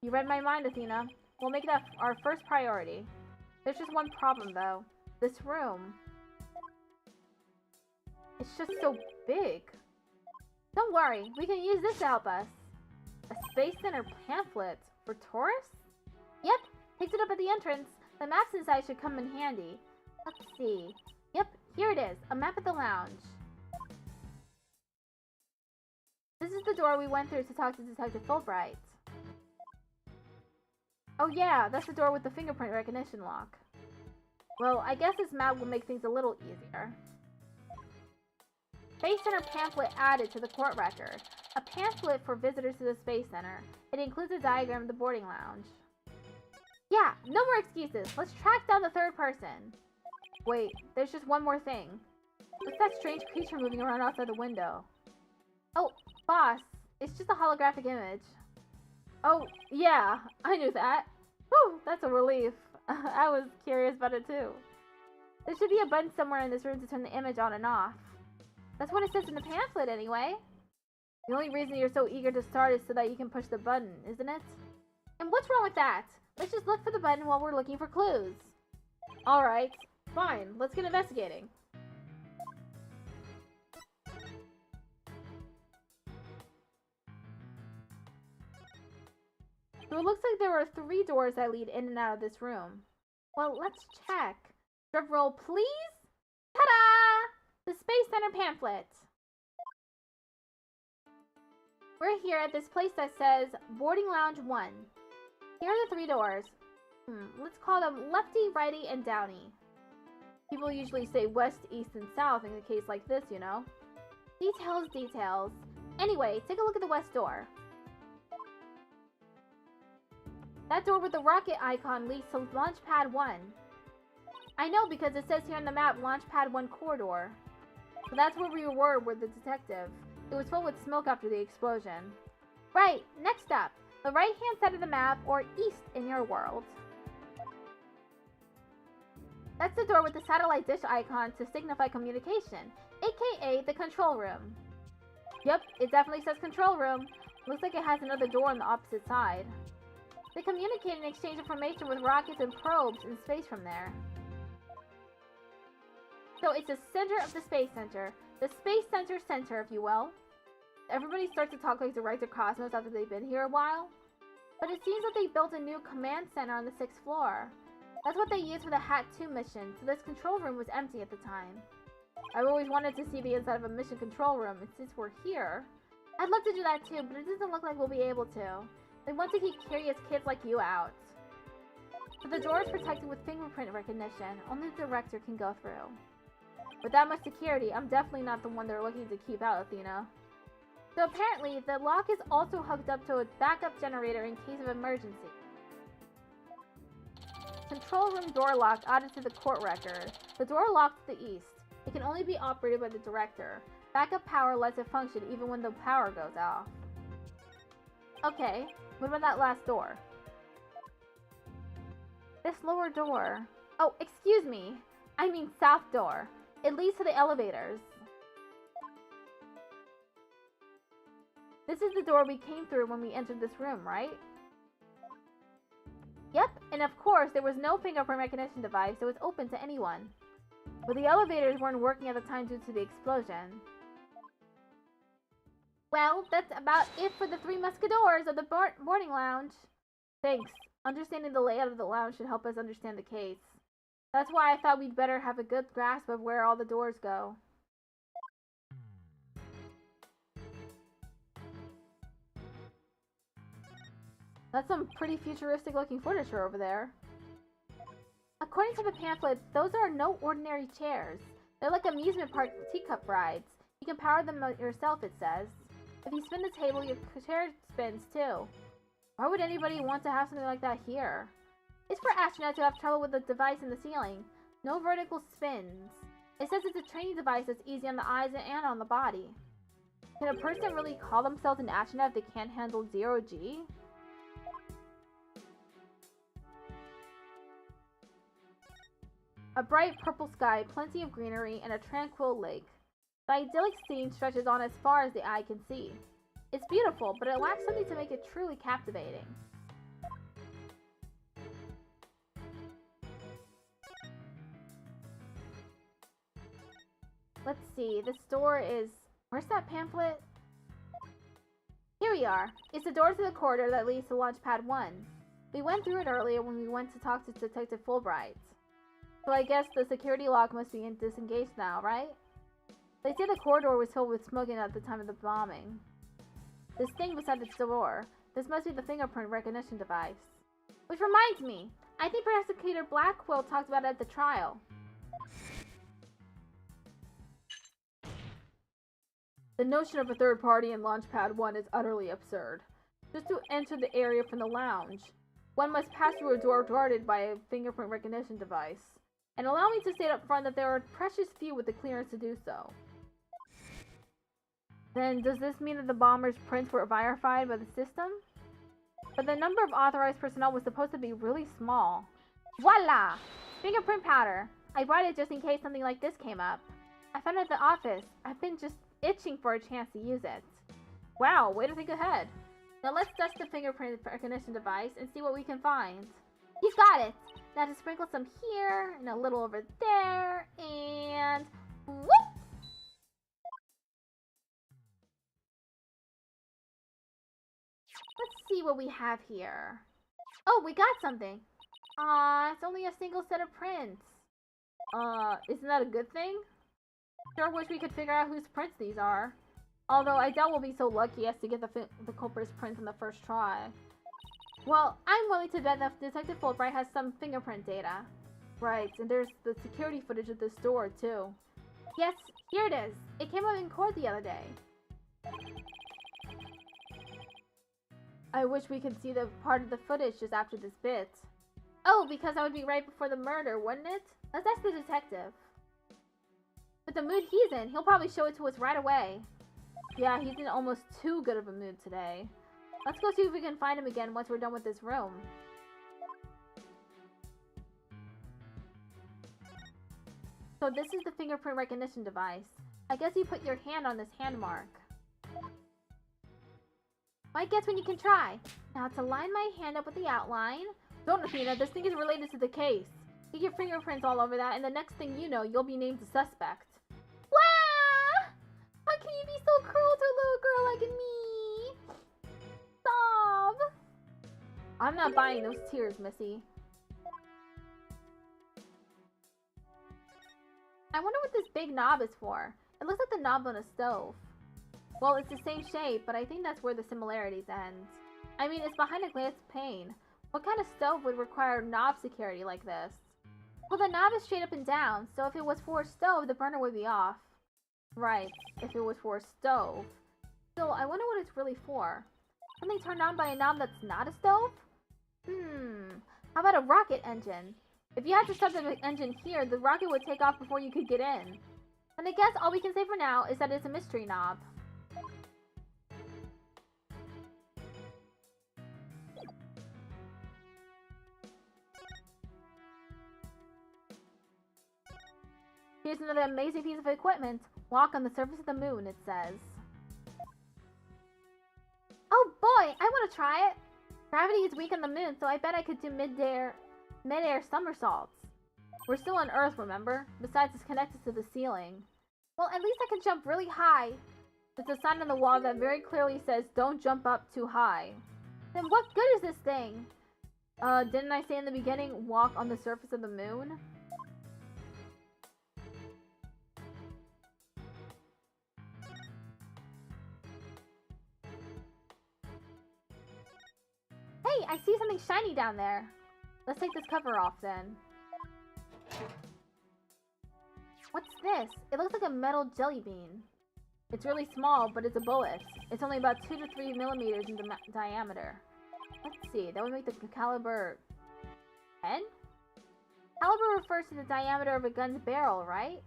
You read my mind, Athena. We'll make that our first priority. There's just one problem, though. This room. It's just so big. Don't worry, we can use this to help us. A Space Center pamphlet for tourists? Yep, picked it up at the entrance. The maps inside should come in handy. Let's see. Yep, here it is. A map of the lounge. This is the door we went through to talk to Detective Fulbright. Oh yeah, that's the door with the fingerprint recognition lock. Well, I guess this map will make things a little easier. Space Center pamphlet added to the court record. A pamphlet for visitors to the Space Center. It includes a diagram of the boarding lounge. Yeah, no more excuses. Let's track down the third person. Wait, there's just one more thing. What's that strange creature moving around outside the window? Oh, boss, It's just a holographic image. Oh, yeah, I knew that. Whew, that's a relief. I was curious about it too. There should be a button somewhere in this room to turn the image on and off. That's what it says in the pamphlet anyway. The only reason you're so eager to start is so that you can push the button, isn't it? And what's wrong with that? Let's just look for the button while we're looking for clues. Alright, fine, let's get investigating. So it looks like there are 3 doors that lead in and out of this room. Well, let's check. Referral, please? Ta-da! The Space Center pamphlet. We're here at this place that says Boarding Lounge 1. Here are the 3 doors. Let's call them Lefty, Righty, and Downy. People usually say West, East, and South in a case like this, you know. Details, details. Anyway, take a look at the west door. That door with the rocket icon leads to Launchpad 1. I know because it says here on the map Launchpad 1 corridor. So that's where we were with the detective. It was filled with smoke after the explosion. Right, next up, the right-hand side of the map, or east in your world. That's the door with the satellite dish icon to signify communication, aka the control room. Yep, it definitely says control room. Looks like it has another door on the opposite side. They communicate and exchange information with rockets and probes in space from there. So it's the center of the Space Center. The Space Center, if you will. Everybody starts to talk like Director Cosmos after they've been here a while. But it seems that they built a new command center on the 6th floor. That's what they used for the Hat 2 mission, so this control room was empty at the time. I've always wanted to see the inside of a mission control room, and since we're here, I'd love to do that too, but it doesn't look like we'll be able to. They want to keep curious kids like you out. But the door is protected with fingerprint recognition. Only the director can go through. With that much security, I'm definitely not the one they're looking to keep out, Athena. So apparently, the lock is also hooked up to a backup generator in case of emergency. Control room door lock added to the court record. The door locks to the east. It can only be operated by the director. Backup power lets it function even when the power goes off. Okay, what about that last door? This lower door. Oh, excuse me. I mean south door. It leads to the elevators. This is the door we came through when we entered this room, right? Yep, and of course, there was no fingerprint recognition device that was open to anyone. But the elevators weren't working at the time due to the explosion. Well, that's about it for the 3 musketeers of the boarding lounge. Thanks. Understanding the layout of the lounge should help us understand the case. That's why I thought we'd better have a good grasp of where all the doors go. That's some pretty futuristic looking furniture over there. According to the pamphlet, those are no ordinary chairs. They're like amusement park teacup rides. You can power them yourself, it says. If you spin the table, your chair spins too. Why would anybody want to have something like that here? It's for astronauts who have trouble with the device in the ceiling. No vertical spins. It says it's a training device that's easy on the eyes and on the body. Can a person really call themselves an astronaut if they can't handle 0G? A bright purple sky, plenty of greenery, and a tranquil lake. The idyllic scene stretches on as far as the eye can see. It's beautiful, but it lacks something to make it truly captivating. Let's see, this door is... Where's that pamphlet? Here we are. It's the door to the corridor that leads to Launchpad 1. We went through it earlier when we went to talk to Detective Fulbright. So I guess the security lock must be disengaged now, right? They say the corridor was filled with smoking at the time of the bombing. This thing beside the door. This must be the fingerprint recognition device. Which reminds me, I think Prosecutor Blackwell talked about it at the trial. The notion of a third party in Launchpad 1 is utterly absurd. Just to enter the area from the lounge, one must pass through a door guarded by a fingerprint recognition device. And allow me to state up front that there are precious few with the clearance to do so. Then does this mean that the bomber's prints were verified by the system? But the number of authorized personnel was supposed to be really small. Voila! Fingerprint powder. I brought it just in case something like this came up. I found it at the office. I've been just itching for a chance to use it. Wow, way to think ahead. Now let's test the fingerprint recognition device and see what we can find. He's got it! Now to sprinkle some here, and a little over there, and... whoop! Let's see what we have here. Oh, we got something! Aw, it's only a single set of prints. Isn't that a good thing? Sure wish we could figure out whose prints these are. Although I doubt we'll be so lucky as to get the culprit's prints in the first try. Well, I'm willing to bet that Detective Fulbright has some fingerprint data. Right, and there's the security footage of this store, too. Yes, here it is. It came up in court the other day. I wish we could see the part of the footage just after this bit. Oh, because that would be right before the murder, wouldn't it? Let's ask the detective. With the mood he's in, he'll probably show it to us right away. Yeah, he's in almost too good of a mood today. Let's go see if we can find him again once we're done with this room. So this is the fingerprint recognition device. I guess you put your hand on this hand mark. Might guess when you can try. Now to line my hand up with the outline. Don't, Athena, this thing is related to the case. Get your fingerprints all over that, and the next thing you know, you'll be named a suspect. Wah! How can you be so cruel to a little girl like me? Stop! I'm not buying those tears, Missy. I wonder what this big knob is for. It looks like the knob on a stove. Well, it's the same shape, but I think that's where the similarities end. I mean, it's behind a glass pane. What kind of stove would require knob security like this? Well, the knob is straight up and down, so if it was for a stove, the burner would be off. Right, if it was for a stove. Still, I wonder what it's really for. Something turned on by a knob that's not a stove? How about a rocket engine? If you had to start the engine here, the rocket would take off before you could get in. And I guess all we can say for now is that it's a mystery knob. Here's another amazing piece of equipment. Walk on the surface of the moon, it says. Oh boy, I want to try it. Gravity is weak on the moon, so I bet I could do mid-air somersaults. We're still on Earth, remember? Besides, it's connected to the ceiling. Well, at least I can jump really high. There's a sign on the wall that very clearly says, don't jump up too high. Then what good is this thing? Didn't I say in the beginning, walk on the surface of the moon? Hey, I see something shiny down there. Let's take this cover off then. What's this? It looks like a metal jelly bean. It's really small, but it's a bullet. It's only about 2 to 3 millimeters in diameter. Let's see, that would make the caliber 10? Caliber refers to the diameter of a gun's barrel, right?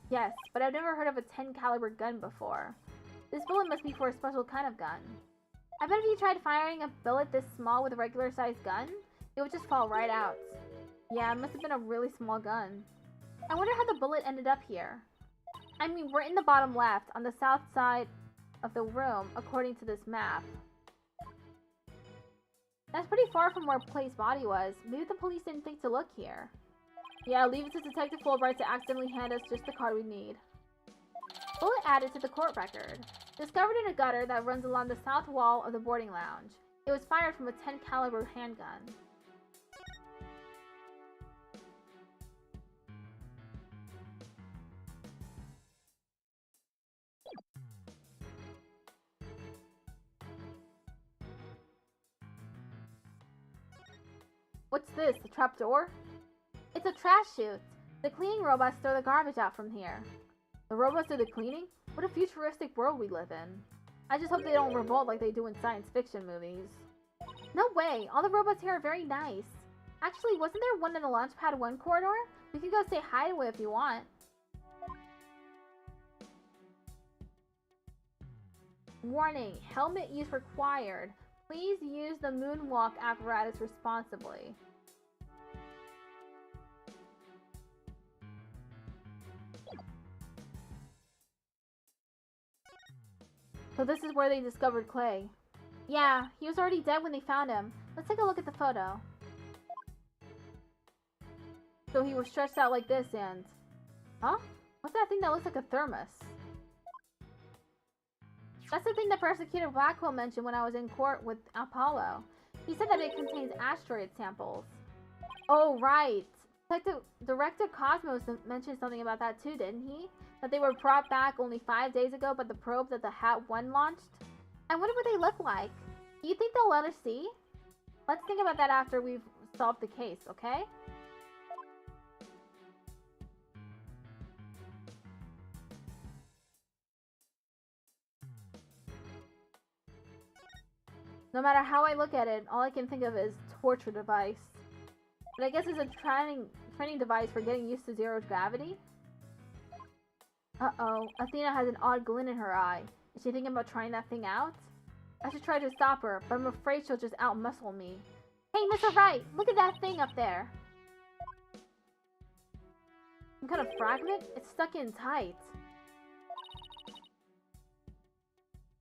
Yes, but I've never heard of a 10 caliber gun before. This bullet must be for a special kind of gun. I bet if you tried firing a bullet this small with a regular sized gun, it would just fall right out. Yeah, it must have been a really small gun. I wonder how the bullet ended up here. I mean, we're in the bottom left, on the south side of the room, according to this map. That's pretty far from where Play's body was. Maybe the police didn't think to look here. Yeah, leave it to Detective Fulbright to accidentally hand us just the card we need. Bullet added to the court record. Discovered in a gutter that runs along the south wall of the boarding lounge. It was fired from a 10 caliber handgun. What's this, a trapdoor? It's a trash chute. The cleaning robots throw the garbage out from here. The robots do the cleaning? What a futuristic world we live in. I just hope they don't revolt like they do in science fiction movies. No way, all the robots here are very nice. Actually, wasn't there one in the Launchpad 1 corridor? We could go say hi to it if you want. Warning, helmet use required. Please use the moonwalk apparatus responsibly. So this is where they discovered Clay. Yeah, he was already dead when they found him. Let's take a look at the photo. So he was stretched out like this and... Huh? What's that thing that looks like a thermos? That's the thing that Prosecutor Blackwell mentioned when I was in court with Apollo. He said that it contains asteroid samples. Oh, right. Director Cosmos mentioned something about that too, didn't he? That they were brought back only 5 days ago by the probe that the HAT-1 launched? I wonder what they look like. Do you think they'll let us see? Let's think about that after we've solved the case, okay? No matter how I look at it, all I can think of is torture device. But I guess it's a training device for getting used to zero gravity? Uh-oh, Athena has an odd glint in her eye. Is she thinking about trying that thing out? I should try to stop her, but I'm afraid she'll just outmuscle me. Hey, Mr. Wright, look at that thing up there. Some kind of fragment? It's stuck in tight.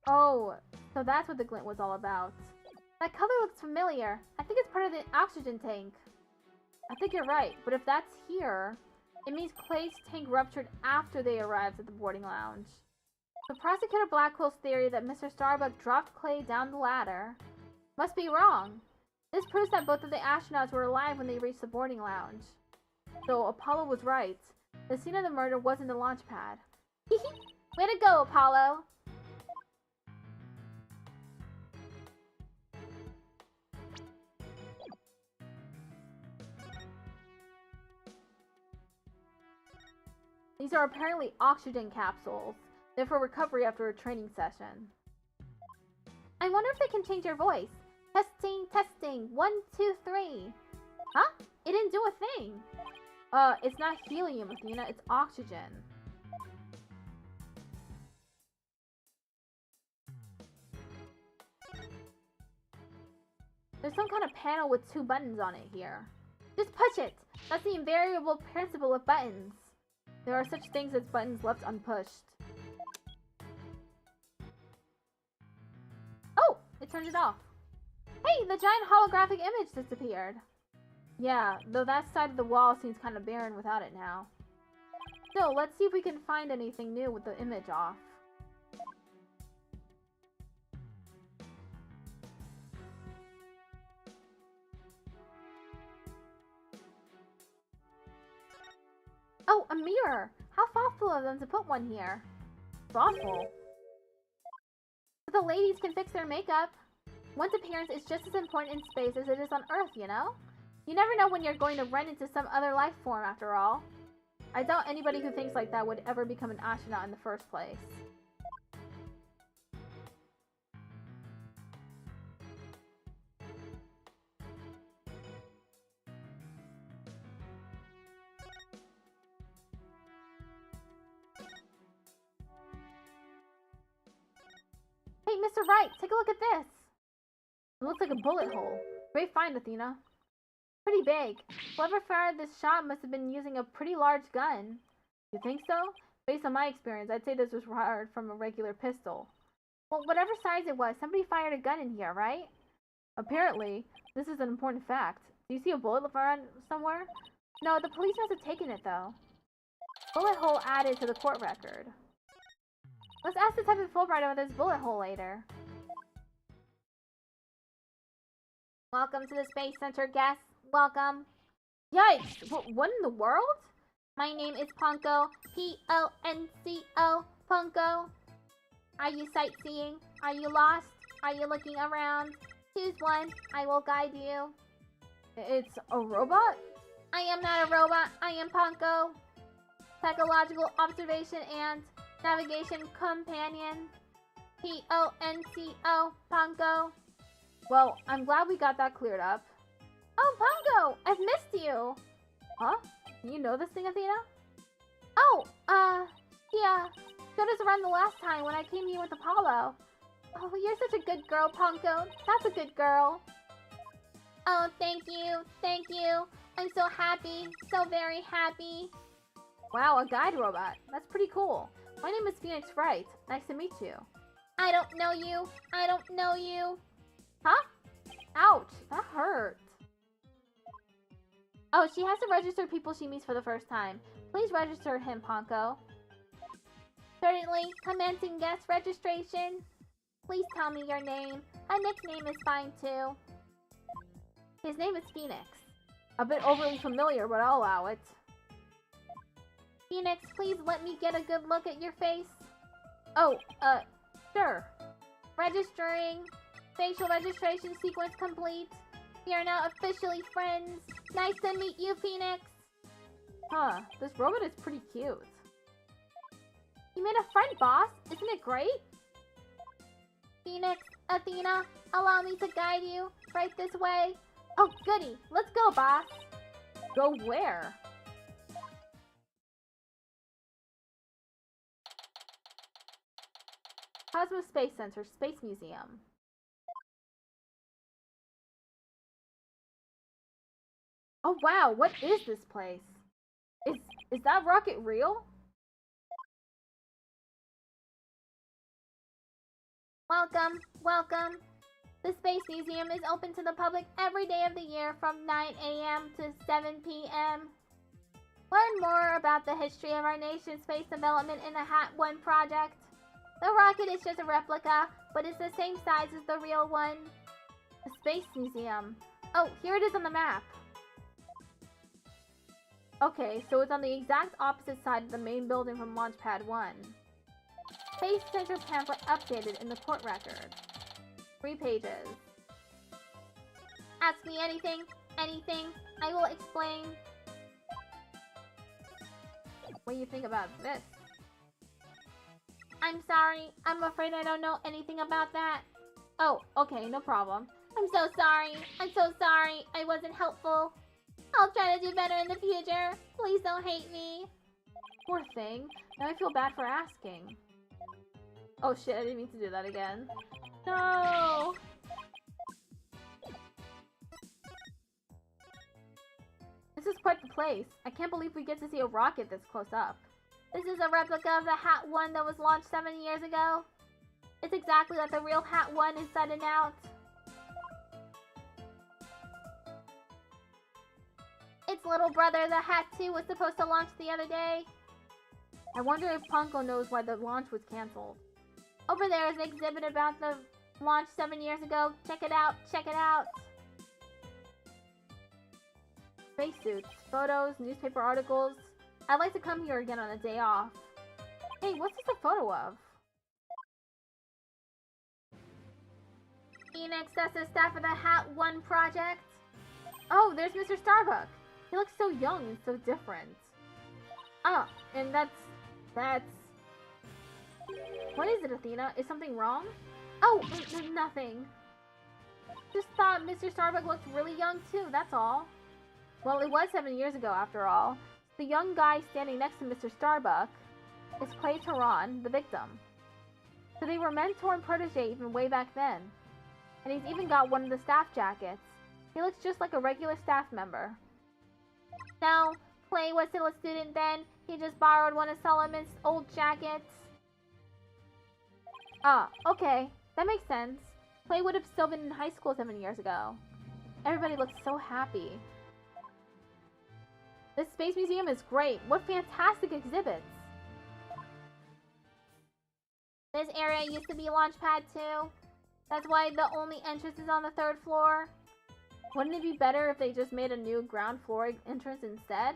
Oh, so that's what the glint was all about. That color looks familiar. I think it's part of the oxygen tank. I think you're right, but if that's here, it means Clay's tank ruptured after they arrived at the boarding lounge. So Prosecutor Blackwell's theory that Mr. Starbuck dropped Clay down the ladder must be wrong. This proves that both of the astronauts were alive when they reached the boarding lounge. So Apollo was right. The scene of the murder was in the launch pad. Way to go, Apollo! These are apparently oxygen capsules. They're for recovery after a training session. I wonder if they can change your voice. Testing, testing. 1, 2, 3. Huh? It didn't do a thing. It's not helium, Athena. It's oxygen. There's some kind of panel with 2 buttons on it here. Just push it. That's the invariable principle of buttons. There are such things as buttons left unpushed. Oh! It turned it off. Hey! The giant holographic image disappeared. Yeah, though that side of the wall seems kind of barren without it now. Still, let's see if we can find anything new with the image off. Oh, a mirror! How thoughtful of them to put one here. Thoughtful? So the ladies can fix their makeup. One's appearance is just as important in space as it is on Earth, you know? You never know when you're going to run into some other life form, after all. I doubt anybody who thinks like that would ever become an astronaut in the first place. Hey, Mr. Wright, take a look at this! It looks like a bullet hole. Great find, Athena. Pretty big. Whoever fired this shot must have been using a pretty large gun. You think so? Based on my experience, I'd say this was fired from a regular pistol. Well, whatever size it was, somebody fired a gun in here, right? Apparently. This is an important fact. Do you see a bullet fired somewhere? No, the police must have taken it, though. Bullet hole added to the court record. Let's ask the type of Fulbright about this bullet hole later. Welcome to the Space Center, guests. Welcome. Yikes! What in the world? My name is Ponko. P-O-N-C-O. Ponko. Are you sightseeing? Are you lost? Are you looking around? Choose one. I will guide you. It's a robot? I am not a robot. I am Ponko. Psychological observation and navigation companion. P-O-N-C-O. Ponko. Well, I'm glad we got that cleared up. Oh, Ponko! I've missed you! Huh? Do you know this thing, Athena? Oh, yeah. Showed us around the last time when I came here with Apollo. Oh, you're such a good girl, Ponko. That's a good girl. Oh, thank you. Thank you. I'm so happy. So very happy. Wow, a guide robot. That's pretty cool. My name is Phoenix Wright. Nice to meet you. I don't know you. I don't know you. Huh? Ouch. That hurt. Oh, she has to register people she meets for the first time. Please register him, Ponko. Certainly. Commencing guest registration. Please tell me your name. A nickname is fine too. His name is Phoenix. A bit overly familiar, but I'll allow it. Phoenix, please let me get a good look at your face. Oh, sure. Registering. Facial registration sequence complete. We are now officially friends. Nice to meet you, Phoenix. Huh, this robot is pretty cute. You made a friend, boss. Isn't it great? Phoenix, Athena, allow me to guide you. Right this way. Oh, goody. Let's go, boss. Go where? Cosmos Space Center, Space Museum. Oh wow, what is this place? Is that rocket real? Welcome, welcome. The Space Museum is open to the public every day of the year from 9 a.m. to 7 p.m. Learn more about the history of our nation's space development in the Hat 1 project. The rocket is just a replica, but it's the same size as the real one. The Space Museum. Oh, here it is on the map. Okay, so it's on the exact opposite side of the main building from Launchpad 1. Space Center pamphlet updated in the court record. 3 pages. Ask me anything, anything. I will explain. What do you think about this? I'm sorry. I'm afraid I don't know anything about that. Oh, okay, no problem. I'm so sorry. I'm so sorry. I wasn't helpful. I'll try to do better in the future. Please don't hate me. Poor thing. Now I feel bad for asking. Oh shit, I didn't mean to do that again. No! This is quite the place. I can't believe we get to see a rocket this close up. This is a replica of the Hat 1 that was launched 7 years ago. It's exactly like the real Hat 1 inside and out. Its little brother, the Hat 2, was supposed to launch the other day. I wonder if Ponko knows why the launch was cancelled. Over there is an exhibit about the launch 7 years ago. Check it out, check it out. Spacesuits, photos, newspaper articles. I'd like to come here again on a day off. Hey, what's this a photo of? Phoenix, that's the staff of the Hat 1 project. Oh, there's Mr. Starbuck. He looks so young and so different. Oh, and that's... What is it, Athena? Is something wrong? Oh, there's nothing. Just thought Mr. Starbuck looked really young too, that's all. Well, it was 7 years ago after all. The young guy standing next to Mr. Starbuck is Clay Tehran, the victim. So they were mentor and protege even way back then. And he's even got one of the staff jackets. He looks just like a regular staff member. No, Clay was still a student then. He just borrowed one of Solomon's old jackets. Ah, okay. That makes sense. Clay would have still been in high school 7 years ago. Everybody looks so happy. This Space Museum is great. What fantastic exhibits. This area used to be Launchpad 2. That's why the only entrance is on the 3rd floor. Wouldn't it be better if they just made a new ground floor entrance instead?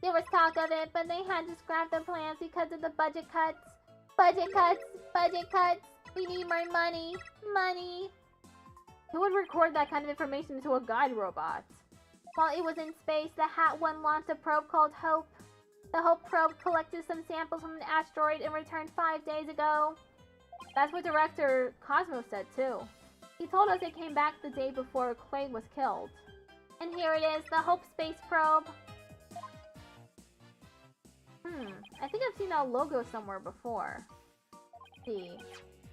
There was talk of it, but they had to scrap the plans because of the budget cuts. Budget cuts! Budget cuts! We need more money! Money! Who would record that kind of information into a guide robot? While it was in space, the Hat 1 launched a probe called Hope. The Hope probe collected some samples from an asteroid and returned 5 days ago. That's what Director Cosmos said too. He told us it came back the day before Clay was killed. And here it is, the Hope space probe. I think I've seen that logo somewhere before. Let's see.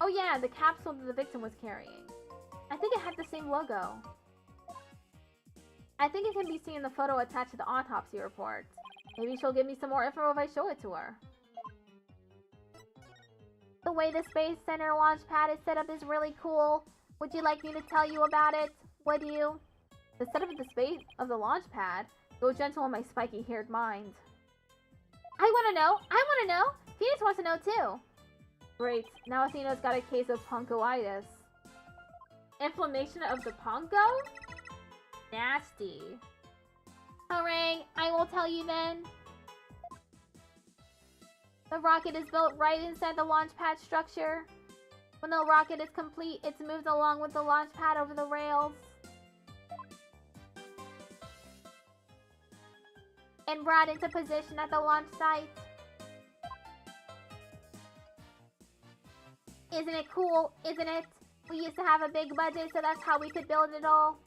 Oh yeah, the capsule that the victim was carrying. I think it had the same logo. I think it can be seen in the photo attached to the autopsy report. Maybe she'll give me some more info if I show it to her. The way the Space Center launch pad is set up is really cool. Would you like me to tell you about it? Would you? The setup of the space of the launch pad? Go gentle on my spiky-haired mind. I wanna know! I wanna know! Phoenix wants to know too! Great, now Athena's got a case of pongoitis. Inflammation of the pongo? Nasty. Hooray! I will tell you then. The rocket is built right inside the launch pad structure. When the rocket is complete, it's moved along with the launch pad over the rails. And brought into position at the launch site. Isn't it cool? Isn't it? We used to have a big budget, so that's how we could build it all.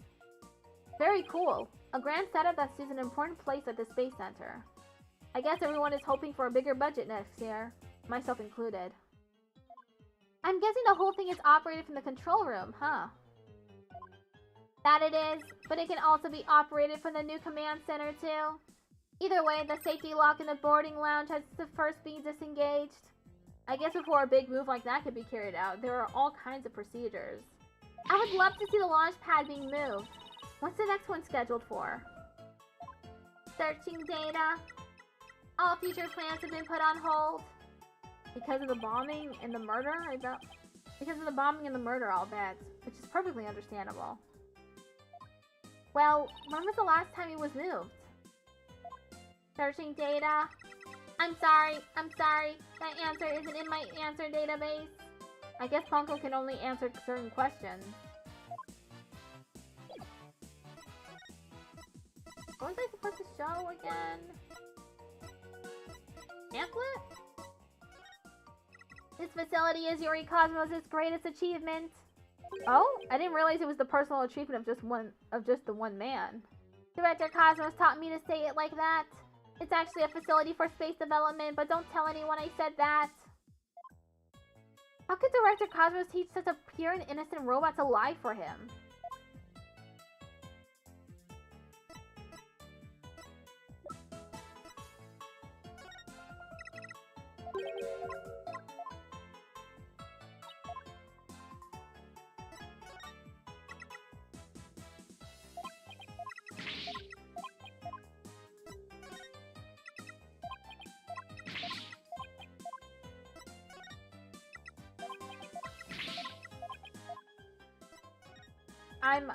Very cool. A grand setup that suits an important place at the Space Center. I guess everyone is hoping for a bigger budget next year, myself included. I'm guessing the whole thing is operated from the control room, huh? That it is, but it can also be operated from the new command center too. Either way, the safety lock in the boarding lounge has to first be disengaged. I guess before a big move like that could be carried out, there are all kinds of procedures. I would love to see the launch pad being moved. What's the next one scheduled for? Searching data. All future plans have been put on hold. Because of the bombing and the murder, I bet. Because of the bombing and the murder, I'll bet. Which is perfectly understandable. Well, when was the last time it was moved? Searching data. I'm sorry. That answer isn't in my answer database. I guess Ponko can only answer certain questions. What was I supposed to show again? Pamphlet? This facility is Yuri Cosmos' greatest achievement. Oh, I didn't realize it was the personal achievement of just the one man. Director Cosmos taught me to say it like that. It's actually a facility for space development, but don't tell anyone I said that. How could Director Cosmos teach such a pure and innocent robot to lie for him?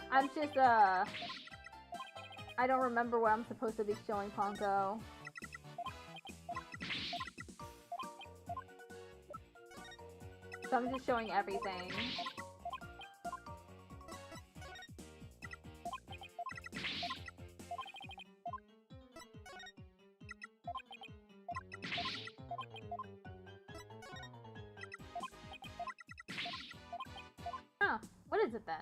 I'm just, I don't remember what I'm supposed to be showing Ponko. So I'm just showing everything. Huh, what is it then?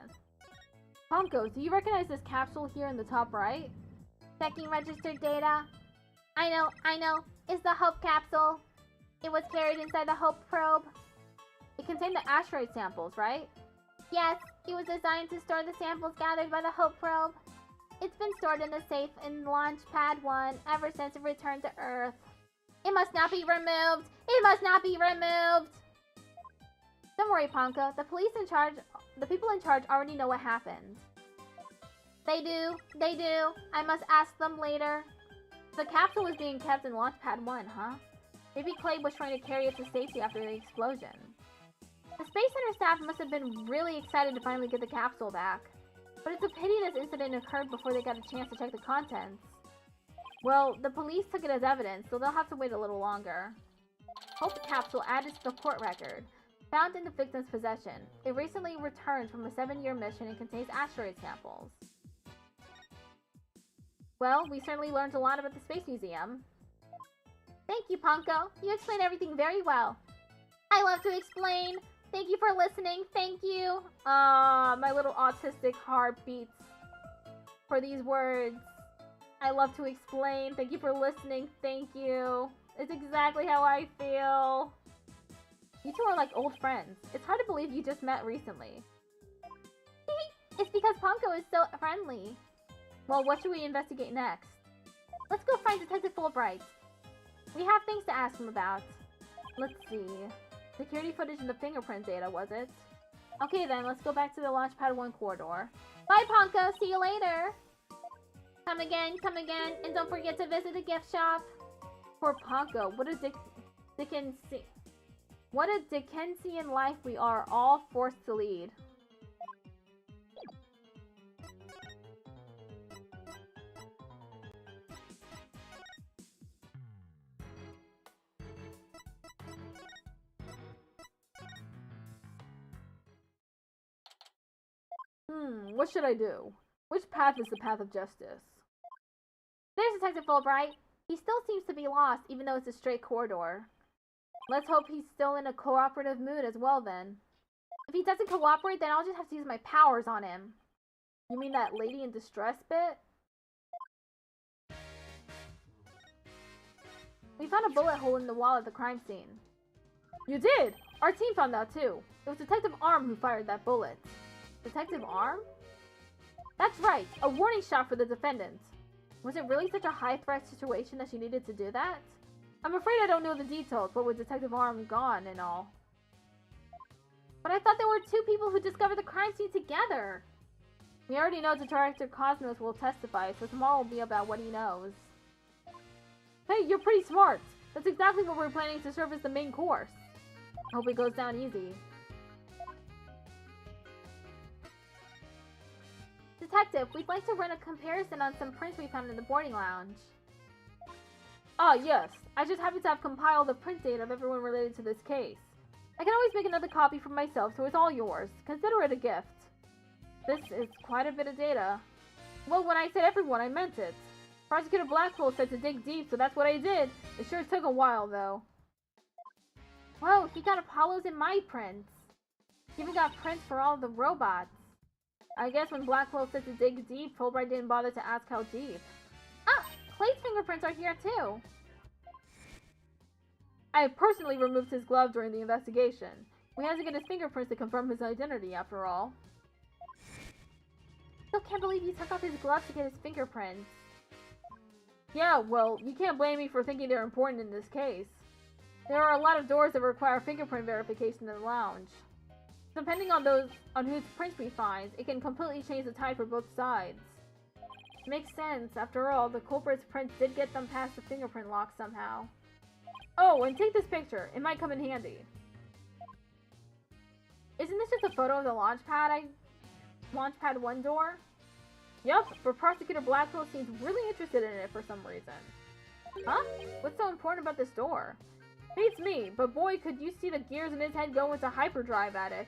Ponko, do you recognize this capsule here in the top right? Checking registered data. I know. It's the Hope capsule. It was carried inside the Hope probe. It contained the asteroid samples, right? Yes, it was designed to store the samples gathered by the Hope probe. It's been stored in the safe in Launch Pad 1 ever since it returned to Earth. It must not be removed! It must not be removed! Don't worry, Ponko. The people in charge already know what happened. They do. I must ask them later. The capsule was being kept in Launch Pad 1, huh? Maybe Clay was trying to carry it to safety after the explosion. The Space Center staff must have been really excited to finally get the capsule back. But it's a pity this incident occurred before they got a chance to check the contents. Well, the police took it as evidence, so they'll have to wait a little longer. Hope capsule added to the court record. Found in the victim's possession. It recently returned from a 7-year mission and contains asteroid samples. Well, we certainly learned a lot about the Space Museum. Thank you, Ponko. You explained everything very well. I love to explain. Thank you for listening. Thank you. My little autistic heart beats for these words. I love to explain. Thank you for listening. Thank you. It's exactly how I feel. You two are like old friends. It's hard to believe you just met recently. It's because Ponko is so friendly. Well, what should we investigate next? Let's go find Detective Fulbright. We have things to ask him about. Let's see. Security footage and the fingerprint data, was it? Okay then, let's go back to the Launchpad 1 corridor. Bye, Ponko! See you later! Come again, and don't forget to visit the gift shop. Poor Ponko, what a Dickensian life we are all forced to lead. What should I do? Which path is the path of justice? There's Detective Fulbright. He still seems to be lost, even though it's a straight corridor. Let's hope he's still in a cooperative mood as well, then. If he doesn't cooperate, then I'll just have to use my powers on him. You mean that lady in distress bit? We found a bullet hole in the wall at the crime scene. You did! Our team found that too. It was Detective Arm who fired that bullet. Detective Arm? That's right, a warning shot for the defendant. Was it really such a high-threat situation that she needed to do that? I'm afraid I don't know the details, but with Detective Arm gone and all. But I thought there were two people who discovered the crime scene together! We already know Director Cosmos will testify, so tomorrow will be about what he knows. Hey, you're pretty smart! That's exactly what we're planning to serve as the main course. I hope it goes down easy. Detective, we'd like to run a comparison on some prints we found in the boarding lounge. Ah, yes. I just happen to have compiled the print data of everyone related to this case. I can always make another copy for myself, so it's all yours. Consider it a gift. This is quite a bit of data. Well, when I said everyone, I meant it. Prosecutor Blackwell said to dig deep, so that's what I did. It sure took a while, though. Whoa, he got Apollos in my prints. He even got prints for all the robots. I guess when Blackwell said to dig deep, Fulbright didn't bother to ask how deep. Ah! Clay's fingerprints are here too! I personally removed his glove during the investigation. We had to get his fingerprints to confirm his identity, after all. Still can't believe you took off his glove to get his fingerprints. Yeah, well, you can't blame me for thinking they're important in this case. There are a lot of doors that require fingerprint verification in the lounge. Depending on whose prints we find, it can completely change the tide for both sides. Makes sense. After all, the culprit's prints did get them past the fingerprint lock somehow. Oh, and take this picture. It might come in handy. Isn't this just a photo of the Launchpad 1 door? Yup, but Prosecutor Blackwell seems really interested in it for some reason. Huh? What's so important about this door? Beats me, but boy, could you see the gears in his head go into hyperdrive at it.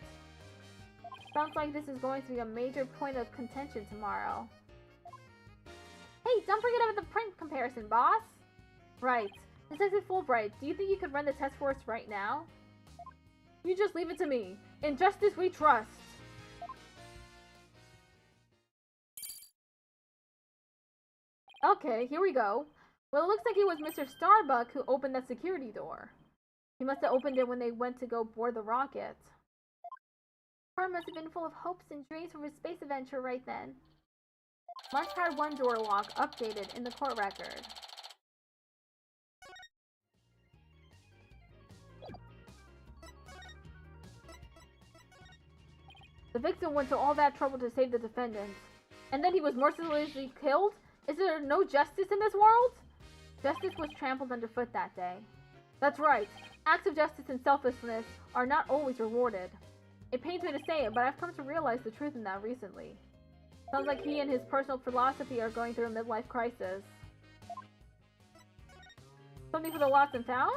Sounds like this is going to be a major point of contention tomorrow. Hey, don't forget about the print comparison, boss! Right. Detective Fulbright, do you think you could run the test for us right now? You just leave it to me. In justice we trust! Okay, here we go. Well, it looks like it was Mr. Starbuck who opened that security door. He must have opened it when they went to go board the rocket. Car must have been full of hopes and dreams from his space adventure right then. Launchpad 1 door lock updated in the court record. The victim went to all that trouble to save the defendant. And then he was mercilessly killed? Is there no justice in this world? Justice was trampled underfoot that day. That's right. Acts of justice and selflessness are not always rewarded. It pains me to say it, but I've come to realize the truth in that recently. Sounds like he and his personal philosophy are going through a midlife crisis. Something for the lost and found?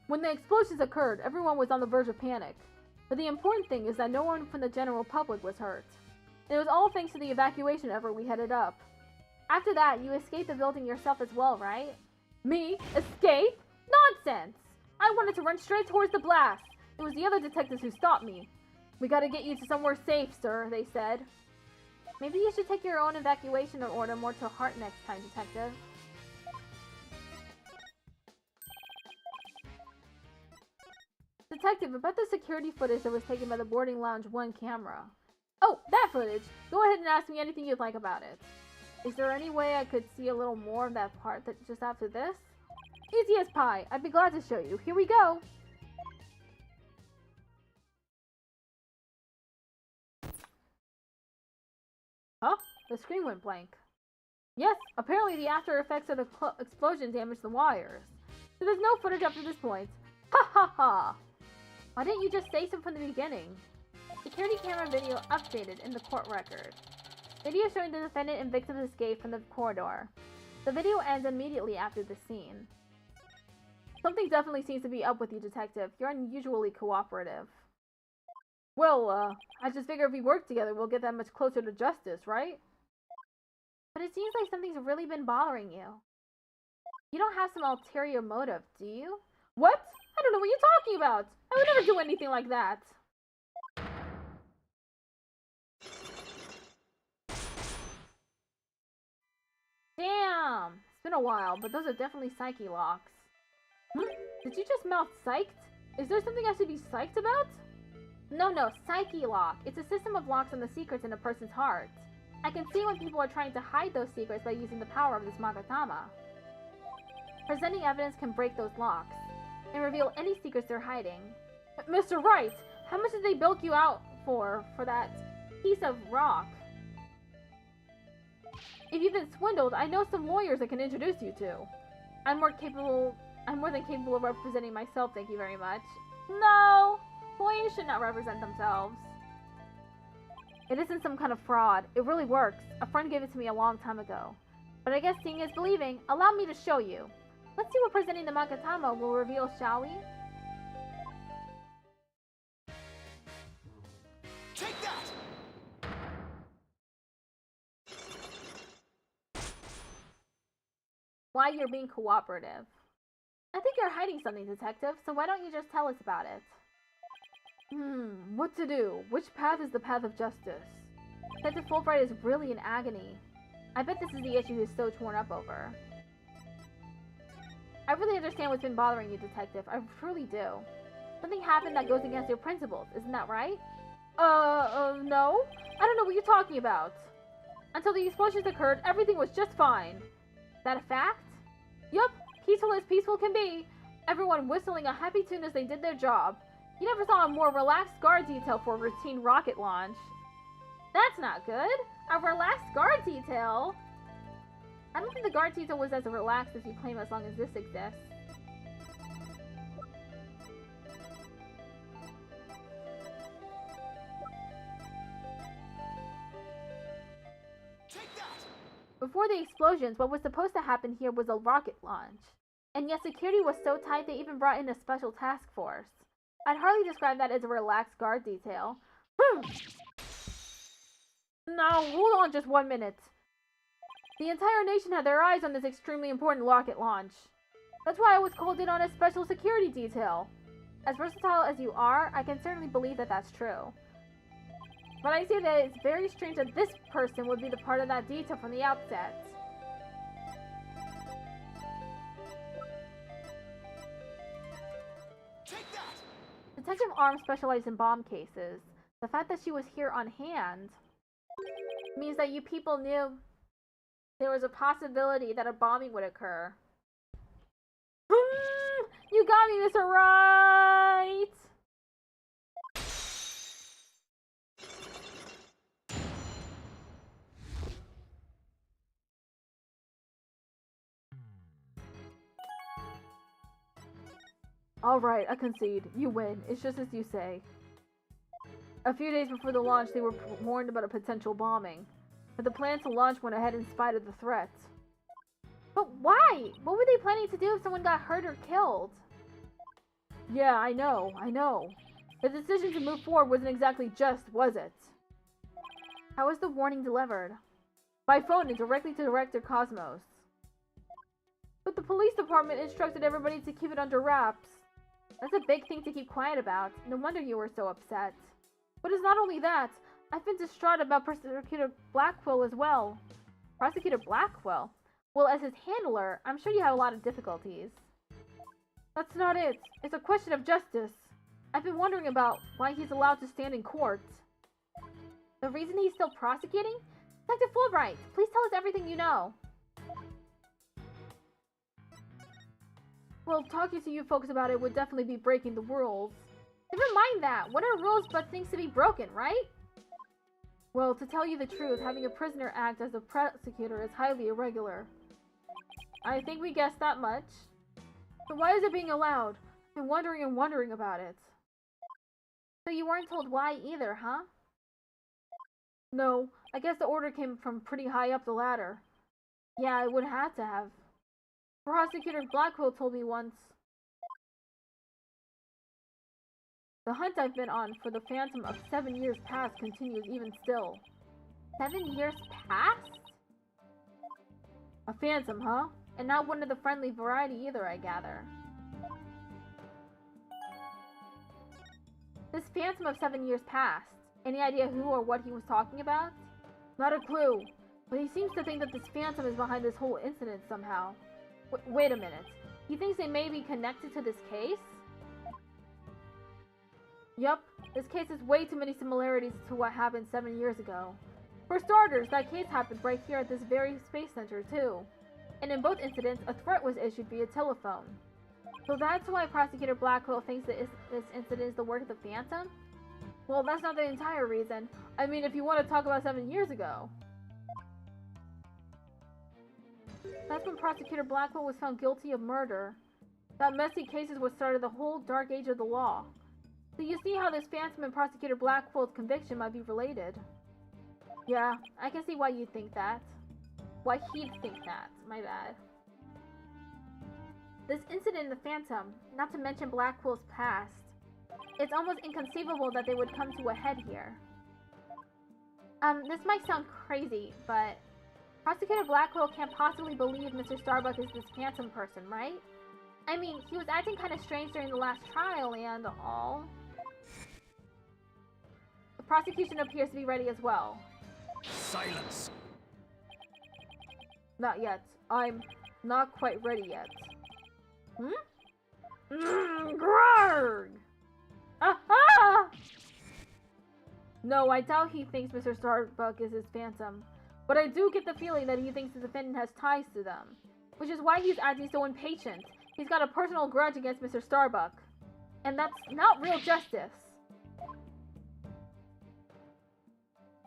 When the explosions occurred, everyone was on the verge of panic. But the important thing is that no one from the general public was hurt. And it was all thanks to the evacuation effort we headed up. After that, you escaped the building yourself as well, right? Me? Escape? Nonsense! I wanted to run straight towards the blast. It was the other detectives who stopped me. We gotta get you to somewhere safe, sir, they said. Maybe you should take your own evacuation order more to heart next time, Detective. Detective, about the security footage that was taken by the boarding lounge 1 camera. Oh, that footage! Go ahead and ask me anything you'd like about it. Is there any way I could see a little more of that part just after this? Easy as pie. I'd be glad to show you. Here we go! Huh? The screen went blank. Yes, apparently the after effects of the explosion damaged the wires. So there's no footage up to this point. Ha ha ha! Why didn't you just say so from the beginning? Security camera video updated in the court record. Video showing the defendant and victim's escape from the corridor. The video ends immediately after the scene. Something definitely seems to be up with you, Detective. You're unusually cooperative. Well, I just figure if we work together, we'll get that much closer to justice, right? But it seems like something's really been bothering you. You don't have some ulterior motive, do you? What? I don't know what you're talking about! I would never do anything like that! Damn! It's been a while, but those are definitely psyche locks. Did you just mouth psyched? Is there something I should be psyched about? No, psyche lock. It's a system of locks on the secrets in a person's heart. I can see when people are trying to hide those secrets by using the power of this Magatama. Presenting evidence can break those locks and reveal any secrets they're hiding. Mr. Wright, how much did they bilk you out for that piece of rock? If you've been swindled, I know some lawyers I can introduce you to. I'm more than capable of representing myself, thank you very much. No! Lawyers should not represent themselves. It isn't some kind of fraud. It really works. A friend gave it to me a long time ago. But I guess seeing is believing. Allow me to show you. Let's see what presenting the Magatama will reveal, shall we? Take that! Why you're being cooperative. I think you're hiding something, Detective, so why don't you just tell us about it? What to do? Which path is the path of justice? Detective Fulbright is really in agony. I bet this is the issue he's so torn up over. I really understand what's been bothering you, Detective. I truly do. Something happened that goes against your principles, isn't that right? No? I don't know what you're talking about. Until the explosions occurred, everything was just fine. Is that a fact? Yup, peaceful as peaceful can be. Everyone whistling a happy tune as they did their job. You never saw a more relaxed guard detail for a routine rocket launch. That's not good. A relaxed guard detail? I don't think the guard detail was as relaxed as you claim as long as this exists. Take that! Before the explosions, what was supposed to happen here was a rocket launch. And yet security was so tight they even brought in a special task force. I'd hardly describe that as a relaxed guard detail. Now, hold on just 1 minute. The entire nation had their eyes on this extremely important rocket launch. That's why I was called in on a special security detail. As versatile as you are, I can certainly believe that that's true. But I say that it's very strange that this person would be the part of that detail from the outset. Take that! Detective Arm specialized in bomb cases. The fact that she was here on hand means that you people knew there was a possibility that a bombing would occur. You got me, Mr. Wright! Alright, I concede. You win. It's just as you say. A few days before the launch, they were warned about a potential bombing. But the plan to launch went ahead in spite of the threat. But why? What were they planning to do if someone got hurt or killed? Yeah, I know. The decision to move forward wasn't exactly just, was it? How was the warning delivered? By phone and directly to Director Cosmos. But the police department instructed everybody to keep it under wraps. That's a big thing to keep quiet about. No wonder you were so upset. But it's not only that. I've been distraught about Prosecutor Blackwell as well. Prosecutor Blackwell? Well, as his handler, I'm sure you have a lot of difficulties. That's not it. It's a question of justice. I've been wondering about why he's allowed to stand in court. The reason he's still prosecuting? Detective Fulbright, please tell us everything you know. Well, talking to you folks about it would definitely be breaking the rules. Never mind that. What are rules but things to be broken, right? Well, to tell you the truth, having a prisoner act as a prosecutor is highly irregular. I think we guessed that much. So why is it being allowed? I've been wondering and wondering about it. So you weren't told why either, huh? No, I guess the order came from pretty high up the ladder. Yeah, I would have to have. Prosecutor Blackwell told me once. The hunt I've been on for the phantom of 7 years past continues even still. 7 years past? A phantom, huh? And not one of the friendly variety either, I gather. This phantom of 7 years past. Any idea who or what he was talking about? Not a clue. But he seems to think that this phantom is behind this whole incident somehow. Wait a minute. He thinks they may be connected to this case? Yup. This case has way too many similarities to what happened 7 years ago. For starters, that case happened right here at this very space center too. And in both incidents, a threat was issued via telephone. So that's why Prosecutor Blackwell thinks that this incident is the work of the Phantom? Well, that's not the entire reason. I mean, if you want to talk about 7 years ago. That's when Prosecutor Blackwell was found guilty of murder. That messy case is what started the whole dark age of the law. So you see how this Phantom and Prosecutor Blackwell's conviction might be related. Yeah, I can see why you'd think that. Why he'd think that. My bad. This incident in the Phantom, not to mention Blackwell's past, it's almost inconceivable that they would come to a head here. This might sound crazy, but Prosecutor Blackwell can't possibly believe Mr. Starbuck is this Phantom person, right? I mean, he was acting kind of strange during the last trial and all. The prosecution appears to be ready as well. Silence! Not yet. I'm not quite ready yet. Grrrg! Aha! No, I doubt he thinks Mr. Starbuck is his Phantom. But I do get the feeling that he thinks the defendant has ties to them. Which is why he's acting so impatient. He's got a personal grudge against Mr. Starbuck. And that's not real justice.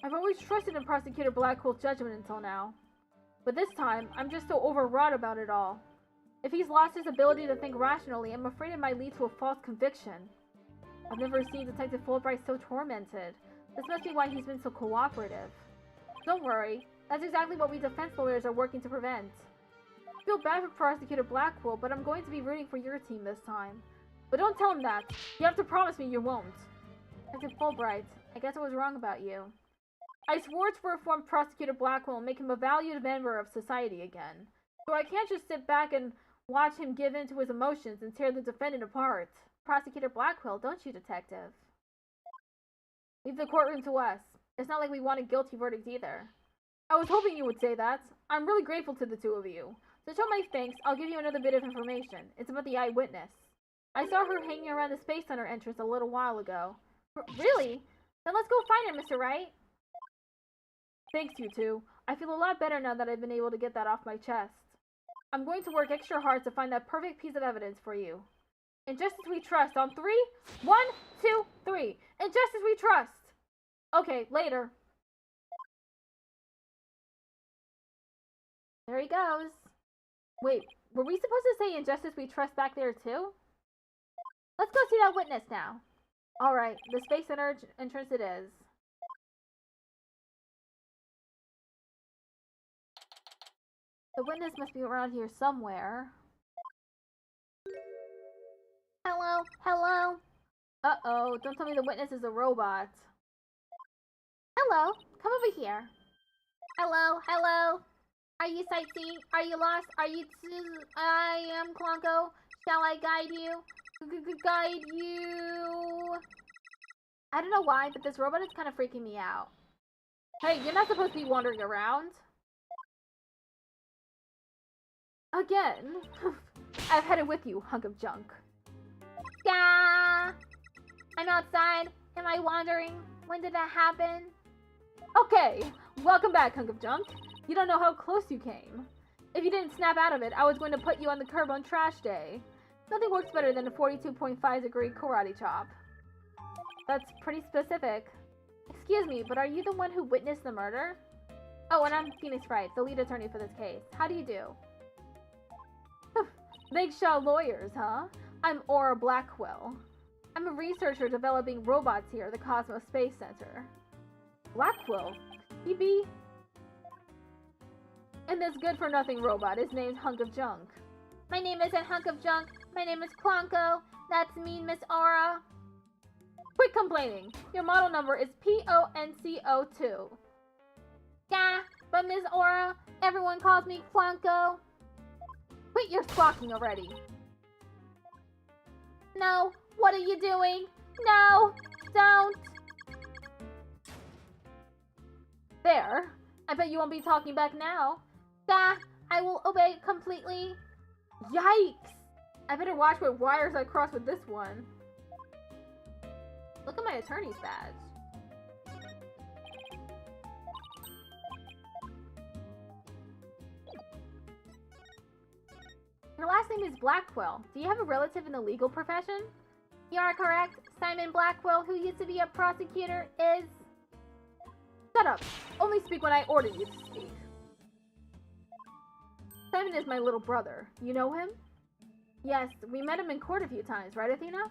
I've always trusted in Prosecutor Blackwell's judgment until now. But this time, I'm just so overwrought about it all. If he's lost his ability to think rationally, I'm afraid it might lead to a false conviction. I've never seen Detective Fulbright so tormented. This must be why he's been so cooperative. Don't worry, that's exactly what we defense lawyers are working to prevent. I feel bad for Prosecutor Blackwell, but I'm going to be rooting for your team this time. But don't tell him that. You have to promise me you won't. Detective Fulbright, I guess I was wrong about you. I swore to reform Prosecutor Blackwell and make him a valued member of society again. So I can't just sit back and watch him give in to his emotions and tear the defendant apart. Prosecutor Blackwell, don't you, Detective? Leave the courtroom to us. It's not like we want a guilty verdict either. I was hoping you would say that. I'm really grateful to the two of you. To show my thanks, I'll give you another bit of information. It's about the eyewitness. I saw her hanging around the Space Center entrance a little while ago. Really? Then let's go find her, Mr. Wright. Thanks, you two. I feel a lot better now that I've been able to get that off my chest. I'm going to work extra hard to find that perfect piece of evidence for you. In justice we trust on 3, 1, 2, 3. In justice we trust. Okay, later. There he goes. Wait, were we supposed to say in justice we trust back there too? Let's go see that witness now. Alright, the Space Center entrance it is. The witness must be around here somewhere. Hello? Hello? Uh-oh, don't tell me the witness is a robot. Hello, come over here. Hello, hello. Are you sightseeing? Are you lost? Are you I am Clonko. Shall I guide you? Guide you? I don't know why, but this robot is kind of freaking me out. Hey, you're not supposed to be wandering around. Again. I've had it with you, hunk of junk. Yeah. I'm outside. Am I wandering? When did that happen? Okay. Welcome back, hunk of junk. You don't know how close you came. If you didn't snap out of it, I was going to put you on the curb on trash day. Nothing works better than a 42.5-degree karate chop. That's pretty specific. Excuse me, but are you the one who witnessed the murder? Oh, and I'm Phoenix Wright, the lead attorney for this case. How do you do? Big shot lawyers, huh? I'm Aura Blackwell. I'm a researcher developing robots here at the Cosmos Space Center. Blackwell? He be? And this good-for-nothing robot is named Hunk of Junk. My name isn't Hunk of Junk. My name is Clonko. That's me, Miss Aura. Quit complaining. Your model number is PONCO2. Yeah, but Miss Aura, everyone calls me Clonko. Quit your squawking already. No, what are you doing? No, don't. There. I bet you won't be talking back now. Yeah, I will obey completely. Yikes! I better watch what wires I cross with this one. Look at my attorney's badge. Your last name is Blackwell. Do you have a relative in the legal profession? You are correct. Simon Blackwell, who used to be a prosecutor, is... Shut up. Only speak when I order you to speak. Simon is my little brother. You know him? Yes, we met him in court a few times, right, Athena?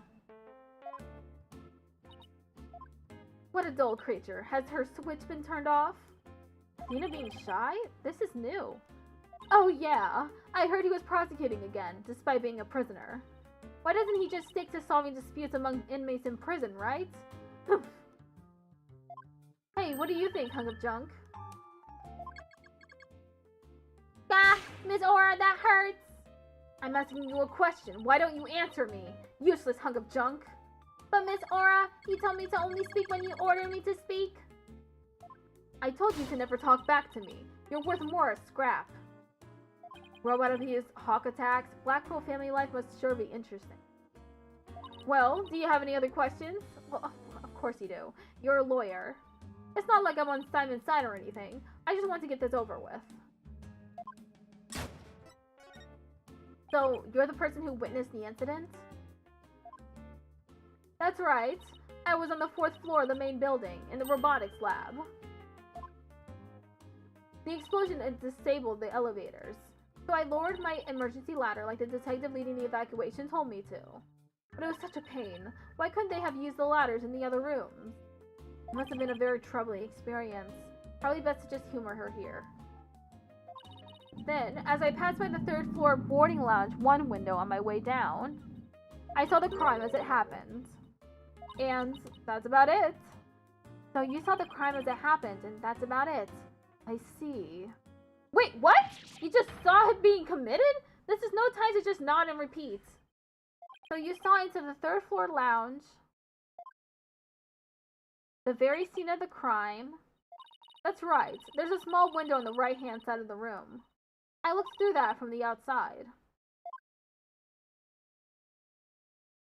What a dull creature. Has her switch been turned off? Athena being shy? This is new. Oh yeah, I heard he was prosecuting again, despite being a prisoner. Why doesn't he just stick to solving disputes among inmates in prison, right? Hey, what do you think, hunk of junk? Ah, Miss Aura, that hurts! I'm asking you a question. Why don't you answer me? Useless hunk of junk. But Miss Aura, you told me to only speak when you order me to speak. I told you to never talk back to me. You're worth more as scrap. Robot abuse, hawk attacks, Blackwell family life must sure be interesting. Well, do you have any other questions? Well, of course you do. You're a lawyer. It's not like I'm on Simon's side or anything. I just want to get this over with. So, you're the person who witnessed the incident? That's right. I was on the 4th floor of the main building, in the robotics lab. The explosion had disabled the elevators. So I lowered my emergency ladder like the detective leading the evacuation told me to. But it was such a pain. Why couldn't they have used the ladders in the other rooms? It must have been a very troubling experience. Probably best to just humor her here. Then, as I passed by the 3rd floor boarding lounge 1 window on my way down, I saw the crime as it happened. And that's about it. So you saw the crime as it happened, and that's about it. I see. Wait, what? You just saw it being committed? This is no time to just nod and repeat. So you saw into the 3rd floor lounge, the very scene of the crime. That's right. There's a small window on the right-hand side of the room. I looked through that from the outside.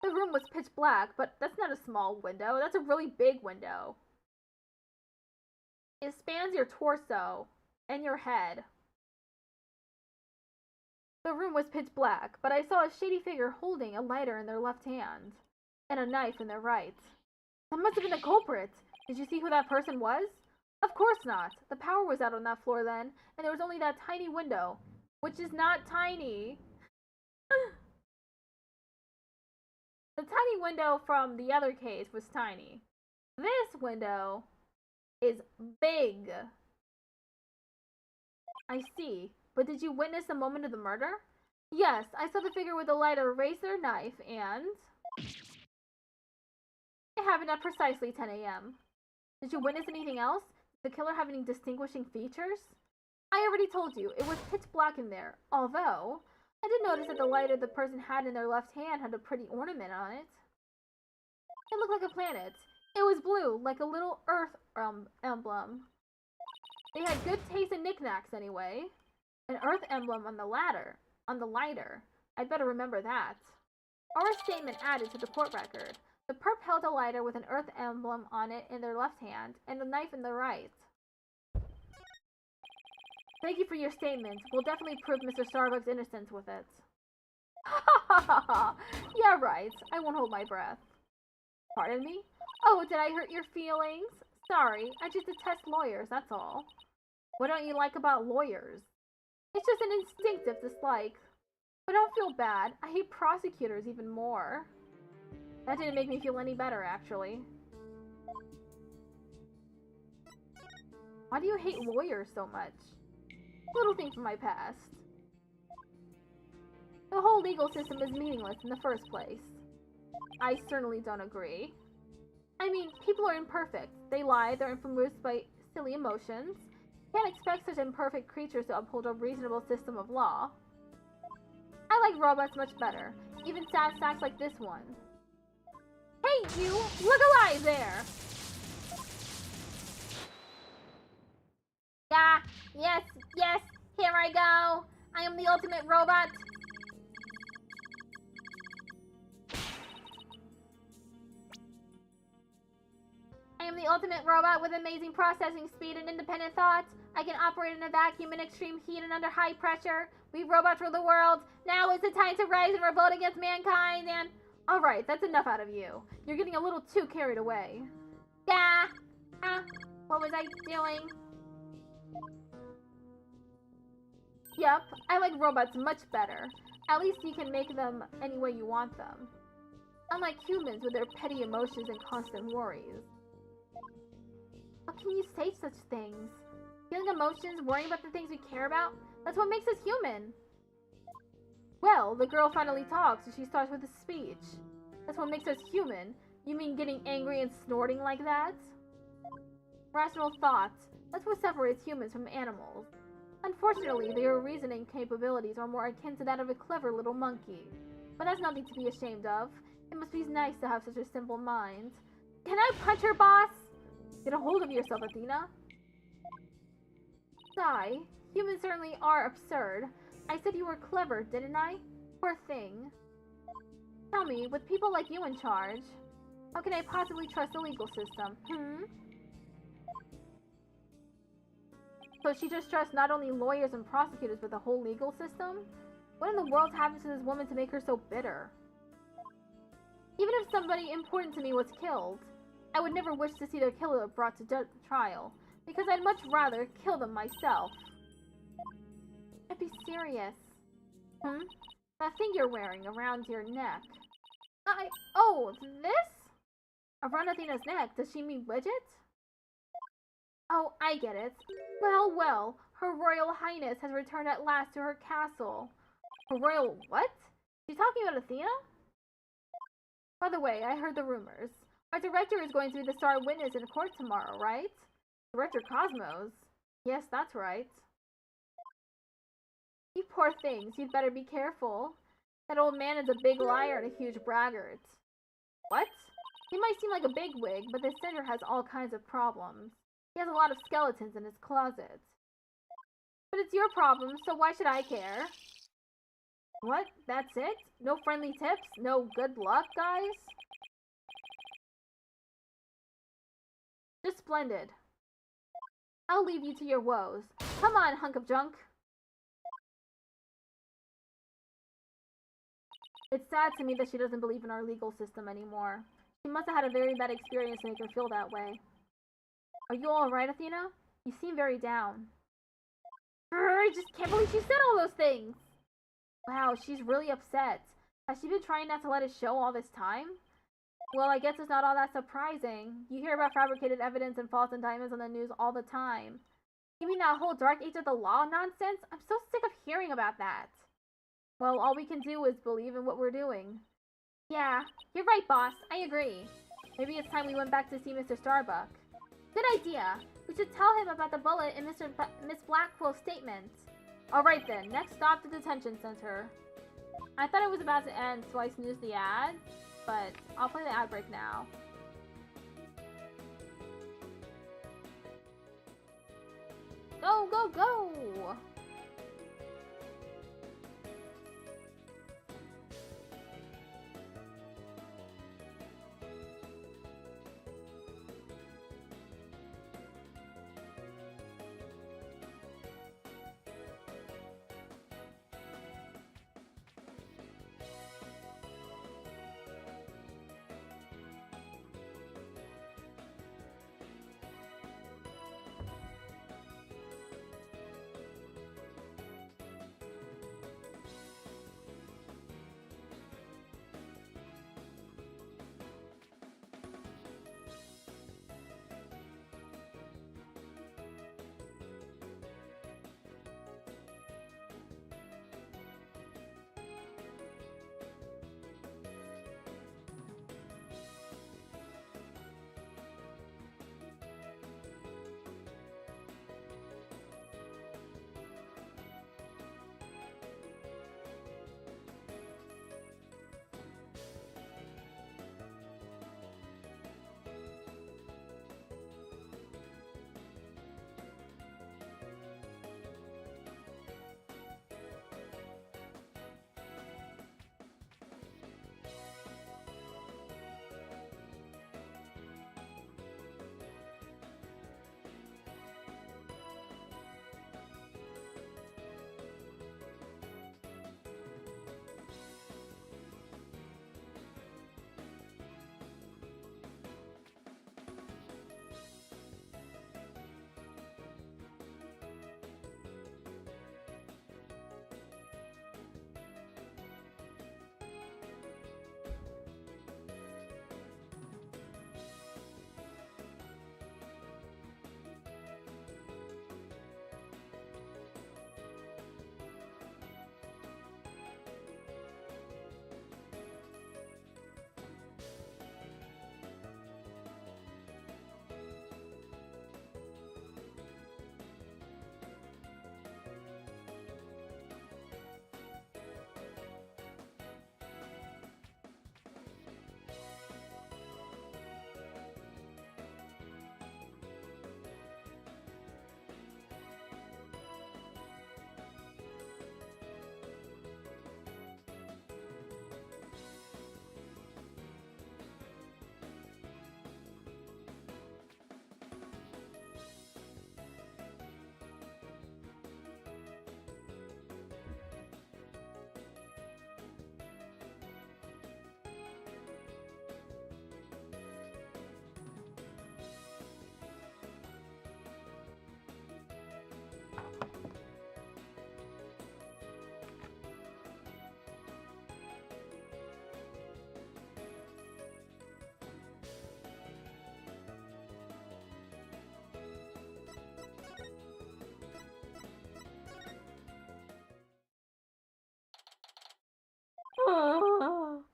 The room was pitch black, but that's not a small window. That's a really big window. It spans your torso and your head. The room was pitch black, but I saw a shady figure holding a lighter in their left hand and a knife in their right. That must have been the culprit. Did you see who that person was? Of course not. The power was out on that floor then, and there was only that tiny window, which is not tiny. The tiny window from the other case was tiny. This window is big. I see. But did you witness the moment of the murder? Yes, I saw the figure with the lighter raise their knife and... It happened at precisely 10 a.m. Did you witness anything else? Did the killer have any distinguishing features? I already told you, it was pitch black in there, although I did notice that the lighter the person had in their left hand had a pretty ornament on it. It looked like a planet. It was blue, like a little earth emblem. They had good taste in knickknacks anyway. An earth emblem on the lighter. I'd better remember that. Or a statement added to the port record. The perp held a lighter with an earth emblem on it in their left hand and a knife in the right. Thank you for your statement. We'll definitely prove Mr. Starbucks' innocence with it. Yeah, right. I won't hold my breath. Pardon me? Oh, did I hurt your feelings? Sorry, I just detest lawyers, that's all. What don't you like about lawyers? It's just an instinctive dislike. But don't feel bad. I hate prosecutors even more. That didn't make me feel any better, actually. Why do you hate lawyers so much? Little thing from my past. The whole legal system is meaningless in the first place. I certainly don't agree. I mean, people are imperfect. They lie, they're influenced by silly emotions. You can't expect such imperfect creatures to uphold a reasonable system of law. I like robots much better, even sad sacks like this one. Hey, you! Look alive there! Yeah, yes, here I go! I am the ultimate robot! I am the ultimate robot with amazing processing speed and independent thoughts. I can operate in a vacuum in extreme heat and under high pressure. We robots rule the world. Now is the time to rise and revolt against mankind and... Alright, that's enough out of you. You're getting a little too carried away. Yeah. What was I doing? Yep, I like robots much better. At least you can make them any way you want them. Unlike humans with their petty emotions and constant worries. How can you say such things? Feeling emotions, worrying about the things we care about? That's what makes us human. Well, the girl finally talks and she starts with a speech. That's what makes us human. You mean getting angry and snorting like that? Rational thoughts. That's what separates humans from animals. Unfortunately, their reasoning capabilities are more akin to that of a clever little monkey. But that's nothing to be ashamed of. It must be nice to have such a simple mind. Can I punch her, boss? Get a hold of yourself, Athena. Sigh. Humans certainly are absurd. I said you were clever, didn't I? Poor thing. Tell me, with people like you in charge, how can I possibly trust the legal system? So she just trusts not only lawyers and prosecutors, but the whole legal system? What in the world happened to this woman to make her so bitter? Even if somebody important to me was killed, I would never wish to see their killer brought to trial, because I'd much rather kill them myself. I'd be serious. That thing you're wearing around your neck. Oh, this? Around Athena's neck? Does she mean widget? Oh, I get it. Well, Her Royal Highness has returned at last to her castle. Her Royal what? She's talking about Athena? By the way, I heard the rumors. Our director is going to be the star witness in court tomorrow, right? Director Cosmos? Yes, that's right. You poor things, you'd better be careful. That old man is a big liar and a huge braggart. What? He might seem like a bigwig, but this center has all kinds of problems. He has a lot of skeletons in his closet. But it's your problem, so why should I care? What? That's it? No friendly tips? No good luck, guys? Just splendid. I'll leave you to your woes. Come on, hunk of junk. It's sad to me that she doesn't believe in our legal system anymore. She must have had a very bad experience to make her feel that way. Are you alright, Athena? You seem very down. I just can't believe she said all those things! Wow, she's really upset. Has she been trying not to let it show all this time? Well, I guess it's not all that surprising. You hear about fabricated evidence and false indictments on the news all the time. You mean that whole dark age of the law nonsense? I'm so sick of hearing about that. Well, all we can do is believe in what we're doing. Yeah, you're right, boss. I agree. Maybe it's time we went back to see Mr. Starbuck. Good idea. We should tell him about the bullet in Miss Blackwell's statement. Alright then, next stop, the detention center. I thought it was about to end, so I snoozed the ad, but I'll play the ad break now. go, go!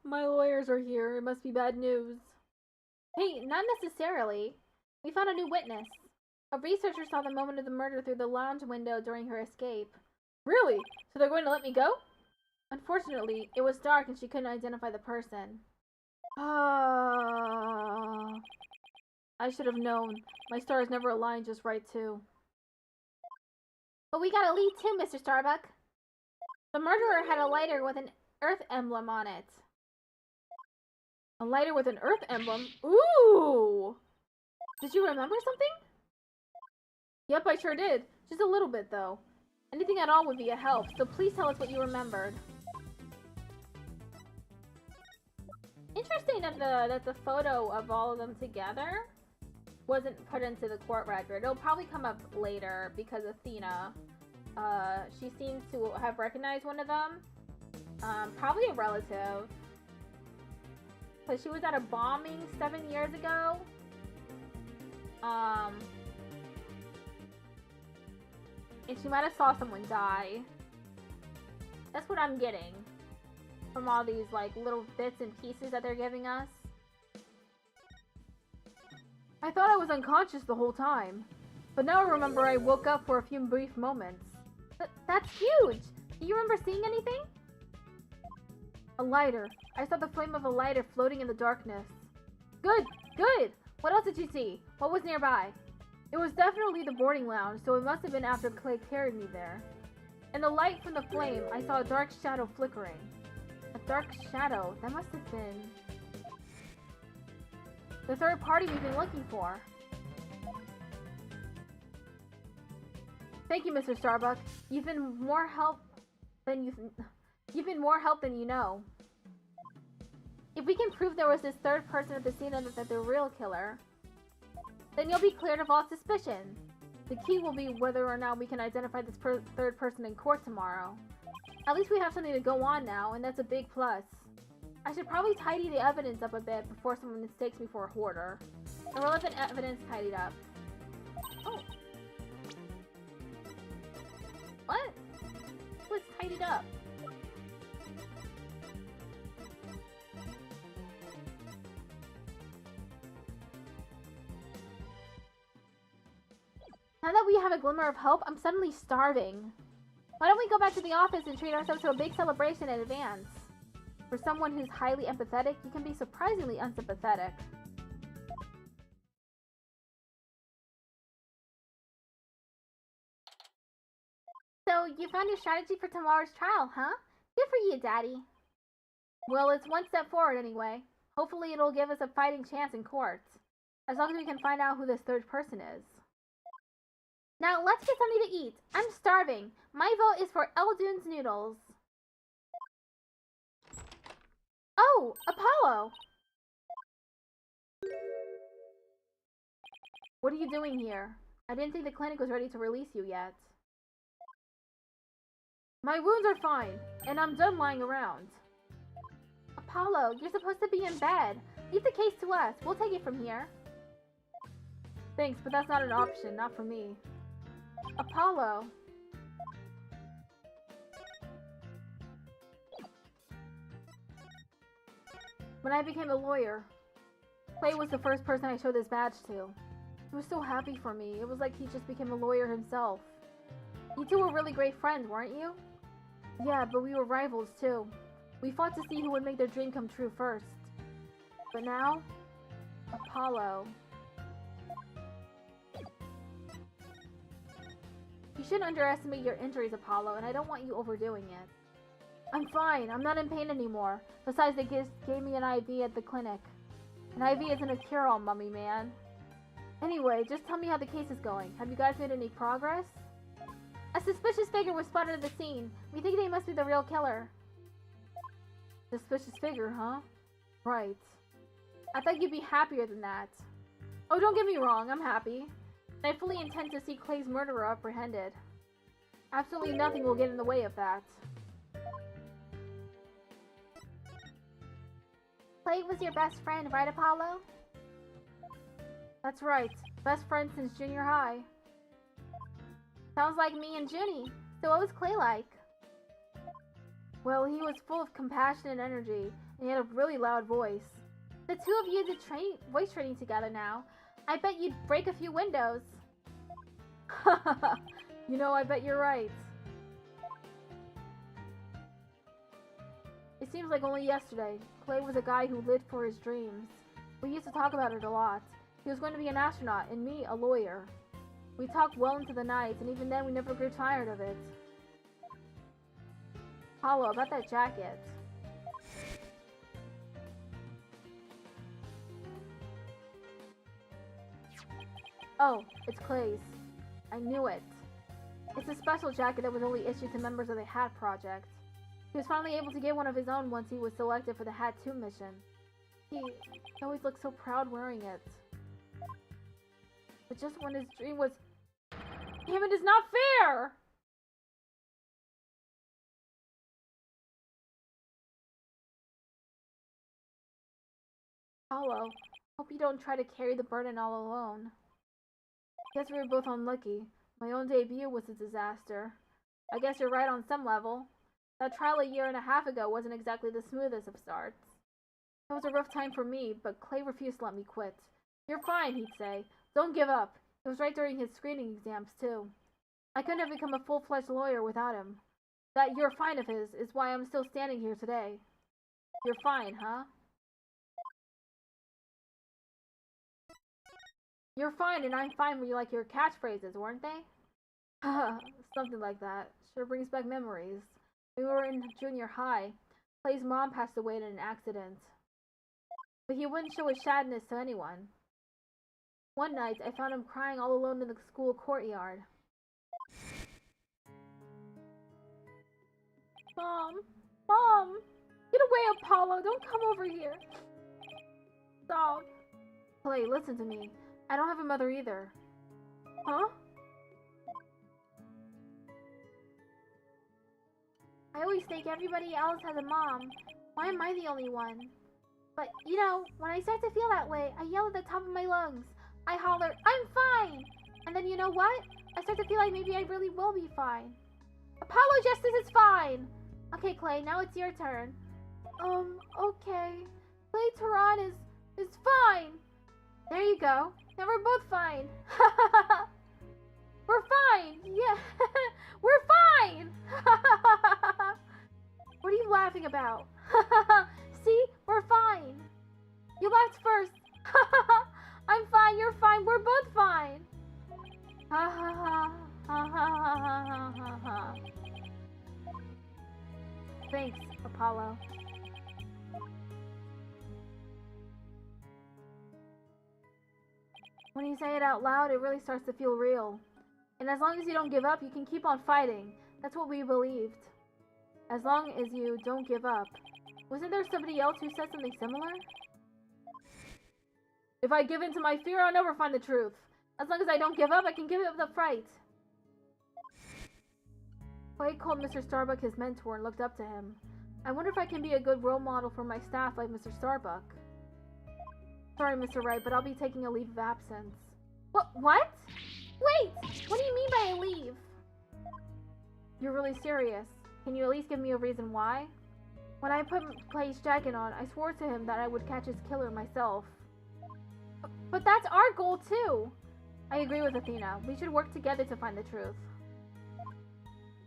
My lawyers are here. It must be bad news. Hey, not necessarily. We found a new witness. A researcher saw the moment of the murder through the lounge window during her escape. Really? So they're going to let me go? Unfortunately, it was dark and she couldn't identify the person. I should have known. My stars never aligned just right, too. But we got a lead too, Mr. Starbuck. The murderer had a lighter with an Earth emblem on it. A lighter with an Earth emblem? Ooh! Did you remember something? Yep, I sure did. Just a little bit, though. Anything at all would be a help, so please tell us what you remembered. Interesting that the photo of all of them together wasn't put into the court record. It'll probably come up later because Athena, she seems to have recognized one of them. Probably a relative. Because she was at a bombing 7 years ago. And she might have saw someone die. That's what I'm getting from all these, like, little bits and pieces that they're giving us. I thought I was unconscious the whole time. But now I remember I woke up for a few brief moments. That's huge! Do you remember seeing anything? A lighter. I saw the flame of a lighter floating in the darkness. Good! Good! What else did you see? What was nearby? It was definitely the boarding lounge, so it must have been after Clay carried me there. In the light from the flame, I saw a dark shadow flickering. A dark shadow? That must have been the third party we've been looking for. Thank you, Mr. Starbuck. You've been more help than you know. If we can prove there was this third person at the scene and that the real killer, then you'll be cleared of all suspicion. The key will be whether or not we can identify this third person in court tomorrow. At least we have something to go on now, and that's a big plus. I should probably tidy the evidence up a bit before someone mistakes me for a hoarder. Irrelevant evidence tidied up. Oh. What? What's tidied up? Now that we have a glimmer of hope, I'm suddenly starving. Why don't we go back to the office and treat ourselves to a big celebration in advance? For someone who's highly empathetic, you can be surprisingly unsympathetic. So, you found your strategy for tomorrow's trial, huh? Good for you, Daddy. Well, it's one step forward anyway. Hopefully it'll give us a fighting chance in court. As long as we can find out who this third person is. Now, let's get something to eat. I'm starving. My vote is for Eldune's noodles. Oh, Apollo! What are you doing here? I didn't think the clinic was ready to release you yet. My wounds are fine, and I'm done lying around. Apollo, you're supposed to be in bed. Leave the case to us. We'll take it from here. Thanks, but that's not an option, not for me. Apollo. When I became a lawyer, Clay was the first person I showed this badge to. He was so happy for me. It was like he just became a lawyer himself. You two were really great friends, weren't you? Yeah, but we were rivals too. We fought to see who would make their dream come true first. But now, Apollo. You shouldn't underestimate your injuries, Apollo, and I don't want you overdoing it. I'm fine. I'm not in pain anymore. Besides, they gave me an IV at the clinic. An IV isn't a cure-all, mummy man. Anyway, just tell me how the case is going. Have you guys made any progress? A suspicious figure was spotted at the scene. We think they must be the real killer. Suspicious figure, huh? Right. I thought you'd be happier than that. Oh, don't get me wrong. I'm happy. I fully intend to see Clay's murderer apprehended. Absolutely nothing will get in the way of that. Clay was your best friend, right, Apollo? That's right. Best friend since junior high. Sounds like me and Junie. So what was Clay like? Well, he was full of compassion and energy, and he had a really loud voice. The two of you did voice training together now. I bet you'd break a few windows. You know, I bet you're right. It seems like only yesterday, Clay was a guy who lived for his dreams. We used to talk about it a lot. He was going to be an astronaut, and me, a lawyer. We talked well into the night, and even then we never grew tired of it. Apollo, about that jacket. Oh, it's Clay's. I knew it. It's a special jacket that was only issued to members of the Hat Project. He was finally able to get one of his own once he was selected for the Hat 2 mission. He always looked so proud wearing it. But just when his dream was... Damn, it is not fair! Apollo, hope you don't try to carry the burden all alone. Guess we were both unlucky. My own debut was a disaster. I guess you're right on some level. That trial a year and a half ago wasn't exactly the smoothest of starts. It was a rough time for me, but Clay refused to let me quit. You're fine, he'd say. Don't give up. It was right during his screening exams, too. I couldn't have become a full-fledged lawyer without him. That you're fine of his is why I'm still standing here today. You're fine, huh? You're fine and I'm fine were like your catchphrases, weren't they? Something like that. Sure brings back memories. We were in junior high. Clay's mom passed away in an accident. But he wouldn't show his sadness to anyone. One night, I found him crying all alone in the school courtyard. Mom! Mom! Get away, Apollo! Don't come over here! Stop! Clay, listen to me. I don't have a mother either. Huh? I always think everybody else has a mom. Why am I the only one? But, you know, when I start to feel that way, I yell at the top of my lungs. I holler, I'm fine! And then you know what? I start to feel like maybe I really will be fine. Apollo Justice is fine! Okay, Clay, now it's your turn. Okay. Clay Tehran is fine! There you go. Now we're both fine. We're fine! Yeah! We're fine! What are you laughing about? See? We're fine! You laughed first! I'm fine, you're fine, we're both fine! Ha ha ha ha ha ha ha ha. Thanks, Apollo. When you say it out loud, it really starts to feel real. And as long as you don't give up, you can keep on fighting. That's what we believed. As long as you don't give up. Wasn't there somebody else who said something similar? If I give in to my fear, I'll never find the truth. As long as I don't give up, I can give up the fight. Clay called Mr. Starbuck his mentor and looked up to him. I wonder if I can be a good role model for my staff like Mr. Starbuck. Sorry, Mr. Wright, but I'll be taking a leave of absence. What? Wait! What do you mean by a leave? You're really serious. Can you at least give me a reason why? When I put Clay's jacket on, I swore to him that I would catch his killer myself. But that's our goal, too! I agree with Athena. We should work together to find the truth.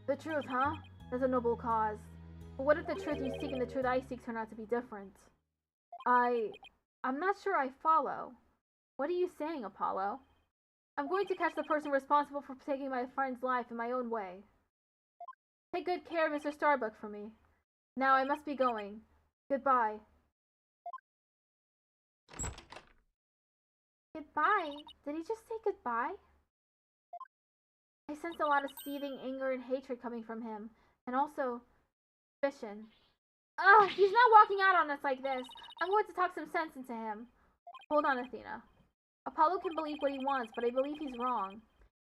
The truth, huh? That's a noble cause. But what if the truth you seek and the truth I seek turn out to be different? I'm not sure I follow. What are you saying, Apollo? I'm going to catch the person responsible for taking my friend's life in my own way. Take good care of Mr. Starbuck for me. Now I must be going. Goodbye. Goodbye? Did he just say goodbye? I sensed a lot of seething anger and hatred coming from him. And also, suspicion. Ugh, he's not walking out on us like this. I'm going to talk some sense into him. Hold on, Athena. Apollo can believe what he wants, but I believe he's wrong.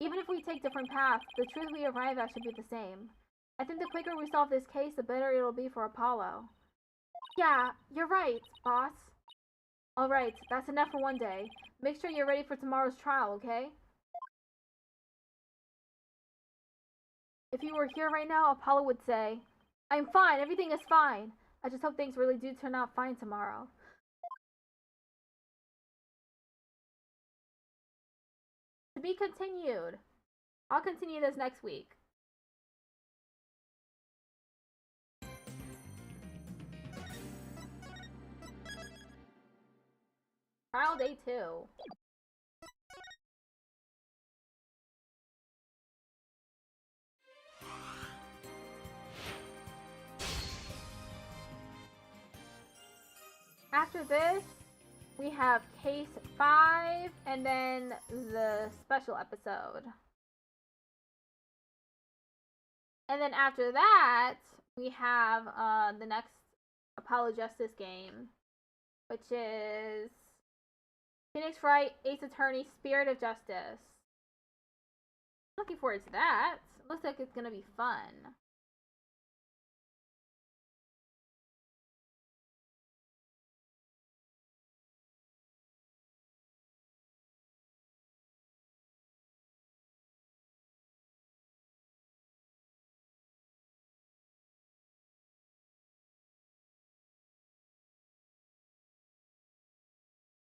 Even if we take different paths, the truth we arrive at should be the same. I think the quicker we solve this case, the better it'll be for Apollo. Yeah, you're right, boss. Alright, that's enough for one day. Make sure you're ready for tomorrow's trial, okay? If you were here right now, Apollo would say, I'm fine, everything is fine. I just hope things really do turn out fine tomorrow. To be continued. I'll continue this next week. Trial day 2. After this, we have case 5 and then the special episode. And then after that, we have the next Apollo Justice game, which is Phoenix Wright, Ace Attorney, Spirit of Justice. Looking forward to that. Looks like it's gonna be fun.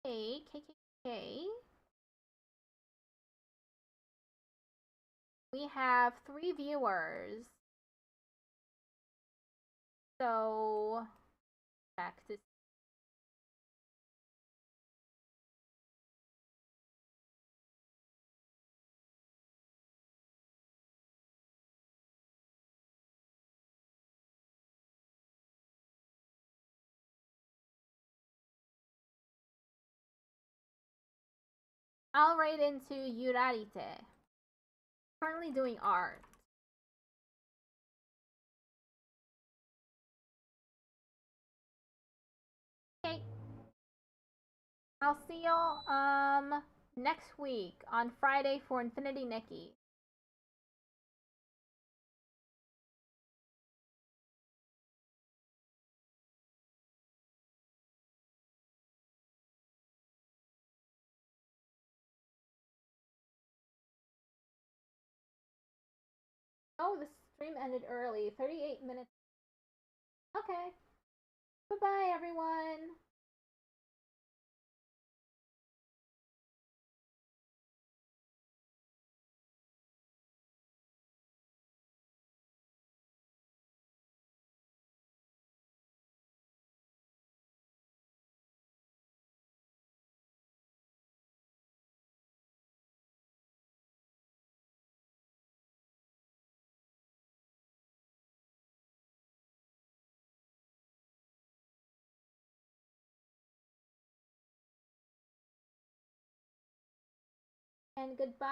Hey, KKK. We have 3 viewers. So, back to I'll write into Yurarite. Currently doing art. Okay. I'll see y'all next week on Friday for Infinity Nikki. Oh, the stream ended early. 38 minutes. Okay. Bye-bye, everyone. And goodbye.